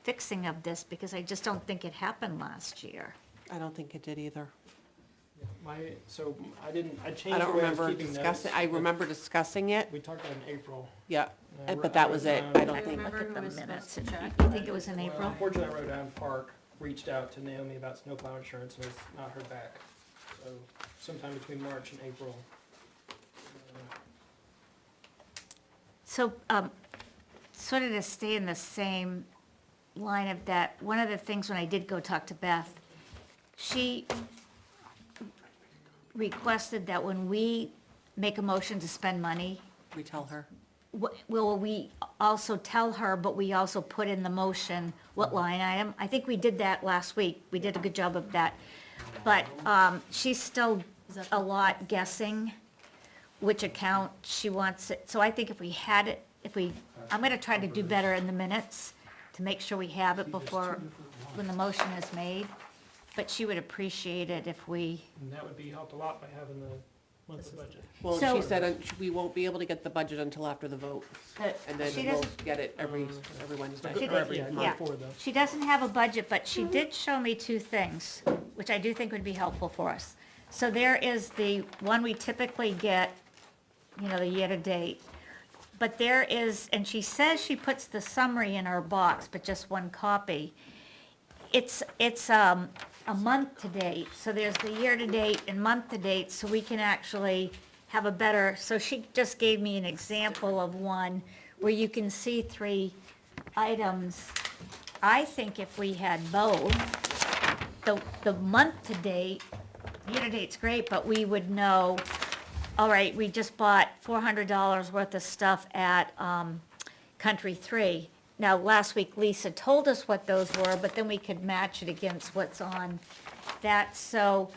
fixing of this, because I just don't think it happened last year. I don't think it did either. So I didn't, I changed I the don't way I was remember keeping discussing, notes, I but remember discussing it, We talked about it in April. yeah, and I wrote- but that was it, wrote I down- don't I think. remember Look at who the was minutes. supposed to check. You think it was in Well, April? unfortunately, I wrote down Park reached out to Naomi about snowplow insurance and has not heard back. So sometime between March and April. So, sort of to stay in the same line of that, one of the things when I did go talk to Beth, she requested that when we make a motion to spend money, We tell her. will we also tell her, but we also put in the motion what line item? I think we did that last week. We did a good job of that. But she's still a lot guessing which account she wants it. So I think if we had it, I'm gonna try to do better in the minutes to make sure we have it before, when the motion is made. But she would appreciate it if we, And that would be helped a lot by having the monthly budget. Well, So- she said we won't be able to get the budget until after the vote, and then she we'll doesn't, get it every Wednesday, She or does- every Yeah, month. before the, she doesn't have a budget, but she did show me two things, which I do think would be helpful for us. So there is the one we typically get, the year-to-date. But there is, and she says she puts the summary in her box, but just one copy. It's a month-to-date, so there's the year-to-date and month-to-date, so we can actually have a better, so she just gave me an example of one where you can see 3 items. I think if we had both, the month-to-date, year-to-date's great, but we would know, all right, we just bought $400 worth of stuff at Country 3. Now, last week Lisa told us what those were, but then we could match it against what's on that. So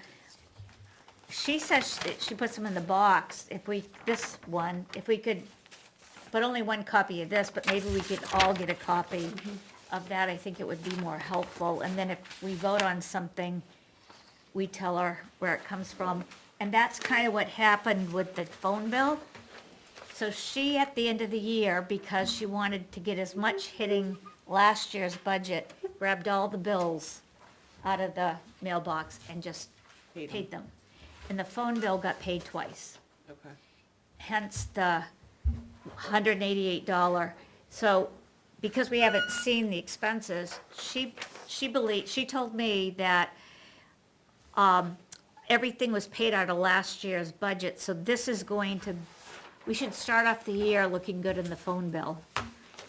she says she puts them in the box. If we could, but only one copy of this, but maybe we could all get a copy of that. I think it would be more helpful. And then if we vote on something, we tell her where it comes from. And that's kind of what happened with the phone bill. So she, at the end of the year, because she wanted to get as much hitting last year's budget, grabbed all the bills out of the mailbox and just paid them. And the phone bill got paid twice, Okay. hence the $188. So, because we haven't seen the expenses, she told me that everything was paid out of last year's budget, so this is going to, we should start off the year looking good in the phone bill,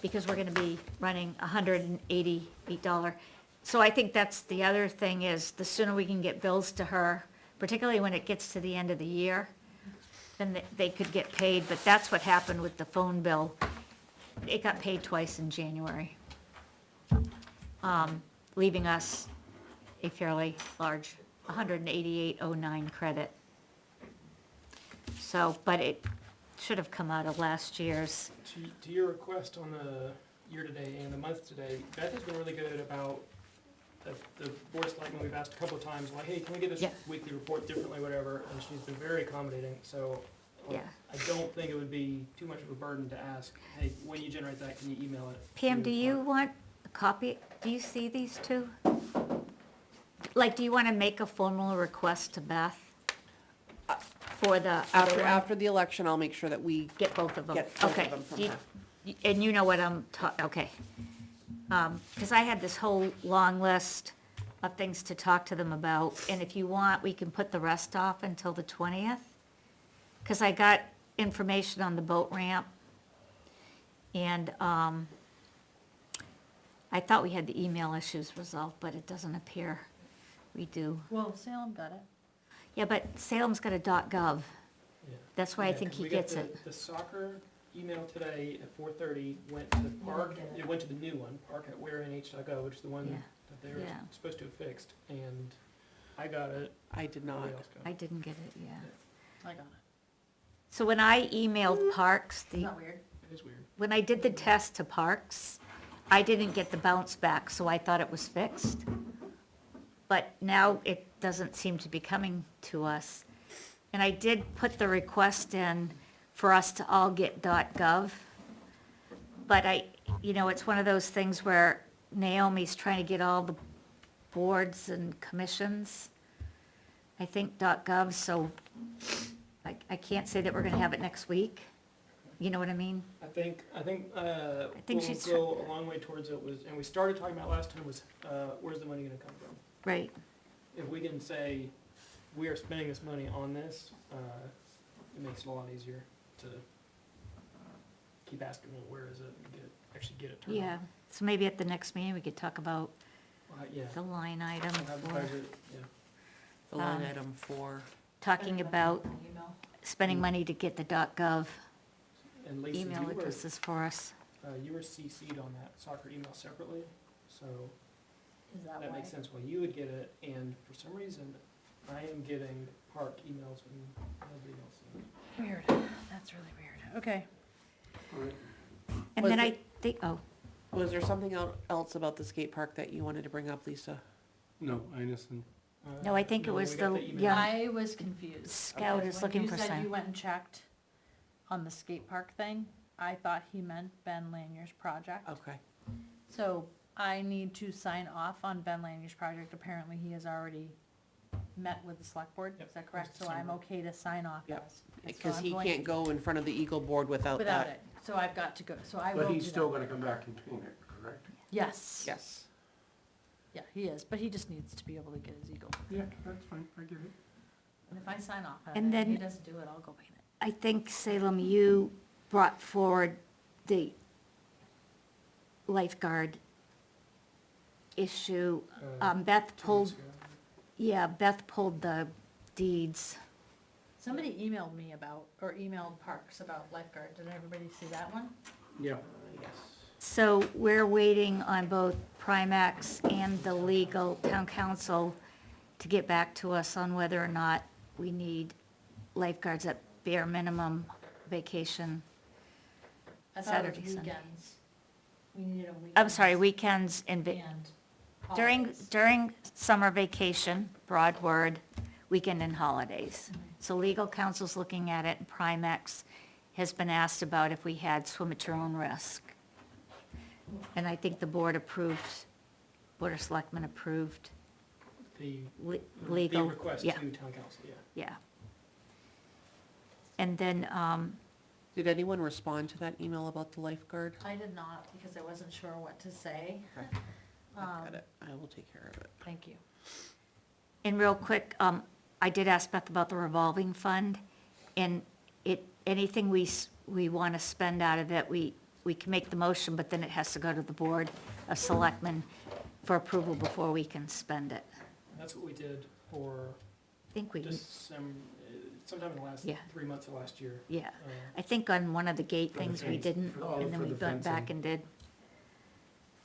because we're gonna be running $188. So I think that's the other thing, is the sooner we can get bills to her, particularly when it gets to the end of the year, then they could get paid, but that's what happened with the phone bill. It got paid twice in January, leaving us a fairly large 188.09 credit. So, but it should have come out of last year's. to your request on the year-to-date and the month-to-date, Beth has been really good about the board of selectmen. We've asked a couple of times, like, hey, can we get this Yeah. weekly report differently, whatever, and she's been very accommodating, so Yeah. I don't think it would be too much of a burden to ask, hey, when you generate that, can you email it? Pam, to do you Mark?" want a copy? Do you see these two? Like, do you want to make a formal request to Beth for the other one? After the election, I'll make sure that we Get both of them? get both Okay. of them from You- her. And you know what okay. Because I had this whole long list of things to talk to them about, and if you want, we can put the rest off until the 20th. Because I got information on the boat ramp, and I thought we had the email issues resolved, but it doesn't appear we do. Well, Salem got it. Yeah, but Salem's got a .gov. Yeah. That's why I Yeah, think 'cause he we got gets it. The soccer email today at 4:30 went to PARC, it went to the new one, park@warenh.gov, which is the one Yeah. that they were Yeah. supposed to have fixed, and I got it, I did not. nobody else got I it. didn't get it, yeah. I got it. So when I emailed Parks, Isn't that weird? It is weird. when I did the test to Parks, I didn't get the bounce back, so I thought it was fixed. But now it doesn't seem to be coming to us. And I did put the request in for us to all get .gov. But it's one of those things where Naomi's trying to get all the boards and commissions I think .gov, so I can't say that we're gonna have it next week. You know what I mean? I think think what she's will go a long way towards it was, and we started talking about last time was, where's the money gonna come from? Right. If we can say, we are spending this money on this, it makes it a lot easier to keep asking, well, where is it, and actually get it turned on. Yeah, so maybe at the next meeting, we could talk about Yeah. the line item We'll have the for, budget, yeah. The line Um, item for, talking about Email. spending money to get the .gov And Lisa, email you were, addresses for us. you were CC'd on that soccer email separately, so Is that that why? makes sense why you would get it, and for some reason, I am getting PARC emails when nobody else is. Weird, that's really weird, okay. And Was then I it- think, oh, was there something else about the skate park that you wanted to bring up, Lisa? No, I understand. No, I think it was we got the email. young- I was confused. Scout because is when looking for You said you sign. went and checked on the skate park thing. I thought he meant Ben Lanier's project. Okay. So I need to sign off on Ben Lanier's project. Apparently he has already met with the select board. Yep, Is that correct? it's So I'm December. okay to sign off Yep. as. So Because I'm he going- can't go in front of the Eagle board without Without that. it. So I've got to go. So I will But do he's still that. gonna come back and paint it, correct? Yes. Yes. Yeah, he is, but he just needs to be able to get his eagle. Yeah, that's fine, I get it. And if I sign off on And it and he then- doesn't do it, I'll go paint it. I think Salem, you brought forward the lifeguard issue. Beth 2 pulled, weeks ago. yeah, Beth pulled the deeds. Somebody emailed me about, or emailed Parks about lifeguard. Did everybody see that one? Yeah. Yes. So we're waiting on both Primax and the legal town council to get back to us on whether or not we need lifeguards at bare minimum vacation. I thought it Saturday, was Sunday. weekends. We needed a weekend. I'm sorry, weekends and, And during, holidays. during summer vacation, broad word, weekend and holidays. So legal counsel's looking at it, and Primex has been asked about if we had swim at your own risk. And I think the board approved, Board of Selectmen approved The, legal. the request to Yeah, town council, yeah. yeah. And then, Did anyone respond to that email about the lifeguard? I did not, because I wasn't sure what to say. Okay. I've got it. I will take care of it. Thank you. and real quick, I did ask Beth about the revolving fund, and anything we want to spend out of it, we can make the motion, but then it has to go to the Board of Selectmen for approval before we can spend it. And that's what we did for I think we, December, sometime in the last Yeah. 3 months of last year. yeah. Uh, I think on one of the gate For the things we fence- didn't, for and then we the went back fencing. and did.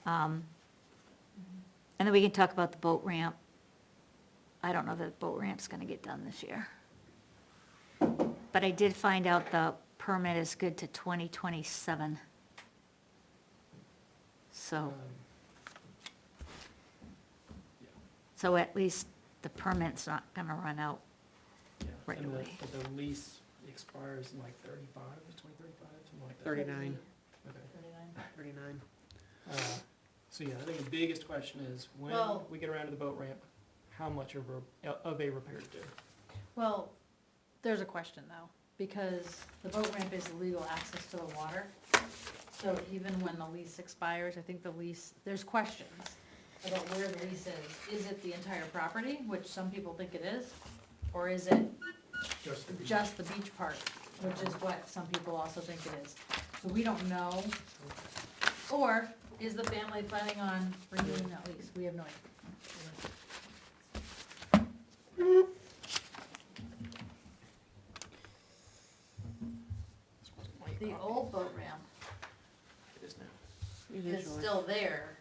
And then we can talk about the boat ramp. I don't know that the boat ramp's gonna get done this year. But I did find out the permit is good to 2027. So, um, so at least the permit's not gonna run out. Yeah, Right and away. but the lease expires in like 35, 2035, something like that. 39. Okay. 39. So yeah, I think the biggest question is, when Well- we get around to the boat ramp, how much of a repair to do? Well, there's a question though, because the boat ramp is legal access to the water. So even when the lease expires, I think the lease, there's questions about where the lease is. Is it the entire property, which some people think it is? Or is it Just the beach. just the beach part, which is what some people also think it is? So we don't know. Or is the family planning on renewing that lease? We have no idea. The old boat ramp It is now. It is yours. still there,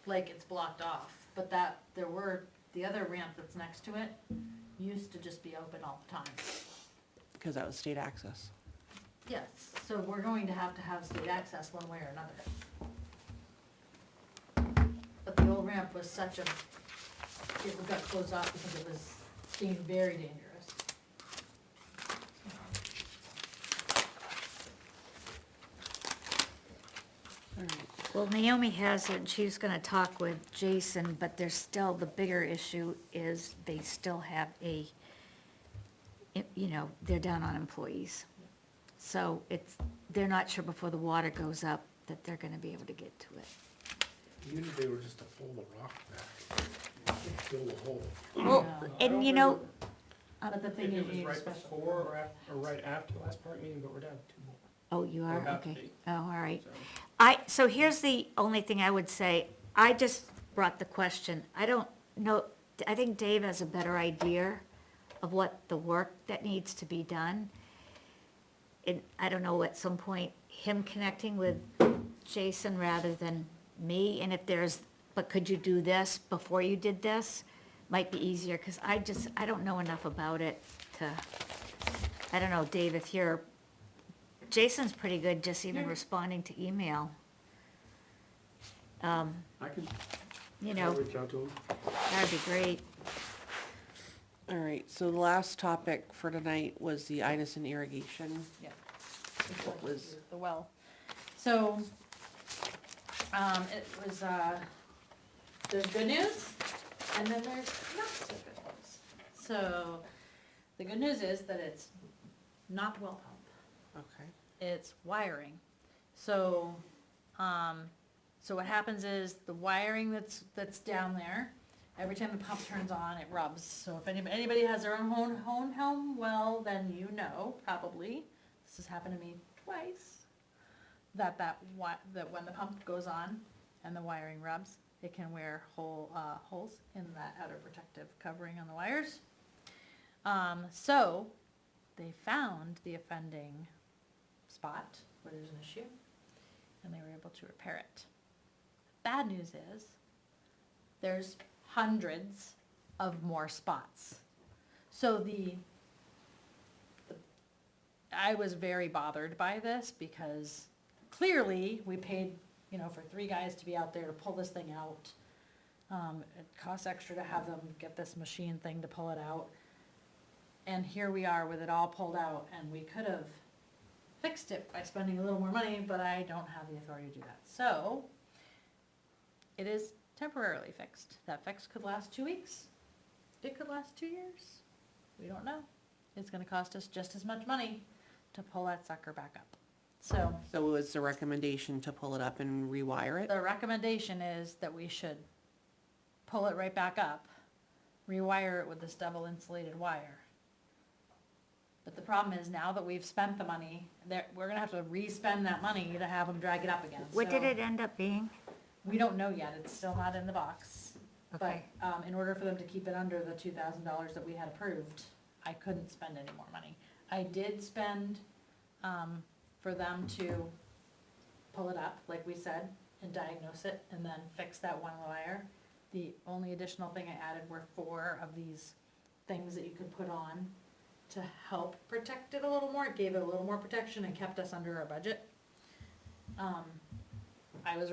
like it's blocked off, but the other ramp that's next to it used to just be open all the time. Because that was state access. Yes, so we're going to have state access one way or another. But the old ramp was it got closed off because it was being very dangerous. All right. Well, Naomi has it, she was gonna talk with Jason, but there's still, the bigger issue is they still have they're down on employees. So they're not sure before the water goes up that they're gonna be able to get to it. Even if they were just to pull the rock back, fill the hole. And But the If thing it is, was you right special. before or right after the last park meeting, but we're down to 2 more. oh, you are, We're about to okay. be. Oh, all right. So, So here's the only thing I would say, I just brought the question, I don't know, I think Dave has a better idea of what the work that needs to be done. And I don't know, at some point, him connecting with Jason rather than me, and if but could you do this before you did this? Might be easier, because I don't know enough about it I don't know, Dave, if Jason's pretty good, just even responding to email. I can, I'll reach out to him. That'd be great. All right, so the last topic for tonight was the Idison irrigation. Yeah. What was, The well. So, it was, there's good news, and then there's not so good news. So, the good news is that it's not the well pump, okay, it's wiring. So, so what happens is the wiring that's down there, every time the pump turns on, it rubs. So if anybody has their own home well, then you know, probably, this has happened to me twice, that when the pump goes on and the wiring rubs, it can wear holes in that outer protective covering on the wires. So they found the offending spot where there's an issue, and they were able to repair it. Bad news is, there's hundreds of more spots. So I was very bothered by this, because clearly we paid, for 3 guys to be out there to pull this thing out. It costs extra to have them get this machine thing to pull it out. And here we are with it all pulled out, and we could have fixed it by spending a little more money, but I don't have the authority to do that. So, it is temporarily fixed. That fix could last 2 weeks. It could last 2 years. We don't know. It's gonna cost us just as much money to pull that sucker back up. So, so it was the recommendation to pull it up and rewire it? the recommendation is that we should pull it right back up, rewire it with this double insulated wire. But the problem is, now that we've spent the money, we're gonna have to re-spend that money to have them drag it up again. What did So, it end up being? we don't know yet, it's still not in the box. But, Okay. in order for them to keep it under the $2,000 that we had approved, I couldn't spend any more money. I did spend, for them to pull it up, like we said, and diagnose it, and then fix that one wire. The only additional thing I added were 4 of these things that you could put on to help protect it a little more. It gave it a little more protection and kept us under our budget. As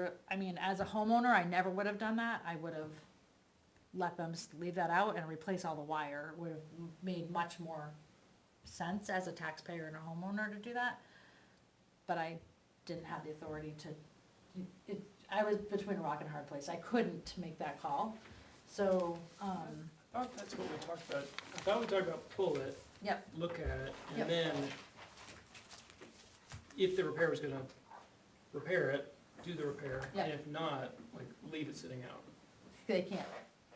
a homeowner, I never would have done that. I would have let them leave that out and replace all the wire. It would have made much more sense as a taxpayer and a homeowner to do that. But I didn't have the authority to, I was between a rock and a hard place. I couldn't make that call. So, I thought that's what we talked about. I thought we talked about pull it, yep, look at it, Yep. and then if the repair was gonna repair it, do the repair, Yep. and if not, like, leave it sitting out. they can't.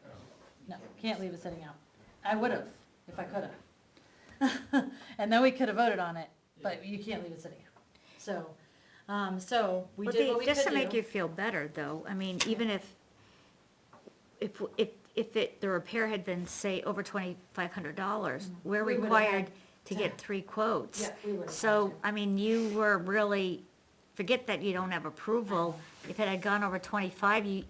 Um, No, can't leave it sitting out. I would have, if I could have. And then we could have voted on it, but you can't leave it sitting out. So, we Well, did what Dave, we just to could make do. you feel better, though, I mean, even if the repair had been, say, over $2,500, we're We would've required had to to- get 3 quotes. Yeah, we would have. So, I mean, you were really, forget that you don't have approval, if it had gone over 25,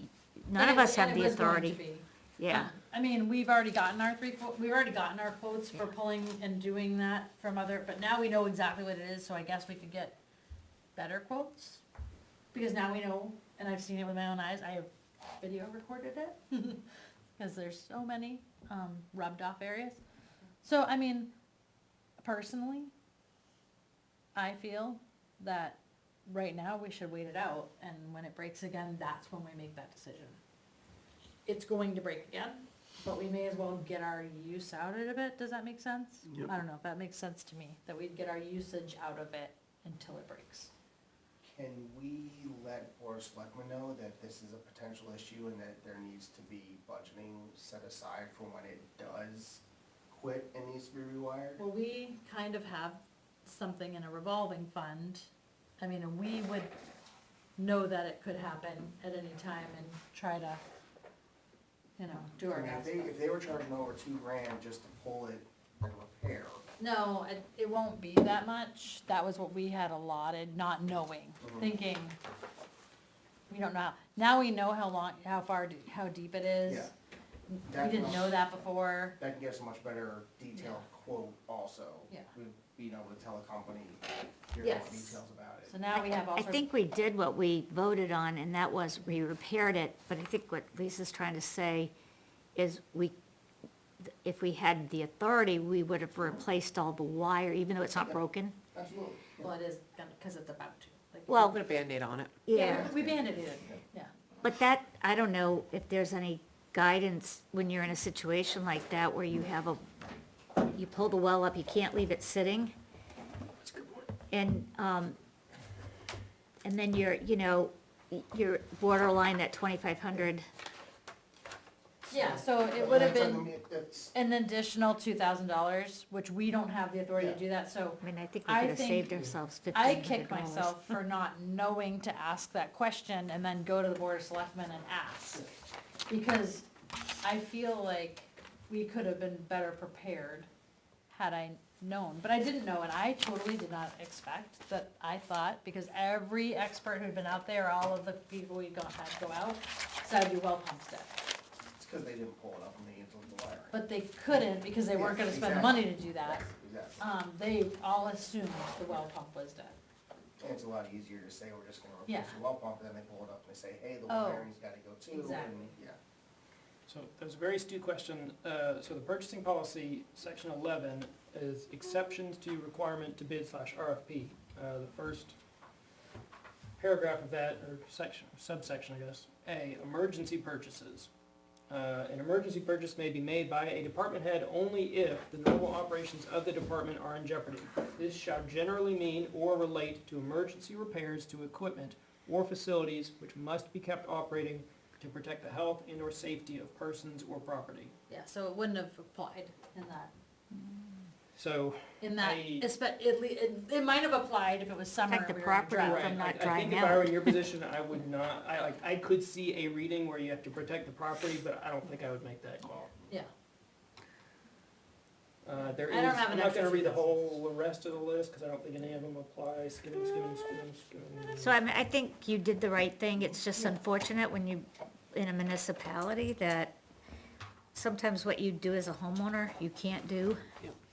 none of us have the authority. Yeah, I mean, we've already gotten our we've already gotten our quotes for pulling and doing that from but now we know exactly what it is, so I guess we could get better quotes. Because now we know, and I've seen it with my own eyes, I have video recorded it, because there's so many, rubbed off areas. So, I mean, personally, I feel that right now, we should wait it out, and when it breaks again, that's when we make that decision. It's going to break again, but we may as well get our use out of it, does that make sense? I don't know, if that makes sense to me, that we'd get our usage out of it until it breaks. Can we let Board of Selectmen know that this is a potential issue and that there needs to be budgeting set aside for when it does quit and needs to be rewired? Well, we kind of have something in a revolving fund. I mean, and we would know that it could happen at any time and try to, you know, do our I mean, best. if they were charging over $2,000 just to pull it and repair, No, it won't be that much. That was what we had allotted, not knowing, thinking, we don't know. Now we know how deep it is. Yeah. We didn't know that before. that can get us a much better detailed quote also. Yeah. We'd be able to tell a company, here's all the Yes. details about it. So now we have all I sorts. think we did what we voted on, and that was we repaired it, but I think what Lisa's trying to say is if we had the authority, we would have replaced all the wire, even though it's not broken. Absolutely. Well, it is, because it's about to. Like, Well, Put a Band-Aid on it. yeah, we banded it, yeah. but that, I don't know if there's any guidance when you're in a situation like that where you have you pull the well up, you can't leave it sitting. And then you're borderline that 2,500. Yeah, so it would have That's been that's- an additional $2,000, which we don't have the authority to do that, so I mean, I think we I could have think saved ourselves I $1,500. kick myself for not knowing to ask that question and then go to the Board of Selectmen and ask. Because I feel like we could have been better prepared had I known, but I didn't know, and I totally did not expect that. I thought, because every expert who'd been out there, all of the people we had go out, said your well pump's dead. It's because they didn't pull it up and they into the wire. But they couldn't, because they weren't gonna spend the Exactly. money to do that. Exactly. They all assumed the well pump was dead. And it's a lot easier to say, we're just gonna Yeah. replace the well pump, and then they pull it up and they say, hey, the Oh, wiring's gotta go too, exactly. and, yeah. So there's a very astute question. So the purchasing policy, section 11, is exceptions to requirement to bid / RFP. The first paragraph of that, or section, subsection, I guess, A, emergency purchases. An emergency purchase may be made by a department head only if the normal operations of the department are in jeopardy. This shall generally mean or relate to emergency repairs to equipment or facilities which must be kept operating to protect the health and or safety of persons or property. Yeah, so it wouldn't have applied in that, So, it might have applied if it was summer Protect and the we were in property drought. right, from not I think drying if I were out. in your position, I would not, I could see a reading where you have to protect the property, but I don't think I would make that call. Yeah, There I don't is, have I'm an not gonna extra read the sheet. whole rest of the list, cause I don't think any of them apply, skimming. So I mean, I think you did the right thing. It's just unfortunate when you, in a municipality, that sometimes what you do as a homeowner, you can't do.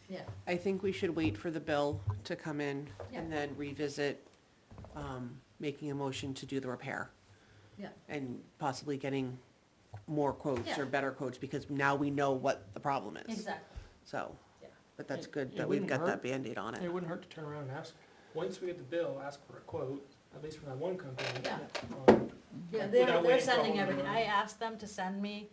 yeah, I think we should wait for the bill to come in and Yeah. then revisit, making a motion to do the repair. yeah, And possibly getting more quotes Yeah. or better quotes, because now we know what the problem is. exactly, So, yeah. but that's It- good it that we've wouldn't got that hurt. Band-Aid on It it. wouldn't hurt to turn around and ask, once we get the bill, ask for a quote, at least from that one company. Yeah. Um, Yeah, Without they're waiting for sending all of everything. them. I asked them to send me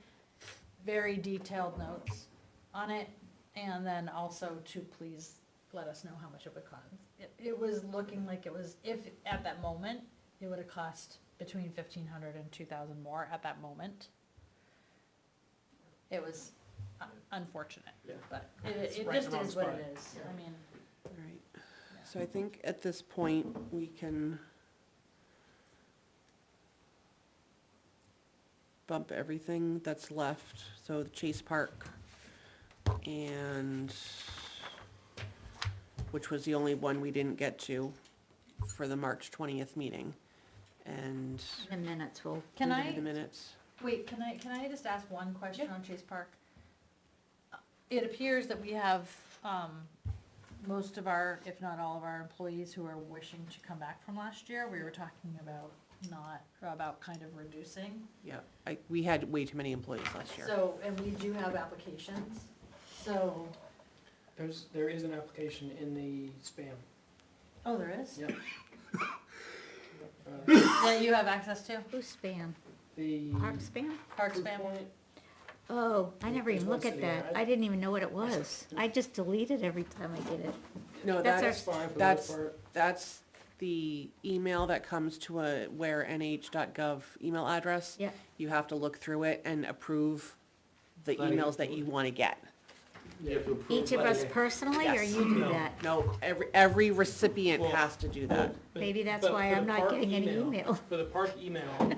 very detailed notes on it, and then also to please let us know how much it would cost. It was looking like it was, if, at that moment, it would have cost between 1,500 and 2,000 more at that moment. It was unfortunate, Yeah. but It's it right in just the wrong is what spot. it is. I mean, Alright, so I think at this point, we can bump everything that's left, so the Chase Park and, which was the only one we didn't get to for the March 20th meeting, and The minutes will, can read I? the minutes. Wait, can I just ask one question on Chase Park? It appears that we have, most of our, if not all of our employees who are wishing to come back from last year. We were talking about kind of reducing. Yeah, we had way too many employees last year. So, and we do have applications, so, There is an application in the spam. oh, there is? Yep. that you have access to? Who's spam? The. Park spam? Park Proof spam? point, Oh, I never There's even one look at sitting there. that. I didn't even know what it was. I just delete it every time I get it. No, That's that's, fine for the that's, most part. that's the email that comes to a wherenh.gov email address. Yeah. You have to look through it and approve the Letting it emails that you wanna get. You have to approve Each of letting us it- personally, or Yes. you do No. that? No, every recipient Well, has to do that. But- Maybe that's but why for I'm the not park getting any email. For the park email,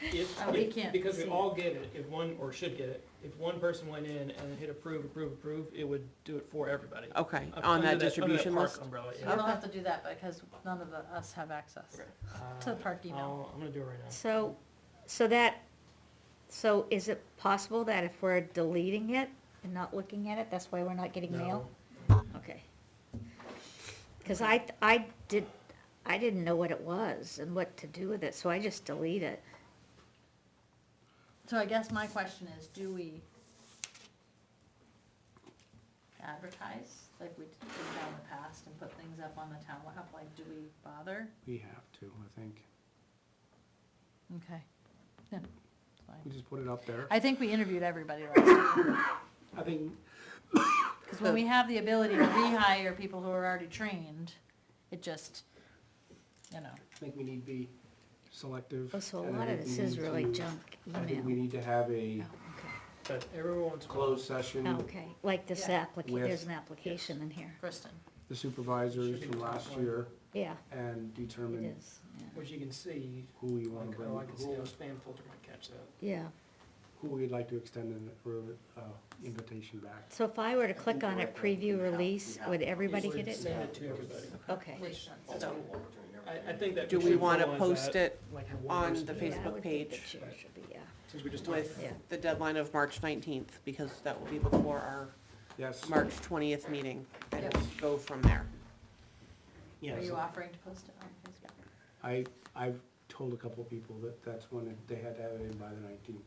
if, Oh, we can't because we see all get it, if one, or should get it, if one person went in and hit approve, approve, approve, it would do it for everybody. Okay, Up on under that under distribution park list? umbrella, You yeah. don't have to do that because none of us have access Okay. to the park email. I'm gonna do it right now. So is it possible that if we're deleting it and not looking at it, that's why we're not getting mail? Okay. Cause I didn't know what it was and what to do with it, so I just delete it. So I guess my question is, do we advertise like we did in the past and put things up on the town web? Like, do we bother? We have to, I think. Okay. Yeah, it's We fine. just put it up there. I think we interviewed everybody last time. I think, Because when we have the ability to rehire people who are already trained, it just, you know. I think we need to be selective. Oh, so a and I lot of think this we is need really to- junk I think we email. need to have a Oh, But everyone's closed session, okay, like this Yeah. application, there's an application in here. Kristen. the supervisors Should be from the top last one. year, Yeah, and it determine is, yeah. Which you can see, who we want like, to oh, I bring, can see how spam filter might catch that. Yeah, who we'd like to extend an invitation back. so if I were to click on it, preview release, would everybody It would get it? Send it to everybody. Okay. Which, So, I think that. do we should wanna formalize post that, it like, have one on person the do it, Yeah, I Facebook would think the page chair should be, yeah. Since we just talked with about it. Yeah. the deadline of March 19th, because that will be before our Yes, March 20th meeting, and Yep. go from there. are yes. you offering to post it on Facebook? I've told a couple of people that that's when they had to have it in by the 19th.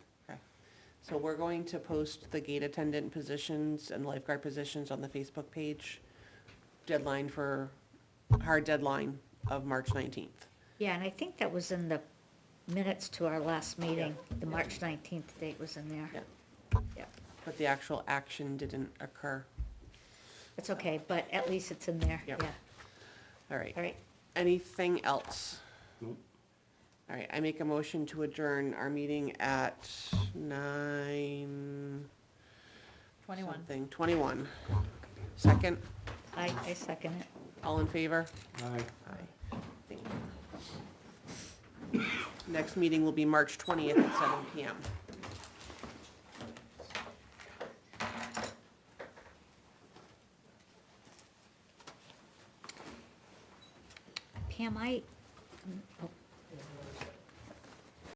So we're going to post the gate attendant positions and lifeguard positions on the Facebook page. Deadline for, hard deadline of March 19th. Yeah, and I think that was in the minutes to our last meeting, the March 19th date was in there. Yeah. Yeah, But the actual action didn't occur. it's okay, but at least it's in there, Yep. yeah. All right. All right, Anything else? Nope. All right, I make a motion to adjourn our meeting at 9 21. something, 21. Second, I second it. all in favor? Aye. Aye. Thank you. Next meeting will be March 20th at 7 PM. Pam, oh,